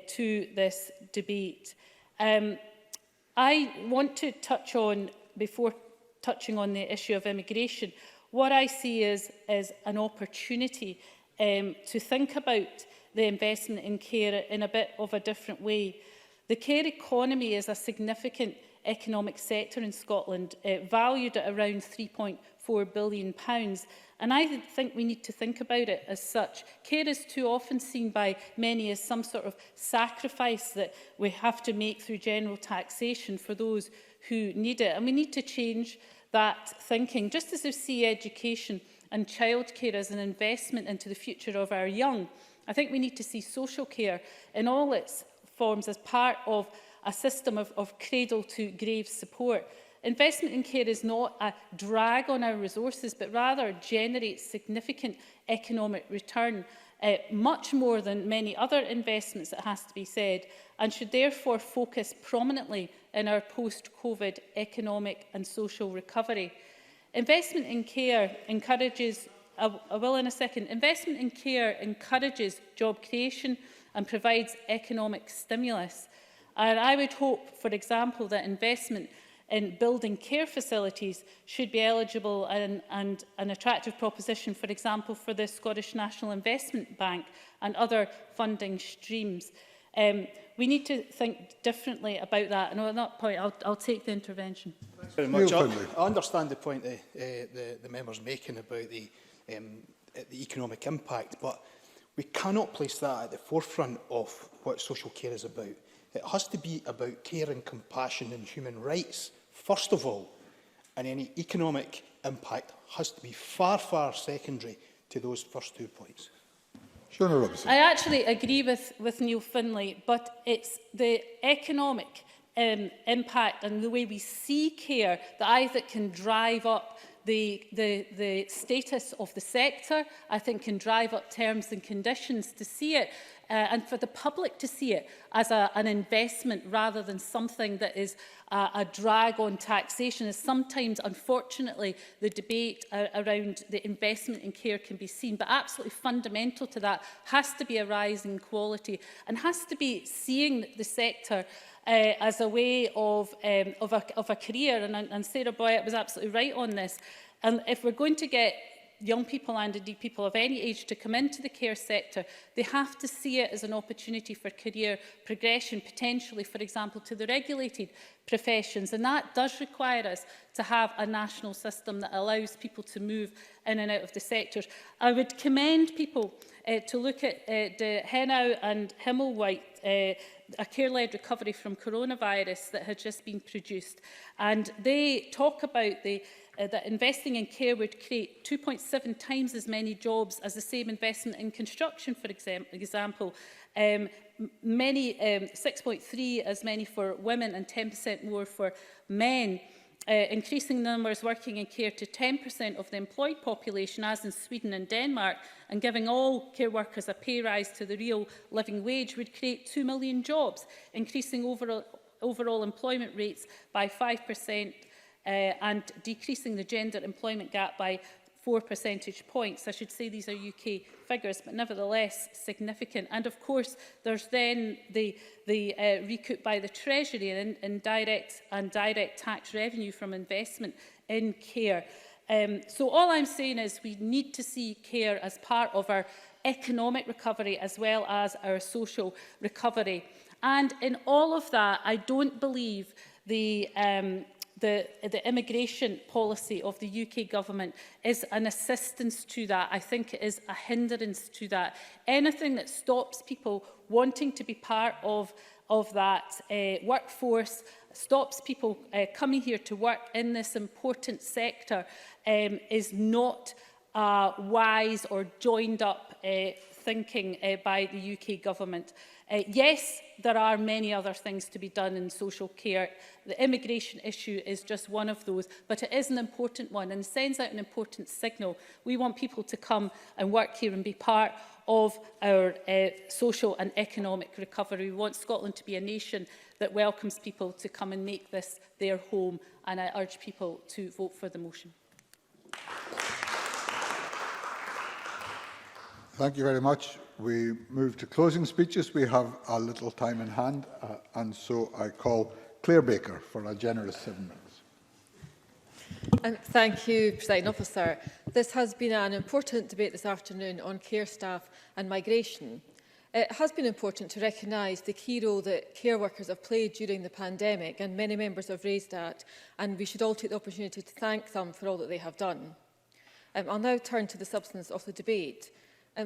to this debate. I want to touch on, before touching on the issue of immigration, what I see is an opportunity to think about the investment in care in a bit of a different way. The care economy is a significant economic sector in Scotland, valued at around £3.4 billion. And I think we need to think about it as such. Care is too often seen by many as some sort of sacrifice that we have to make through general taxation for those who need it. And we need to change that thinking, just as we see education and childcare as an investment into the future of our young. I think we need to see social care in all its forms as part of a system of cradle-to-grave support. Investment in care is not a drag on our resources, but rather generates significant economic return, much more than many other investments, it has to be said, and should therefore focus prominently in our post-COVID economic and social recovery. Investment in care encourages, I will in a second, investment in care encourages job creation and provides economic stimulus. And I would hope, for example, that investment in building care facilities should be eligible and an attractive proposition, for example, for the Scottish National Investment Bank and other funding streams. We need to think differently about that, and on that point, I'll take the intervention. Thanks very much. I understand the point the member's making about the economic impact, but we cannot place that at the forefront of what social care is about. It has to be about care and compassion and human rights, first of all, and any economic impact has to be far, far secondary to those first 2 points. Shona Robinson. I actually agree with Neil Findlay, but it's the economic impact and the way we see care that I think can drive up the status of the sector, I think can drive up terms and conditions to see it, and for the public to see it as an investment rather than something that is a drag on taxation, as sometimes, unfortunately, the debate around the investment in care can be seen. But absolutely fundamental to that has to be a rise in quality and has to be seeing the sector as a way of a career. And Sarah Boyatt was absolutely right on this. And if we're going to get young people and indeed people of any age to come into the care sector, they have to see it as an opportunity for career progression, potentially, for example, to the regulated professions. And that does require us to have a national system that allows people to move in and out of the sectors. I would commend people to look at the Henau and Himmelwhite, a care-led recovery from coronavirus that had just been produced. And they talk about that investing in care would create 2.7 times as many jobs as the same investment in construction, for example. 6.3 as many for women and 10% more for men. Increasing numbers working in care to 10% of the employed population, as in Sweden and Denmark, and giving all care workers a pay rise to the real living wage would create 2 million jobs, increasing overall overall employment rates by 5% and decreasing the gender employment gap by 4 percentage points. I should say these are UK figures, but nevertheless significant. And of course, there's then the recoup by the Treasury in direct and direct tax revenue from investment in care. So all I'm saying is we need to see care as part of our economic recovery as well as our social recovery. And in all of that, I don't believe the immigration policy of the UK government is an assistance to that. I think it is a hindrance to that. Anything that stops people wanting to be part of that workforce, stops people coming here to work in this important sector is not wise or joined up thinking by the UK government. Yes, there are many other things to be done in social care. The immigration issue is just one of those, but it is an important one and sends out an important signal. We want people to come and work here and be part of our social and economic recovery. We want Scotland to be a nation that welcomes people to come and make this their home, and I urge people to vote for the motion. Thank you very much. We move to closing speeches. We have a little time in hand, and so I call Claire Baker for a generous 7 minutes. Thank you, Presiding Officer. This has been an important debate this afternoon on care staff and migration. It has been important to recognise the key role that care workers have played during the pandemic, and many members have raised that, and we should all take the opportunity to thank them for all that they have done. I'll now turn to the substance of the debate.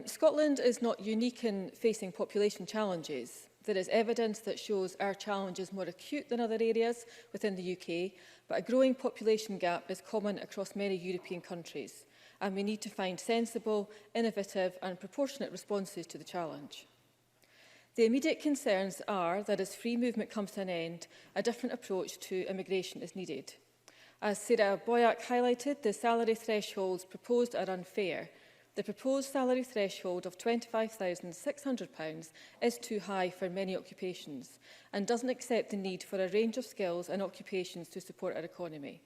Scotland is not unique in facing population challenges. There is evidence that shows our challenge is more acute than other areas within the UK, but a growing population gap is common across many European countries, and we need to find sensible, innovative and proportionate responses to the challenge. The immediate concerns are that as free movement comes to an end, a different approach to immigration is needed. As Sarah Boyack highlighted, the salary thresholds proposed are unfair. The proposed salary threshold of £25,600 is too high for many occupations and doesn't accept the need for a range of skills and occupations to support our economy.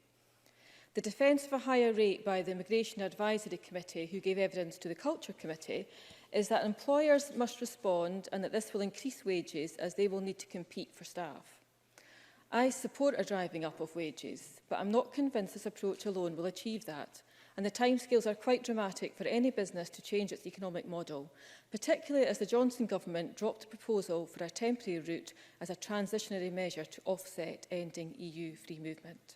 The defence of a higher rate by the Immigration Advisory Committee, who gave evidence to the Culture Committee, is that employers must respond and that this will increase wages as they will need to compete for staff. I support a driving up of wages, but I'm not convinced this approach alone will achieve that. And the timescales are quite dramatic for any business to change its economic model, particularly as the Johnson government dropped a proposal for a temporary route as a transitionary measure to offset ending EU free movement.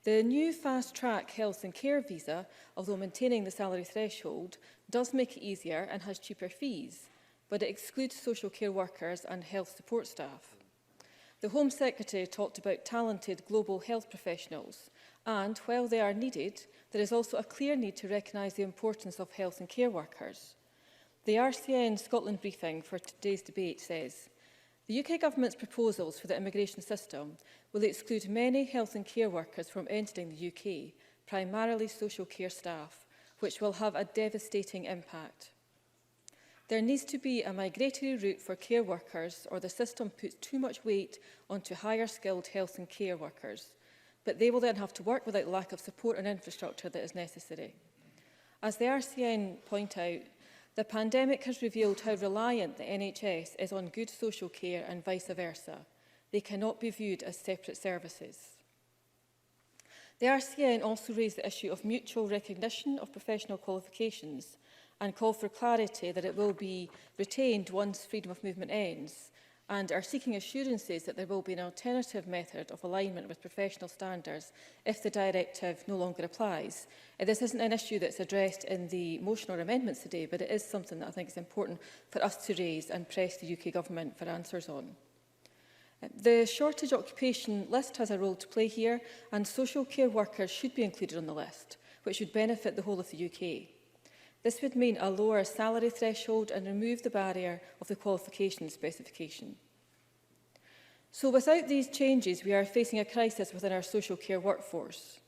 The new fast-track health and care visa, although maintaining the salary threshold, does make it easier and has cheaper fees, but it excludes social care workers and health support staff. The Home Secretary talked about talented global health professionals, and while they are needed, there is also a clear need to recognise the importance of health and care workers. The RCN Scotland briefing for today's debate says, the UK Government's proposals for the immigration system will exclude many health and care workers from entering the UK, primarily social care staff, which will have a devastating impact. There needs to be a migratory route for care workers, or the system puts too much weight onto higher skilled health and care workers, but they will then have to work without lack of support and infrastructure that is necessary. As the RCN point out, the pandemic has revealed how reliant the NHS is on good social care and vice versa. They cannot be viewed as separate services. The RCN also raised the issue of mutual recognition of professional qualifications and called for clarity that it will be retained once freedom of movement ends, and are seeking assurances that there will be an alternative method of alignment with professional standards if the directive no longer applies. This isn't an issue that's addressed in the motion or amendments today, but it is something that I think is important for us to raise and press the UK Government for answers on. The shortage occupation list has a role to play here, and social care workers should be included on the list, which would benefit the whole of the UK. This would mean a lower salary threshold and remove the barrier of the qualification specification. So without these changes, we are facing a crisis within our social care workforce.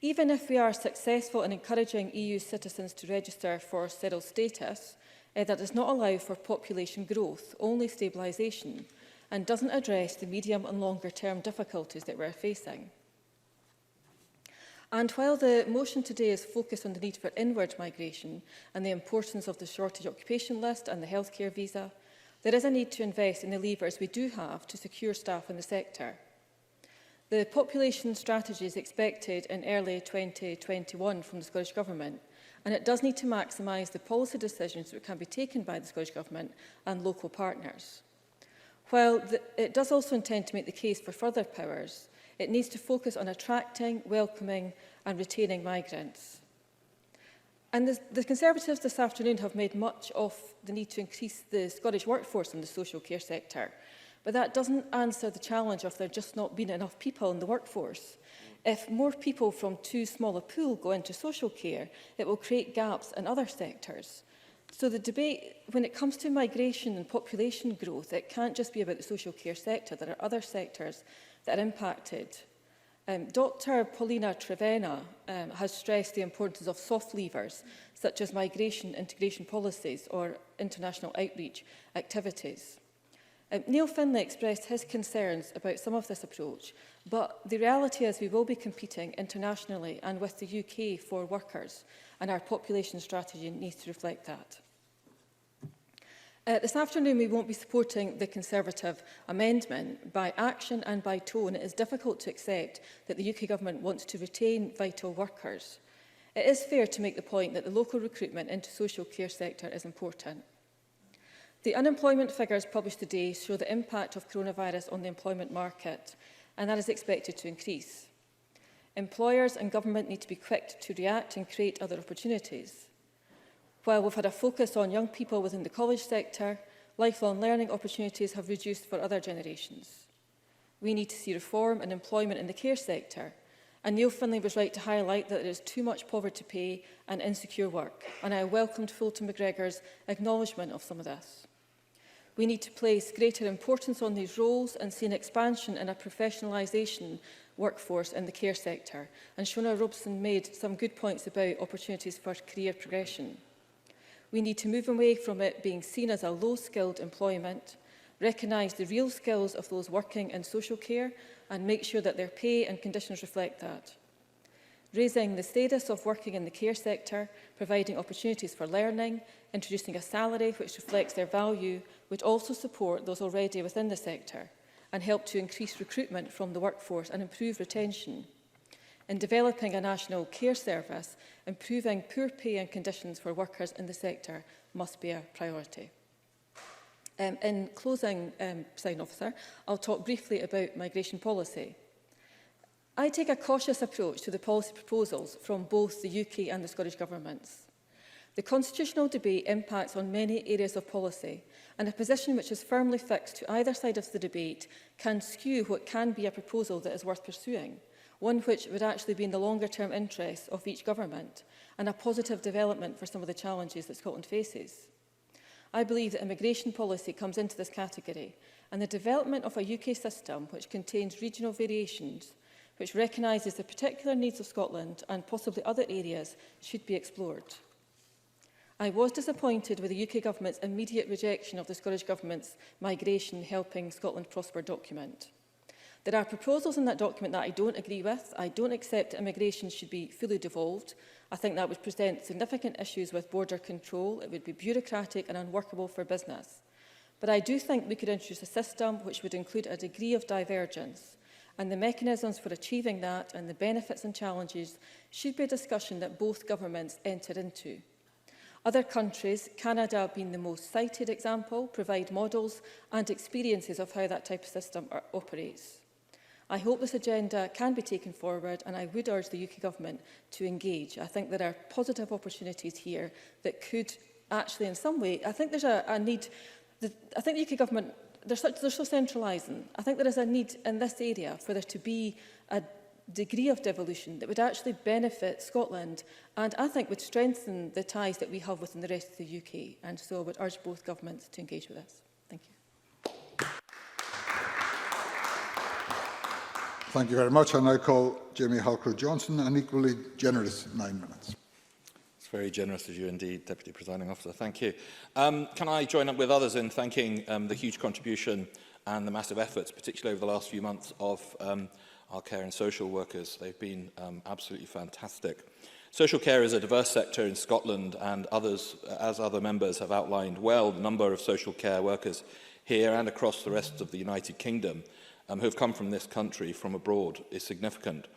Even if we are successful in encouraging EU citizens to register for settled status, that does not allow for population growth, only stabilisation. and doesn't address the medium and longer term difficulties that we're facing. And while the motion today is focused on the need for inward migration and the importance of the shortage occupation list and the healthcare visa, there is a need to invest in the levers we do have to secure staff in the sector. The population strategy is expected in early 2021 from the Scottish Government, and it does need to maximise the policy decisions that can be taken by the Scottish Government and local partners. While it does also intend to make the case for further powers, it needs to focus on attracting, welcoming and retaining migrants. And the Conservatives this afternoon have made much of the need to increase the Scottish workforce in the social care sector. But that doesn't answer the challenge of there just not being enough people in the workforce. If more people from too small a pool go into social care, it will create gaps in other sectors. So the debate, when it comes to migration and population growth, it can't just be about the social care sector. There are other sectors that are impacted. Dr. Paulina Trevena has stressed the importance of soft levers, such as migration integration policies or international outreach activities. Neil Finlay expressed his concerns about some of this approach, but the reality is we will be competing internationally and with the UK for workers, and our population strategy needs to reflect that. This afternoon we won't be supporting the Conservative amendment. By action and by tone, it is difficult to accept that the UK Government wants to retain vital workers. It is fair to make the point that the local recruitment into social care sector is important. The unemployment figures published today show the impact of coronavirus on the employment market, and that is expected to increase. Employers and government need to be quick to react and create other opportunities. While we've had a focus on young people within the college sector, lifelong learning opportunities have reduced for other generations. We need to see reform and employment in the care sector, and Neil Finlay was right to highlight that there is too much poverty pay and insecure work, and I welcomed Fulton McGregor's acknowledgement of some of this. We need to place greater importance on these roles and see an expansion and a professionalisation workforce in the care sector. And Shona Robson made some good points about opportunities for career progression. We need to move away from it being seen as a low-skilled employment, recognise the real skills of those working in social care and make sure that their pay and conditions reflect that. Raising the status of working in the care sector, providing opportunities for learning, introducing a salary which reflects their value would also support those already within the sector and help to increase recruitment from the workforce and improve retention. In developing a national care service, improving poor pay and conditions for workers in the sector must be a priority. In closing, Presiding Officer, I'll talk briefly about migration policy. I take a cautious approach to the policy proposals from both the UK and the Scottish Governments. The constitutional debate impacts on many areas of policy, and a position which is firmly fixed to either side of the debate can skew what can be a proposal that is worth pursuing, one which would actually be in the longer-term interests of each government and a positive development for some of the challenges that Scotland faces. I believe that immigration policy comes into this category, and the development of a UK system which contains regional variations, which recognises the particular needs of Scotland and possibly other areas, should be explored. I was disappointed with the UK Government's immediate rejection of the Scottish Government's Migration Helping Scotland Prosper document. There are proposals in that document that I don't agree with. I don't accept that immigration should be fully devolved. I think that would present significant issues with border control. It would be bureaucratic and unworkable for business. But I do think we could introduce a system which would include a degree of divergence, and the mechanisms for achieving that and the benefits and challenges should be a discussion that both governments enter into. Other countries, Canada being the most cited example, provide models and experiences of how that type of system operates. I hope this agenda can be taken forward, and I would urge the UK Government to engage. I think there are positive opportunities here that could actually, in some way, I think there's a need. I think the UK Government, they're so centralising. I think there is a need in this area for there to be a degree of devolution that would actually benefit Scotland, and I think would strengthen the ties that we have within the rest of the UK. And so I would urge both governments to engage with this. Thank you. Thank you very much. I now call Jamie Halcrow-Johnson, an equally generous 9 minutes. It's very generous of you indeed, Deputy Presiding Officer. Thank you. Can I join up with others in thanking the huge contribution and the massive efforts, particularly over the last few months, of our care and social workers. They've been absolutely fantastic. Social care is a diverse sector in Scotland, and others, as other members have outlined well, the number of social care workers here and across the rest of the United Kingdom who have come from this country from abroad is significant.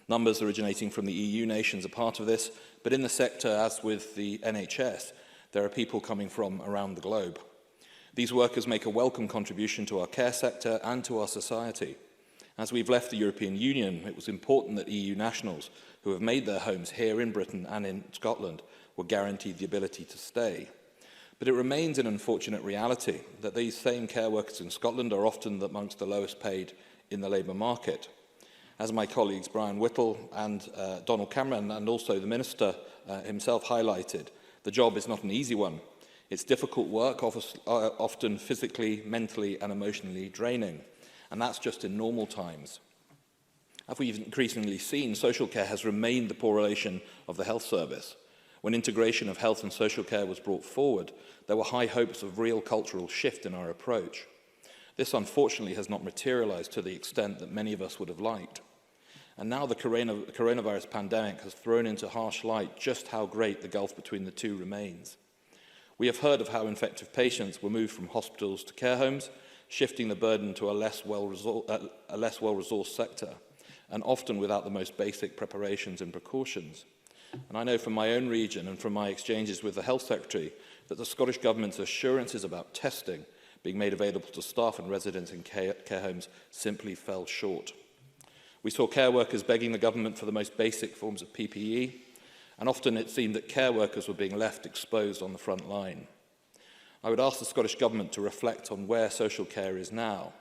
Numbers originating from the EU nations are part of this, but in the sector, as with the NHS, there are people coming from around the globe. These workers make a welcome contribution to our care sector and to our society. As we've left the European Union, it was important that EU nationals who have made their homes here in Britain and in Scotland were guaranteed the ability to stay. But it remains an unfortunate reality that these same care workers in Scotland are often amongst the lowest paid in the labour market. As my colleagues Brian Whittle and Donald Cameron and also the Minister himself highlighted, the job is not an easy one. It's difficult work, often physically, mentally and emotionally draining, and that's just in normal times. As we've increasingly seen, social care has remained the poor relation of the health service. When integration of health and social care was brought forward, there were high hopes of real cultural shift in our approach. This, unfortunately, has not materialised to the extent that many of us would have liked. And now the coronavirus pandemic has thrown into harsh light just how great the gulf between the two remains. We have heard of how infected patients were moved from hospitals to care homes, shifting the burden to a less well-resourced sector, and often without the most basic preparations and precautions. And I know from my own region and from my exchanges with the Health Secretary that the Scottish Government's assurances about testing being made available to staff and residents in care homes simply fell short. We saw care workers begging the government for the most basic forms of PPE, and often it seemed that care workers were being left exposed on the front line. I would ask the Scottish Government to reflect on where social care is now,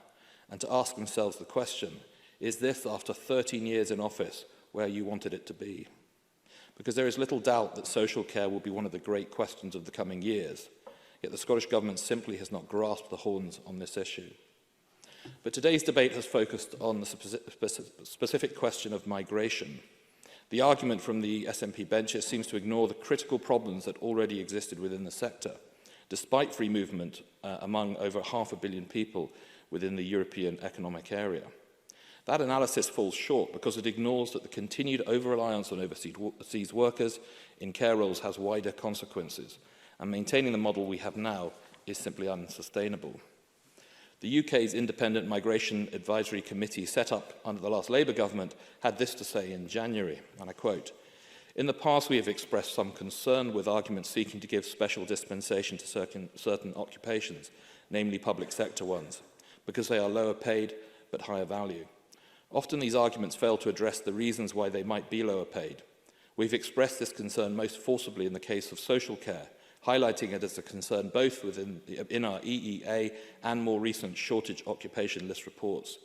and to ask themselves the question, is this, after 13 years in office, where you wanted it to be? Because there is little doubt that social care will be one of the great questions of the coming years, yet the Scottish Government simply has not grasped the horns on this issue. But today's debate has focused on the specific question of migration. The argument from the SNP benches seems to ignore the critical problems that already existed within the sector, despite free movement among over 500 million people within the European Economic Area. That analysis falls short because it ignores that the continued over-reliance on overseas workers in care roles has wider consequences, and maintaining the model we have now is simply unsustainable. The UK's Independent Migration Advisory Committee, set up under the last Labour government, had this to say in January, and I quote, "In the past we have expressed some concern with arguments seeking to give special dispensation to certain occupations, namely public sector ones, because they are lower paid but higher value. Often these arguments fail to address the reasons why they might be lower paid. We've expressed this concern most forcibly in the case of social care, highlighting it as a concern both in our EEA and more recent shortage occupation list reports.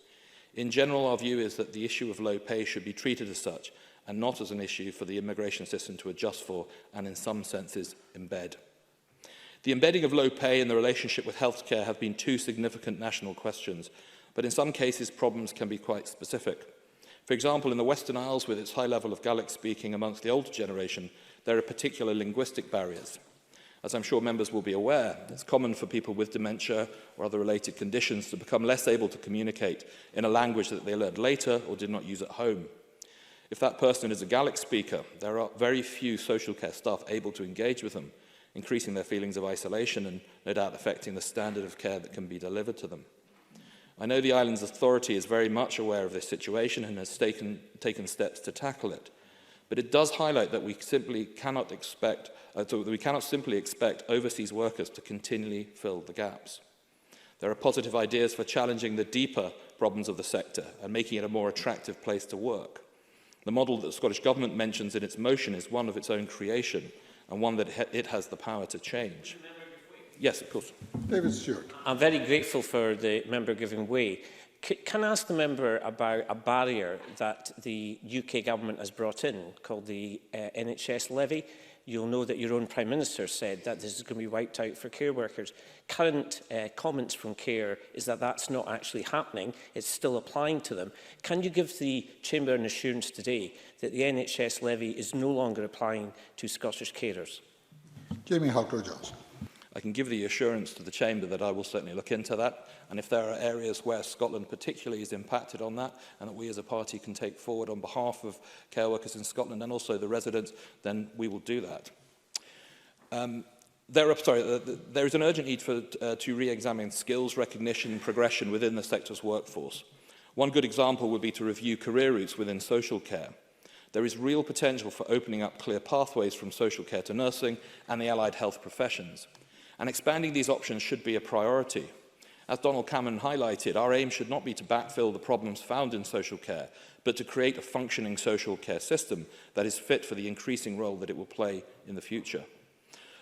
In general, our view is that the issue of low pay should be treated as such and not as an issue for the immigration system to adjust for and in some senses embed. The embedding of low pay and the relationship with healthcare have been two significant national questions, but in some cases problems can be quite specific. For example, in the Western Isles, with its high level of Gaelic speaking amongst the older generation, there are particular linguistic barriers. As I'm sure members will be aware, it's common for people with dementia or other related conditions to become less able to communicate in a language that they learned later or did not use at home. If that person is a Gaelic speaker, there are very few social care staff able to engage with them, increasing their feelings of isolation and no doubt affecting the standard of care that can be delivered to them. I know the island's authority is very much aware of this situation and has taken steps to tackle it. But it does highlight that we cannot simply expect overseas workers to continually fill the gaps. There are positive ideas for challenging the deeper problems of the sector and making it a more attractive place to work. The model that the Scottish Government mentions in its motion is one of its own creation and one that it has the power to change. Yes, of course. David Stewart. I'm very grateful for the member giving way. Can I ask the member about a barrier that the UK government has brought in called the NHS levy? You'll know that your own Prime Minister said that this is going to be wiped out for care workers. Current comments from CARE is that that's not actually happening. It's still applying to them. Can you give the Chamber an assurance today that the NHS levy is no longer applying to Scottish carers? Jamie Halcrow-Johnson. I can give the assurance to the Chamber that I will certainly look into that, and if there are areas where Scotland particularly is impacted on that, and that we as a party can take forward on behalf of care workers in Scotland and also the residents, then we will do that. There is an urgent need to re-examine skills recognition and progression within the sector's workforce. One good example would be to review career routes within social care. There is real potential for opening up clear pathways from social care to nursing and the allied health professions. And expanding these options should be a priority. As Donald Cameron highlighted, our aim should not be to backfill the problems found in social care, but to create a functioning social care system that is fit for the increasing role that it will play in the future.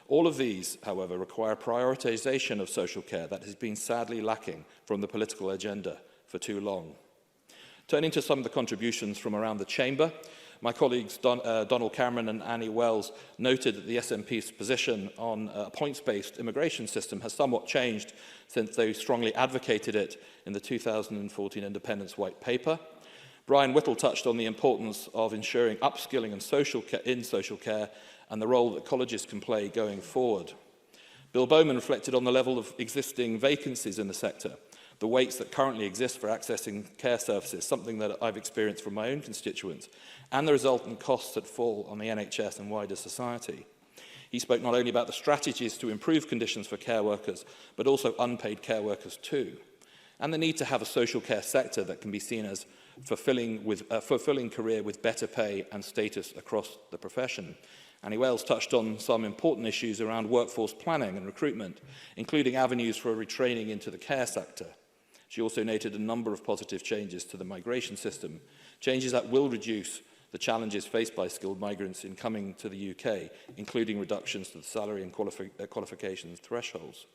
All of these, however, require prioritisation of social care that has been sadly lacking from the political agenda for too long. Turning to some of the contributions from around the Chamber, my colleagues Donald Cameron and Annie Wells noted that the SNP's position on a points-based immigration system has somewhat changed since they strongly advocated it in the 2014 Independence White Paper. Brian Whittle touched on the importance of ensuring upskilling and social care and the role that colleges can play going forward. Bill Bowman reflected on the level of existing vacancies in the sector, the waits that currently exist for accessing care services, something that I've experienced from my own constituents, and the resultant costs that fall on the NHS and wider society. He spoke not only about the strategies to improve conditions for care workers, but also unpaid care workers too, and the need to have a social care sector that can be seen as fulfilling career with better pay and status across the profession. Annie Wells touched on some important issues around workforce planning and recruitment, including avenues for retraining into the care sector. She also noted a number of positive changes to the migration system, changes that will reduce the challenges faced by skilled migrants in coming to the UK, including reductions to the salary and qualifications thresholds.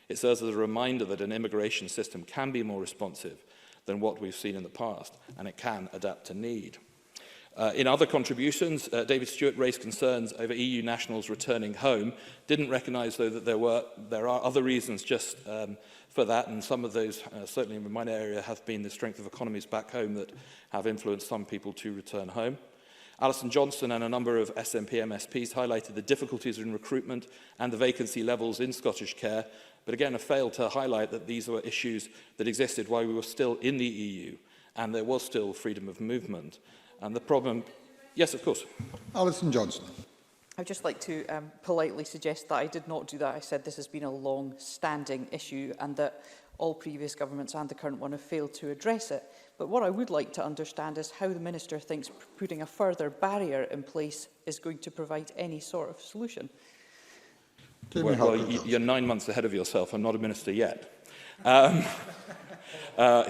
It serves as a reminder that an immigration system can be more responsive than what we've seen in the past, and it can adapt to need. In other contributions, David Stewart raised concerns over EU nationals returning home, didn't recognise, though, that there are other reasons just for that, and some of those, certainly in my area, have been the strength of economies back home that have influenced some people to return home. Alison Johnson and a number of SNP MSPs highlighted the difficulties in recruitment and the vacancy levels in Scottish care, but again have failed to highlight that these were issues that existed while we were still in the EU and there was still freedom of movement. And the problem... Yes, of course. Alison Johnson. I'd just like to politely suggest that I did not do that. I said this has been a long-standing issue and that all previous governments and the current one have failed to address it. But what I would like to understand is how the Minister thinks putting a further barrier in place is going to provide any sort of solution. Well, you're 9 months ahead of yourself. I'm not a minister yet.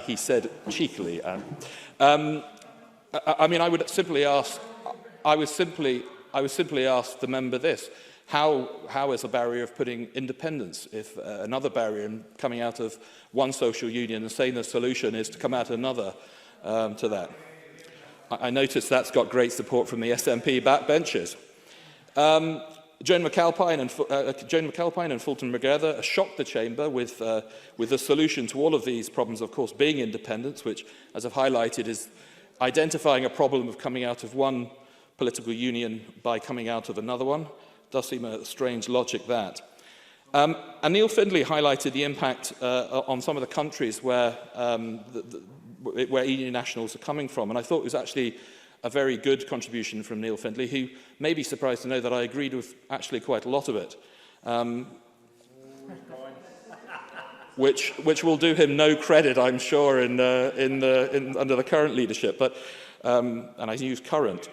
He said cheekily. I mean, I would simply ask the member this: how is a barrier of putting independence if another barrier in coming out of one social union and saying the solution is to come out another to that? I notice that's got great support from the SNP backbenchers. Joan McAlpine and Fulton McGregor shocked the Chamber with the solution to all of these problems, of course, being independence, which, as I've highlighted, is identifying a problem of coming out of one political union by coming out of another one. Does seem a strange logic, that. And Neil Findlay highlighted the impact on some of the countries where EU nationals are coming from, and I thought it was actually a very good contribution from Neil Findlay, who may be surprised to know that I agreed with actually quite a lot of it, which will do him no credit, I'm sure, under the current leadership, but and I use current.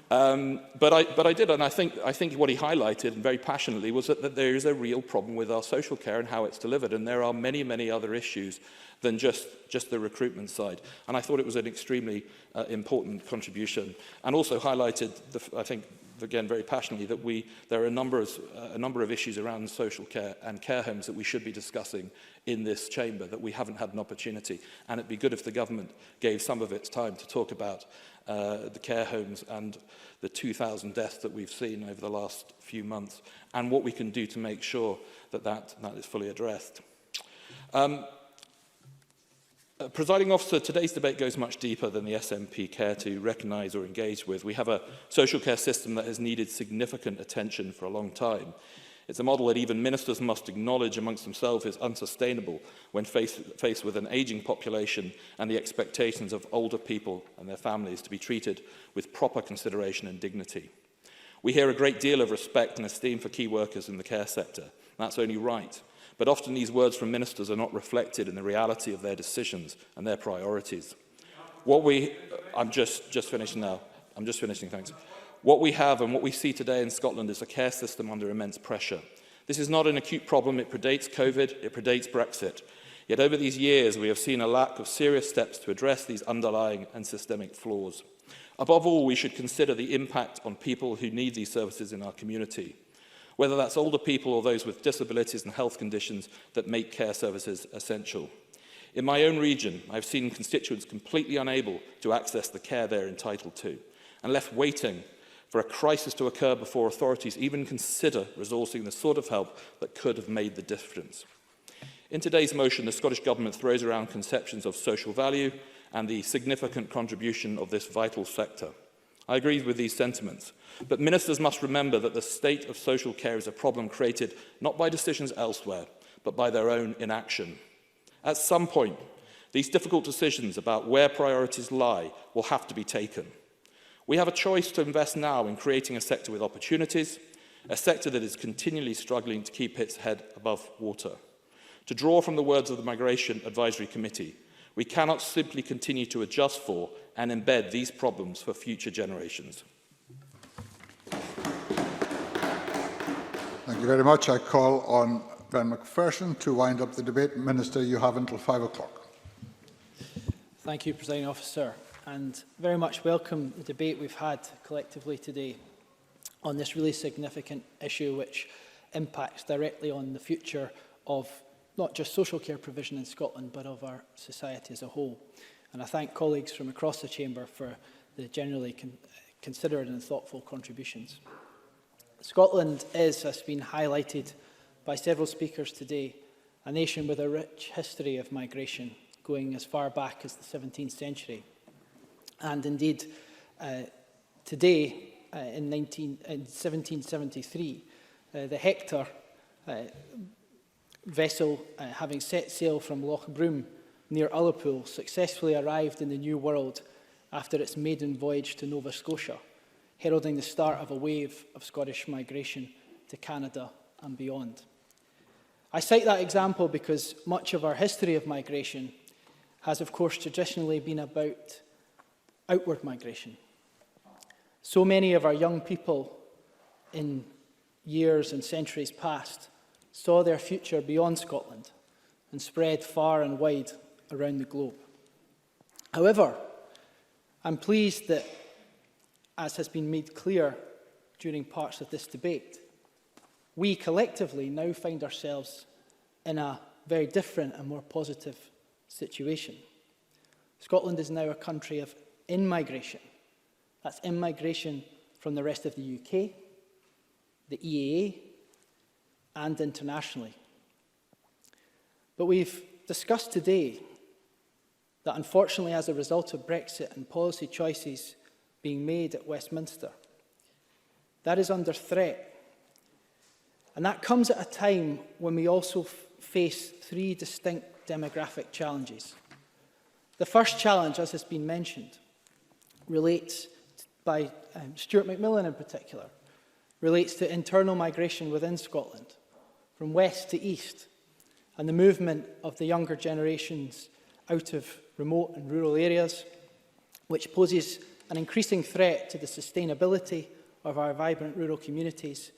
But I did, and I think what he highlighted, and very passionately, was that there is a real problem with our social care and how it's delivered, and there are many, many other issues than just the recruitment side. And I thought it was an extremely important contribution, and also highlighted, I think, again, very passionately, that there are a number of issues around social care and care homes that we should be discussing in this chamber that we haven't had an opportunity. And it'd be good if the government gave some of its time to talk about the care homes and the 2,000 deaths that we've seen over the last few months, and what we can do to make sure that is fully addressed. Presiding officer, today's debate goes much deeper than the SNP care to recognise or engage with. We have a social care system that has needed significant attention for a long time. It's a model that even ministers must acknowledge amongst themselves is unsustainable when faced with an ageing population and the expectations of older people and their families to be treated with proper consideration and dignity. We hear a great deal of respect and esteem for key workers in the care sector. That's only right. But often these words from ministers are not reflected in the reality of their decisions and their priorities. I'm just finishing now. I'm just finishing, thanks. What we have and what we see today in Scotland is a care system under immense pressure. This is not an acute problem. It predates COVID. It predates Brexit. Yet over these years, we have seen a lack of serious steps to address these underlying and systemic flaws. Above all, we should consider the impact on people who need these services in our community, whether that's older people or those with disabilities and health conditions that make care services essential. In my own region, I've seen constituents completely unable to access the care they're entitled to and left waiting for a crisis to occur before authorities even consider resourcing the sort of help that could have made the difference. In today's motion, the Scottish Government throws around conceptions of social value and the significant contribution of this vital sector. I agree with these sentiments, but ministers must remember that the state of social care is a problem created not by decisions elsewhere, but by their own inaction. At some point, these difficult decisions about where priorities lie will have to be taken. We have a choice to invest now in creating a sector with opportunities, a sector that is continually struggling to keep its head above water. To draw from the words of the Migration Advisory Committee, we cannot simply continue to adjust for and embed these problems for future generations. Thank you very much. I call on Ben McPherson to wind up the debate. Minister, you have until 5 o'clock. Thank you, Presiding Officer, and very much welcome the debate we've had collectively today on this really significant issue which impacts directly on the future of not just social care provision in Scotland, but of our society as a whole. And I thank colleagues from across the Chamber for the generally considered and thoughtful contributions. Scotland is, as has been highlighted by several speakers today, a nation with a rich history of migration, going as far back as the 17th century. And indeed, today, in 1773, the Hector vessel, having set sail from Loch Broom near Ullapool, successfully arrived in the New World after its maiden voyage to Nova Scotia, heralding the start of a wave of Scottish migration to Canada and beyond. I cite that example because much of our history of migration has, of course, traditionally been about outward migration. So many of our young people in years and centuries past saw their future beyond Scotland and spread far and wide around the globe. However, I'm pleased that, as has been made clear during parts of this debate, we collectively now find ourselves in a very different and more positive situation. Scotland is now a country of in-migration. That's in-migration from the rest of the UK, the EAA, and internationally. But we've discussed today that unfortunately, as a result of Brexit and policy choices being made at Westminster, that is under threat. And that comes at a time when we also face three distinct demographic challenges. The first challenge, as has been mentioned, relates by Stuart McMillan in particular, relates to internal migration within Scotland, from west to east, and the movement of the younger generations out of remote and rural areas, which poses an increasing threat to the sustainability of our vibrant rural communities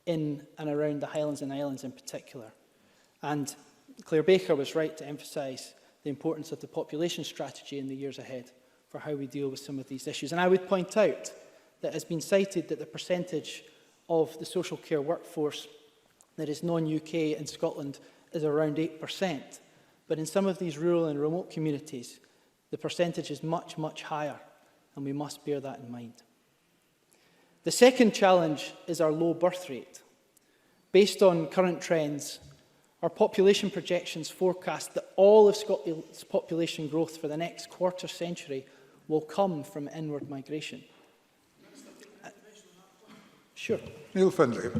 in and around the Highlands and Islands in particular. And Claire Baker was right to emphasise the importance of the population strategy in the years ahead for how we deal with some of these issues. And I would point out that it has been cited that the percentage of the social care workforce that is non-UK in Scotland is around 8%. But in some of these rural and remote communities, the percentage is much, much higher, and we must bear that in mind. The second challenge is our low birth rate. Based on current trends, our population projections forecast that all of Scotland's population growth for the next quarter century will come from inward migration. Sure. Neil Findlay.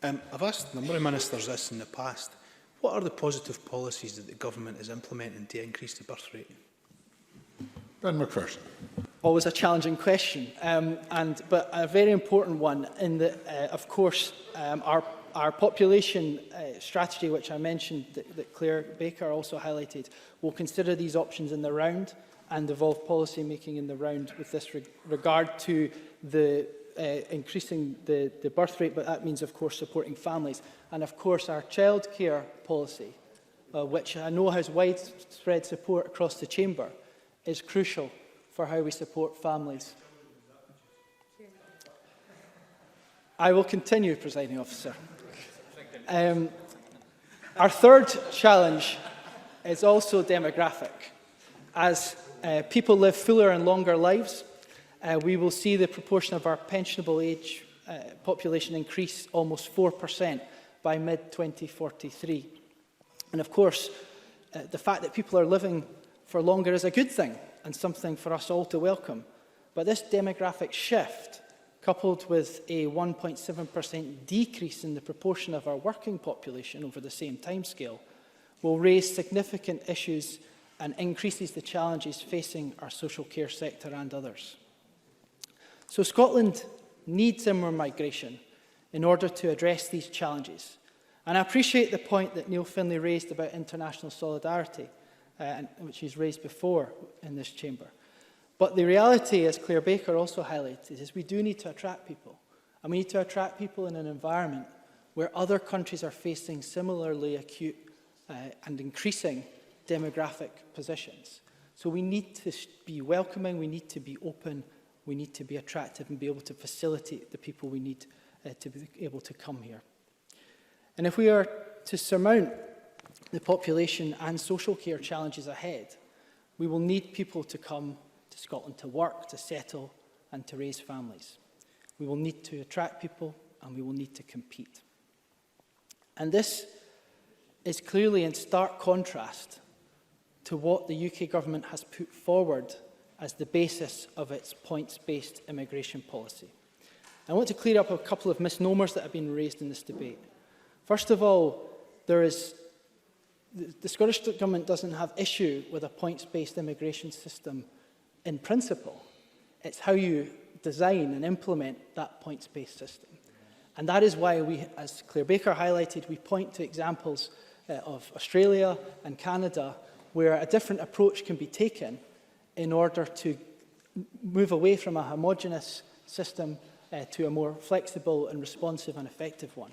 I've asked a number of ministers this in the past. What are the positive policies that the government is implementing to increase the birth rate? Ben McPherson. Always a challenging question, but a very important one in that, of course, our population strategy, which I mentioned, that Claire Baker also highlighted, will consider these options in the round and evolve policy making in the round with this regard to the increasing the birth rate, but that means, of course, supporting families. And, of course, our childcare policy, which I know has widespread support across the chamber, is crucial for how we support families. I will continue, Presiding Officer. Our third challenge is also demographic. As people live fuller and longer lives, we will see the proportion of our pensionable age population increase almost 4% by mid-2043. And of course, the fact that people are living for longer is a good thing and something for us all to welcome. But this demographic shift, coupled with a 1.7% decrease in the proportion of our working population over the same timescale, will raise significant issues and increases the challenges facing our social care sector and others. So Scotland needs inward migration in order to address these challenges. And I appreciate the point that Neil Findlay raised about international solidarity, which he's raised before in this chamber. But the reality, as Claire Baker also highlighted, is we do need to attract people. And we need to attract people in an environment where other countries are facing similarly acute and increasing demographic positions. So we need to be welcoming, we need to be open, we need to be attractive and be able to facilitate the people we need to be able to come here. And if we are to surmount the population and social care challenges ahead, we will need people to come to Scotland to work, to settle and to raise families. We will need to attract people and we will need to compete. And this is clearly in stark contrast to what the UK government has put forward as the basis of its points-based immigration policy. I want to clear up a couple of misnomers that have been raised in this debate. First of all, the Scottish Government doesn't have issue with a points-based immigration system in principle. It's how you design and implement that points-based system. And that is why we, as Claire Baker highlighted, we point to examples of Australia and Canada where a different approach can be taken in order to move away from a homogenous system to a more flexible and responsive and effective one.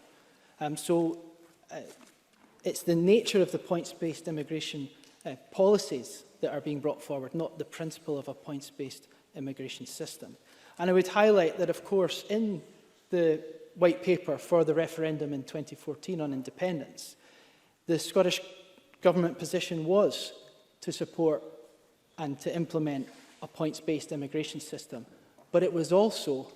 It's the nature of the points-based immigration policies that are being brought forward, not the principle of a points-based immigration system. And I would highlight that, of course, in the white paper for the referendum in 2014 on independence, the Scottish Government position was to support and to implement a points-based immigration system, but it was also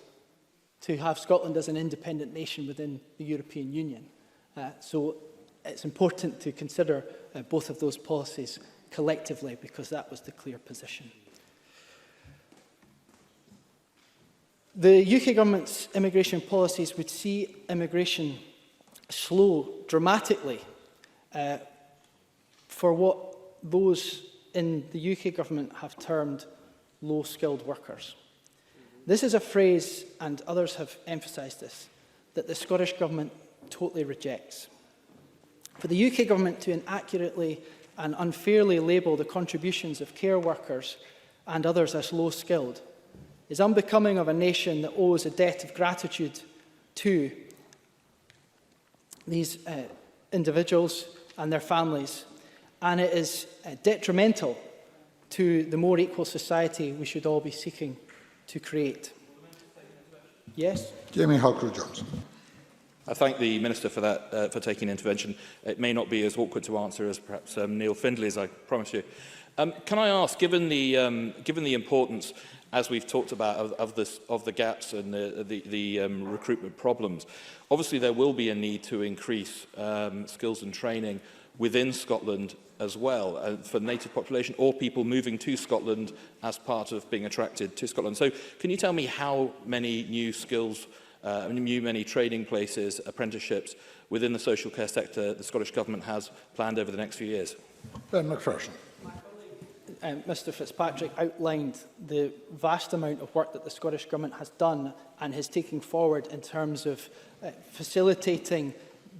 to have Scotland as an independent nation within the European Union. So it's important to consider both of those policies collectively because that was the clear position. The UK government's immigration policies would see immigration slow dramatically for what those in the UK government have termed low-skilled workers. This is a phrase, and others have emphasised this, that the Scottish Government totally rejects. For the UK Government to inaccurately and unfairly label the contributions of care workers and others as low-skilled is unbecoming of a nation that owes a debt of gratitude to these individuals and their families, and it is detrimental to the more equal society we should all be seeking to create. Yes? Jamie Halcrow-Johnson. I thank the Minister for that, for taking intervention. It may not be as awkward to answer as perhaps Neil Findlay, I promise you. Can I ask, given the importance, as we've talked about, of the gaps and the recruitment problems, obviously there will be a need to increase skills and training within Scotland as well, for the native population or people moving to Scotland as part of being attracted to Scotland. So can you tell me how many new skills many training places, apprenticeships within the social care sector the Scottish Government has planned over the next few years? Ben McPherson. Mr Fitzpatrick outlined the vast amount of work that the Scottish Government has done and is taking forward in terms of facilitating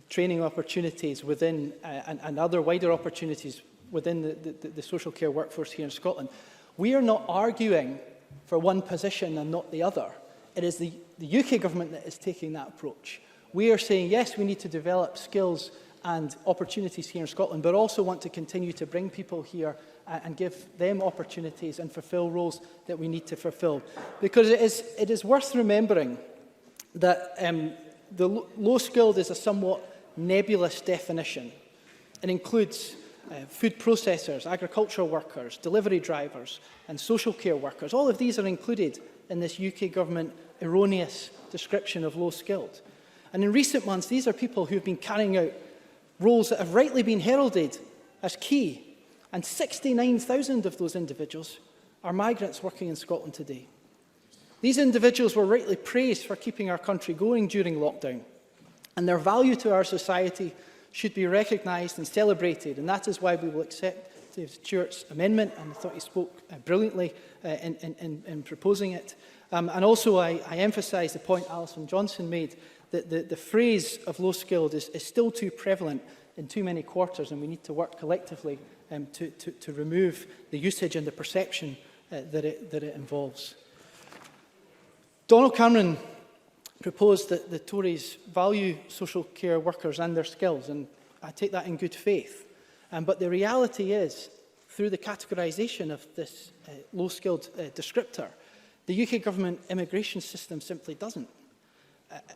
training opportunities within and other wider opportunities within the social care workforce here in Scotland. We are not arguing for one position and not the other. It is the UK Government that is taking that approach. We are saying, yes, we need to develop skills and opportunities here in Scotland, but also want to continue to bring people here and give them opportunities and fulfil roles that we need to fulfil. Because it is worth remembering that the low-skilled is a somewhat nebulous definition. It includes food processors, agricultural workers, delivery drivers and social care workers. All of these are included in this UK Government erroneous description of low-skilled. And in recent months, these are people who have been carrying out roles that have rightly been heralded as key. And 69,000 of those individuals are migrants working in Scotland today. These individuals were rightly praised for keeping our country going during lockdown. And their value to our society should be recognised and celebrated. And that is why we will accept David Stewart's amendment. And I thought he spoke brilliantly in proposing it. And also I emphasise the point Alison Johnson made, that the phrase of low-skilled is still too prevalent in too many quarters, and we need to work collectively to remove the usage and the perception that it involves. Donald Cameron proposed that the Tories value social care workers and their skills, and I take that in good faith. But the reality is, through the categorisation of this low-skilled descriptor, the UK Government immigration system simply doesn't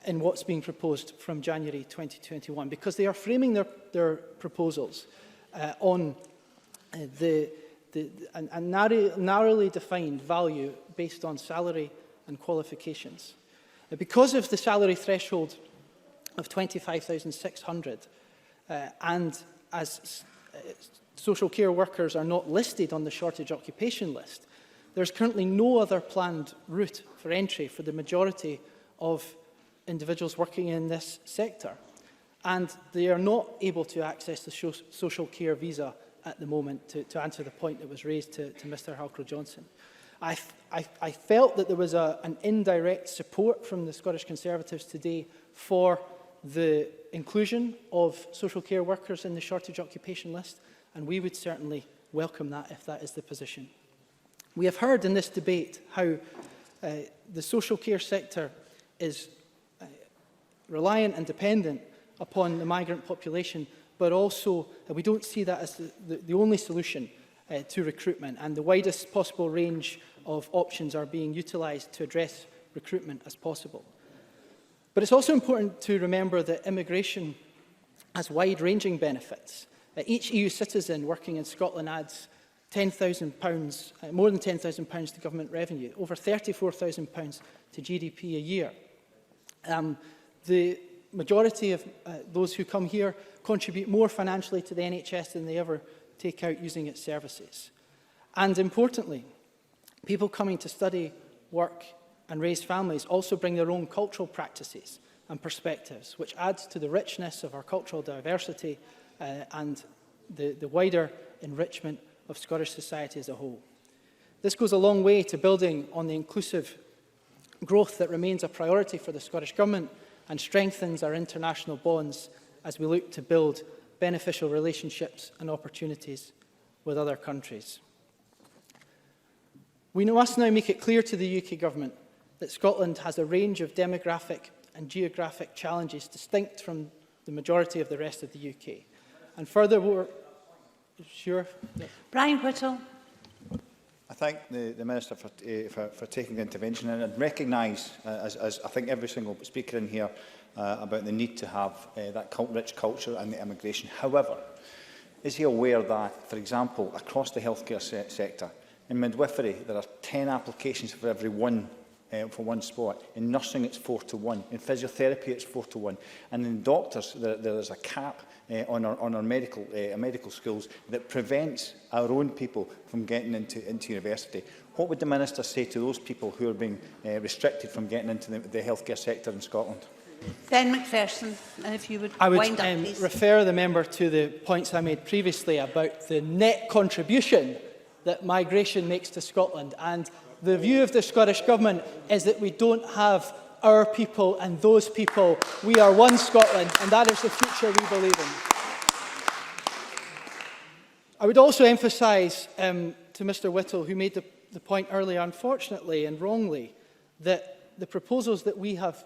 in what's being proposed from January 2021, because they are framing their proposals on a narrowly defined value based on salary and qualifications. Because of the salary threshold of 25,600 and as social care workers are not listed on the shortage occupation list, there's currently no other planned route for entry for the majority of individuals working in this sector. And they are not able to access the social care visa at the moment, to answer the point that was raised to Mr Halcrow-Johnson. I felt that there was an indirect support from the Scottish Conservatives today for the inclusion of social care workers in the shortage occupation list, and we would certainly welcome that if that is the position. We have heard in this debate how the social care sector is reliant and dependent upon the migrant population, but also we don't see that as the only solution to recruitment, and the widest possible range of options are being utilised to address recruitment as possible. But it's also important to remember that immigration has wide-ranging benefits. Each EU citizen working in Scotland adds £10,000, more than £10,000 to government revenue, over £34,000 to GDP a year. The majority of those who come here contribute more financially to the NHS than they ever take out using its services. And importantly, people coming to study, work and raise families also bring their own cultural practices and perspectives, which adds to the richness of our cultural diversity and the wider enrichment of Scottish society as a whole. This goes a long way to building on the inclusive growth that remains a priority for the Scottish Government and strengthens our international bonds as we look to build beneficial relationships and opportunities with other countries. We must now make it clear to the UK Government that Scotland has a range of demographic and geographic challenges distinct from the majority of the rest of the UK. And furthermore, sure. Brian Whittle. I thank the Minister for taking the intervention, and I'd recognise, as I think every single speaker in here, about the need to have that rich culture and the immigration. However, is he aware that, for example, across the healthcare sector, in midwifery, there are 10 applications for every one for one spot. In nursing, it's 4 to 1. In physiotherapy, it's 4 to 1. And in doctors, there is a cap on our medical schools that prevents our own people from getting into university. What would the Minister say to those people who are being restricted from getting into the healthcare sector in Scotland? Ben Macpherson, and if you would I would wind up, please. refer the member to the points I made previously about the net contribution that migration makes to Scotland. And the view of the Scottish Government is that we don't have our people and those people. We are one Scotland, and that is the future we believe in. I would also emphasise to Mr Whittle, who made the point earlier, unfortunately and wrongly, that the proposals that we have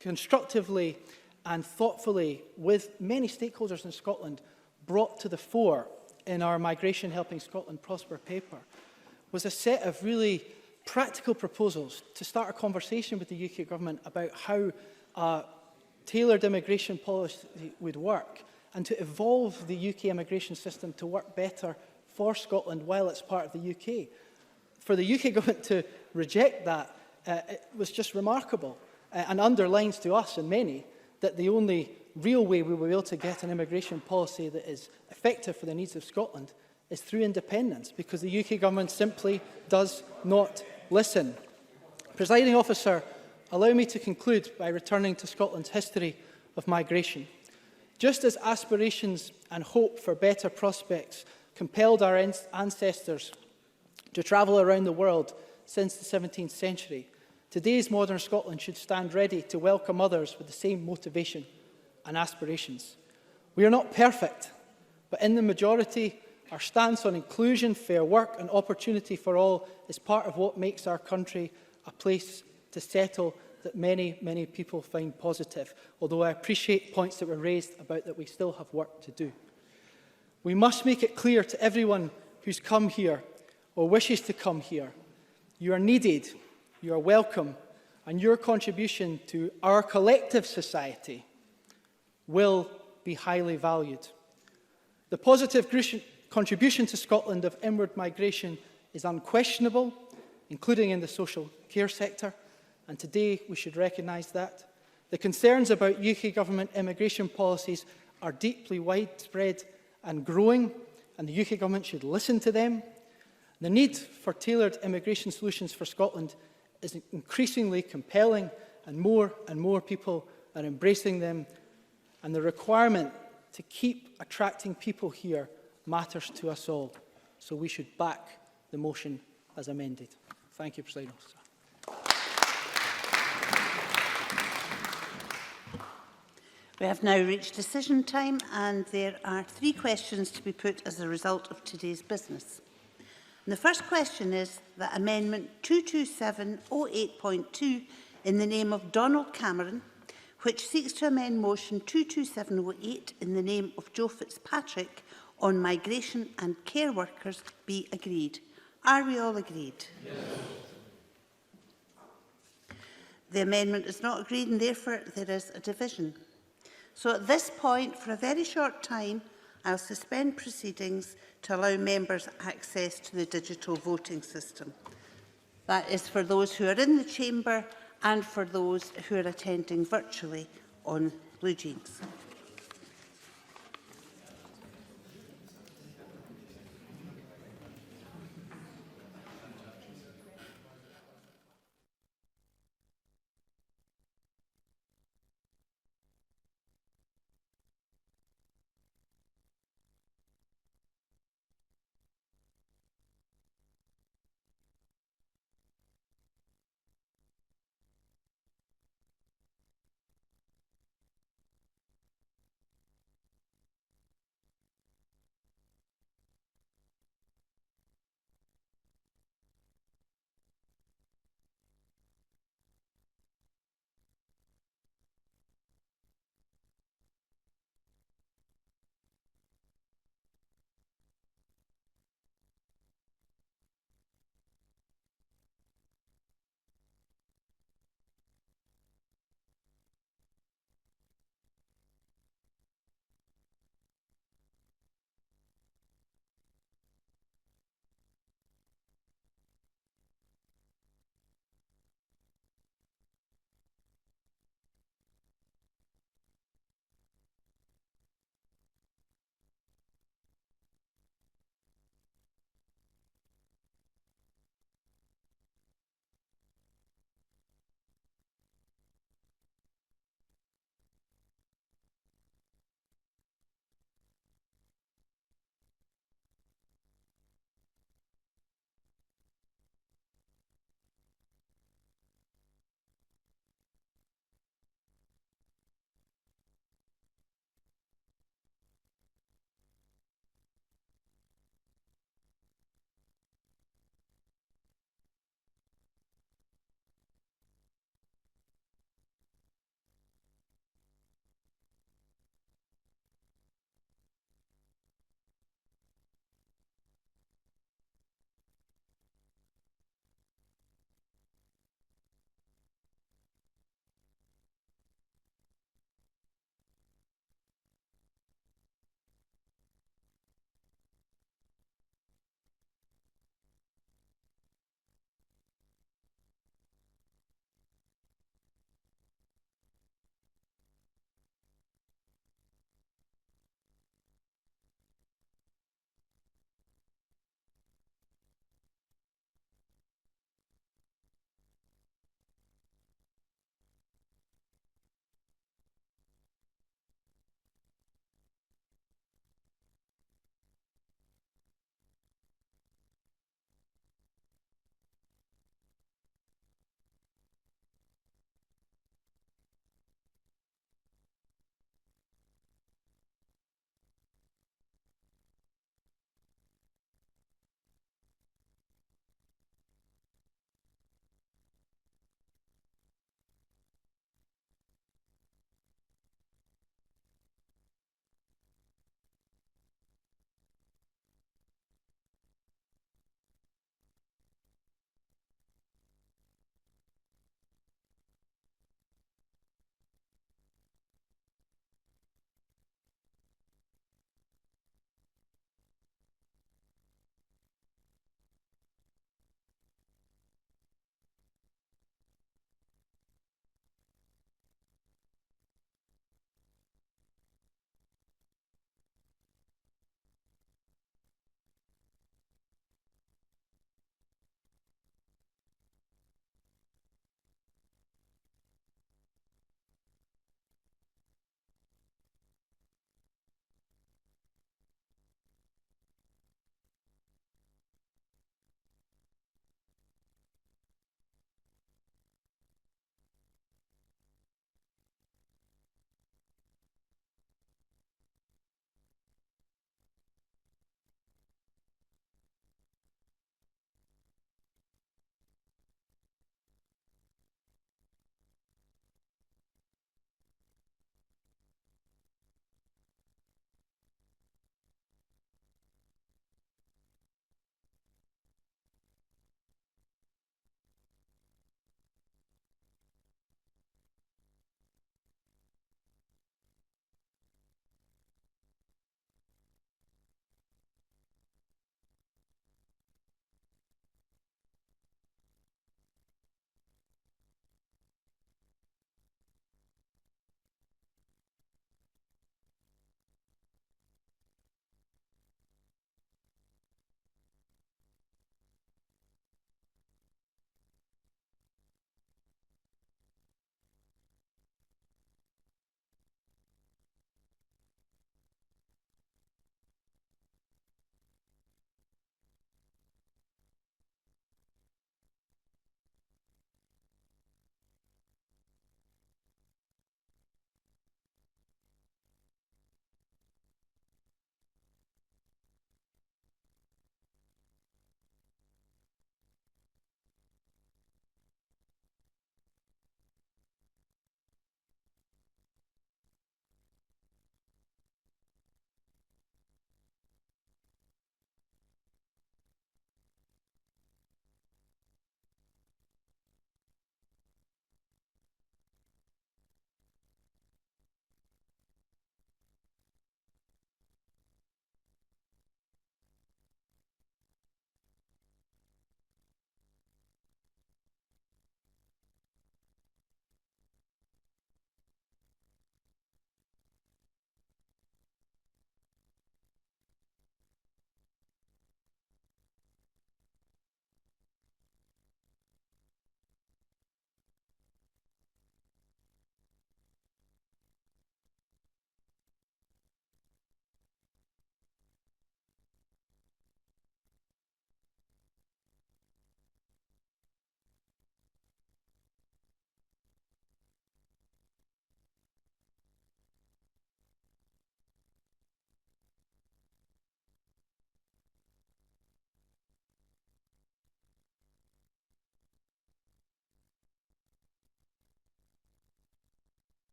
constructively and thoughtfully with many stakeholders in Scotland brought to the fore in our Migration Helping Scotland Prosper paper was a set of really practical proposals to start a conversation with the UK Government about how a tailored immigration policy would work and to evolve the UK immigration system to work better for Scotland while it's part of the UK. For the UK Government to reject that, it was just remarkable. And underlines to us and many that the only real way we will be able to get an immigration policy that is effective for the needs of Scotland is through independence, because the UK Government simply does not listen. Presiding Officer, allow me to conclude by returning to Scotland's history of migration. Just as aspirations and hope for better prospects compelled our ancestors to travel around the world since the 17th century, today's modern Scotland should stand ready to welcome others with the same motivation and aspirations. We are not perfect, but in the majority, our stance on inclusion, fair work and opportunity for all is part of what makes our country a place to settle that many, many people find positive, although I appreciate points that were raised about that we still have work to do. We must make it clear to everyone who's come here or wishes to come here, you are needed, you are welcome, and your contribution to our collective society will be highly valued. The positive contribution to Scotland of inward migration is unquestionable, including in the social care sector, and today we should recognise that. The concerns about UK Government immigration policies are deeply widespread and growing, and the UK Government should listen to them. The need for tailored immigration solutions for Scotland is increasingly compelling, and more people are embracing them. And the requirement to keep attracting people here matters to us all. So we should back the motion as amended. Thank you, President Officer. We have now reached decision time, and there are 3 questions to be put as a result of today's business. And the first question is that Amendment 22708.2 in the name of Donald Cameron, which seeks to amend Motion 22708 in the name of Joe Fitzpatrick on migration and care workers, be agreed. Are we all agreed? Yes. The amendment is not agreed, and therefore there is a division. So at this point, for a very short time, I'll suspend proceedings to allow members access to the digital voting system. That is for those who are in the chamber and for those who are attending virtually on Blue Jeans.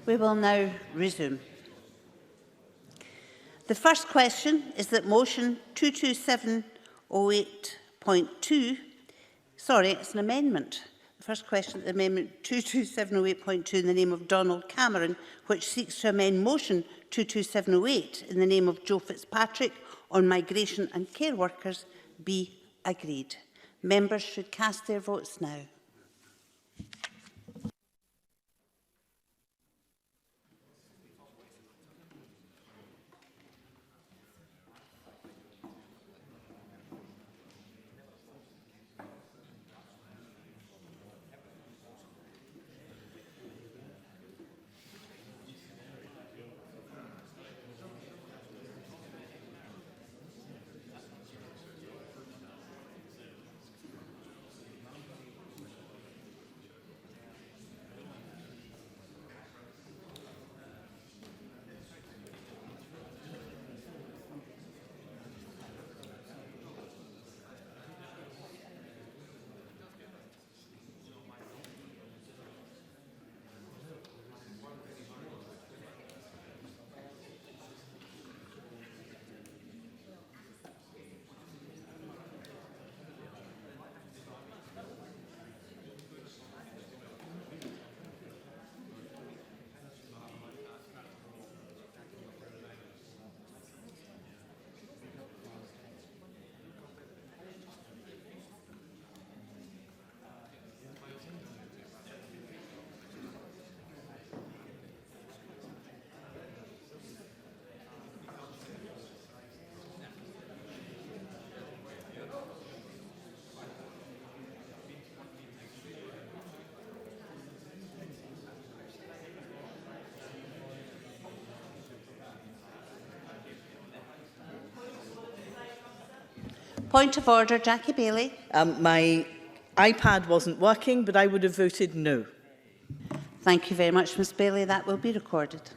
We will now resume. The first question is that motion 22708.2, sorry, it's an amendment. The first question is amendment 22708.2 in the name of Donald Cameron, which seeks to amend motion 22708 in the name of Joe Fitzpatrick on migration and care workers, be agreed. Members should cast their votes now. Point of order, Jackie Bailey. My iPad wasn't working, but I would have voted no. Thank you very much, Ms Bailey. That will be recorded.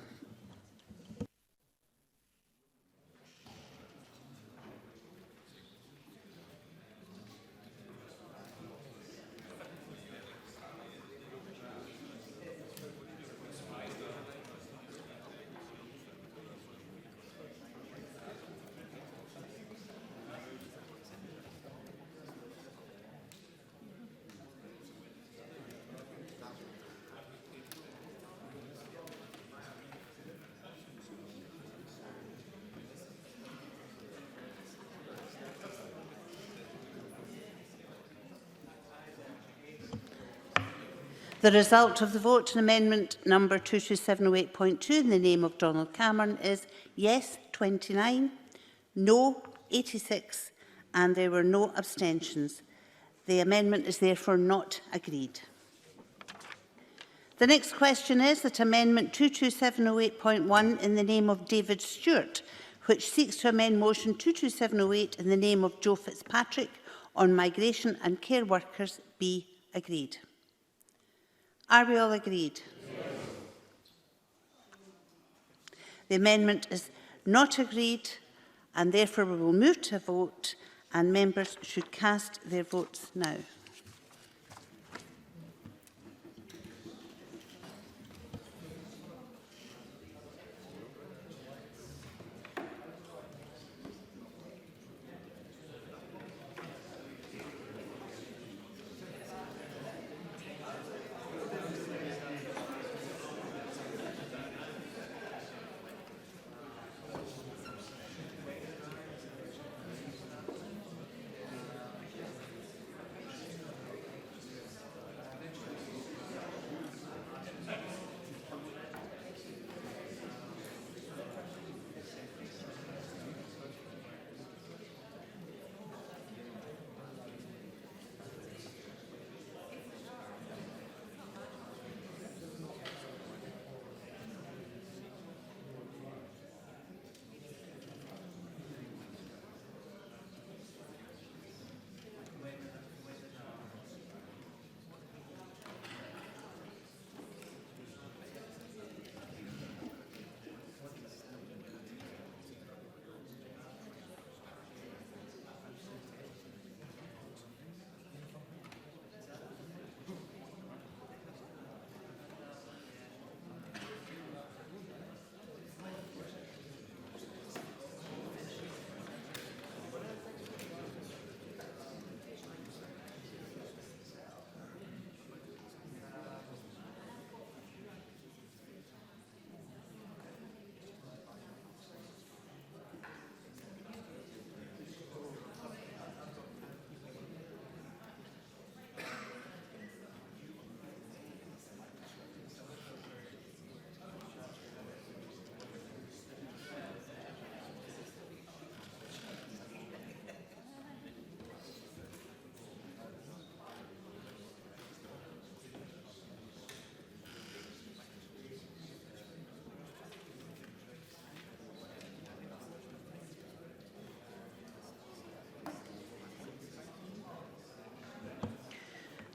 The result of the vote on amendment number 22708.2 in the name of Donald Cameron is yes 29, no 86 and there were no abstentions. The amendment is therefore not agreed. The next question is that amendment 22708.1 in the name of David Stewart, which seeks to amend motion 22708 in the name of Joe Fitzpatrick on migration and care workers, be agreed. Are we all agreed? Yes. The amendment is not agreed and therefore we will move to a vote and members should cast their votes now.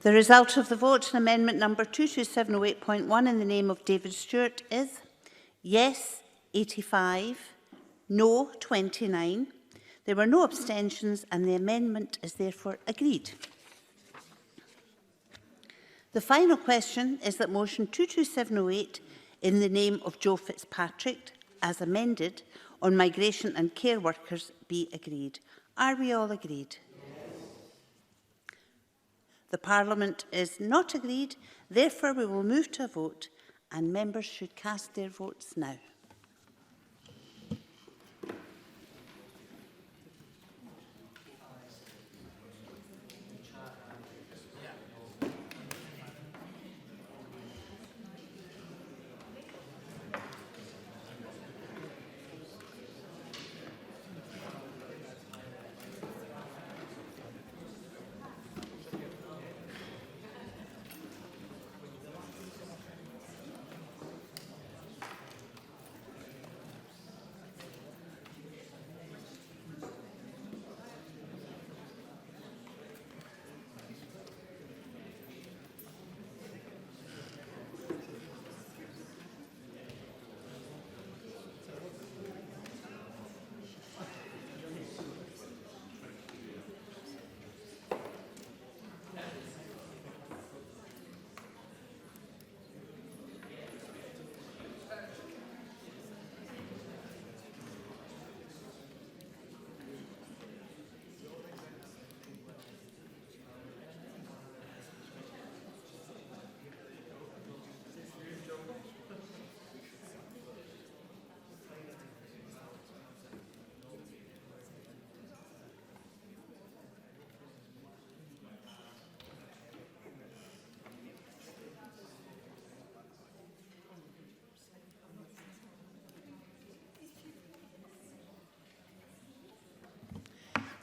The result of the vote on amendment number 22708.1 in the name of David Stewart is yes 85, no 29. There were no abstentions and the amendment is therefore agreed. The final question is that motion 22708 in the name of Joe Fitzpatrick, as amended, on migration and care workers be agreed. Are we all agreed? The Parliament is not agreed, therefore we will move to a vote and members should cast their votes now.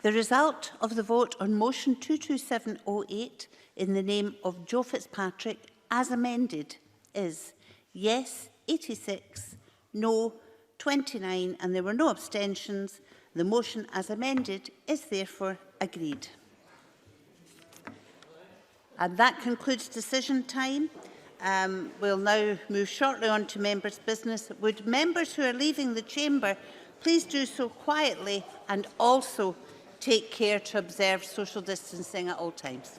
The result of the vote on motion 22708 in the name of Joe Fitzpatrick as amended is yes 86, no 29 and there were no abstentions. The motion as amended is therefore agreed. And that concludes decision time. We'll now move shortly on to members' business. Would members who are leaving the chamber please do so quietly and also take care to observe social distancing at all times.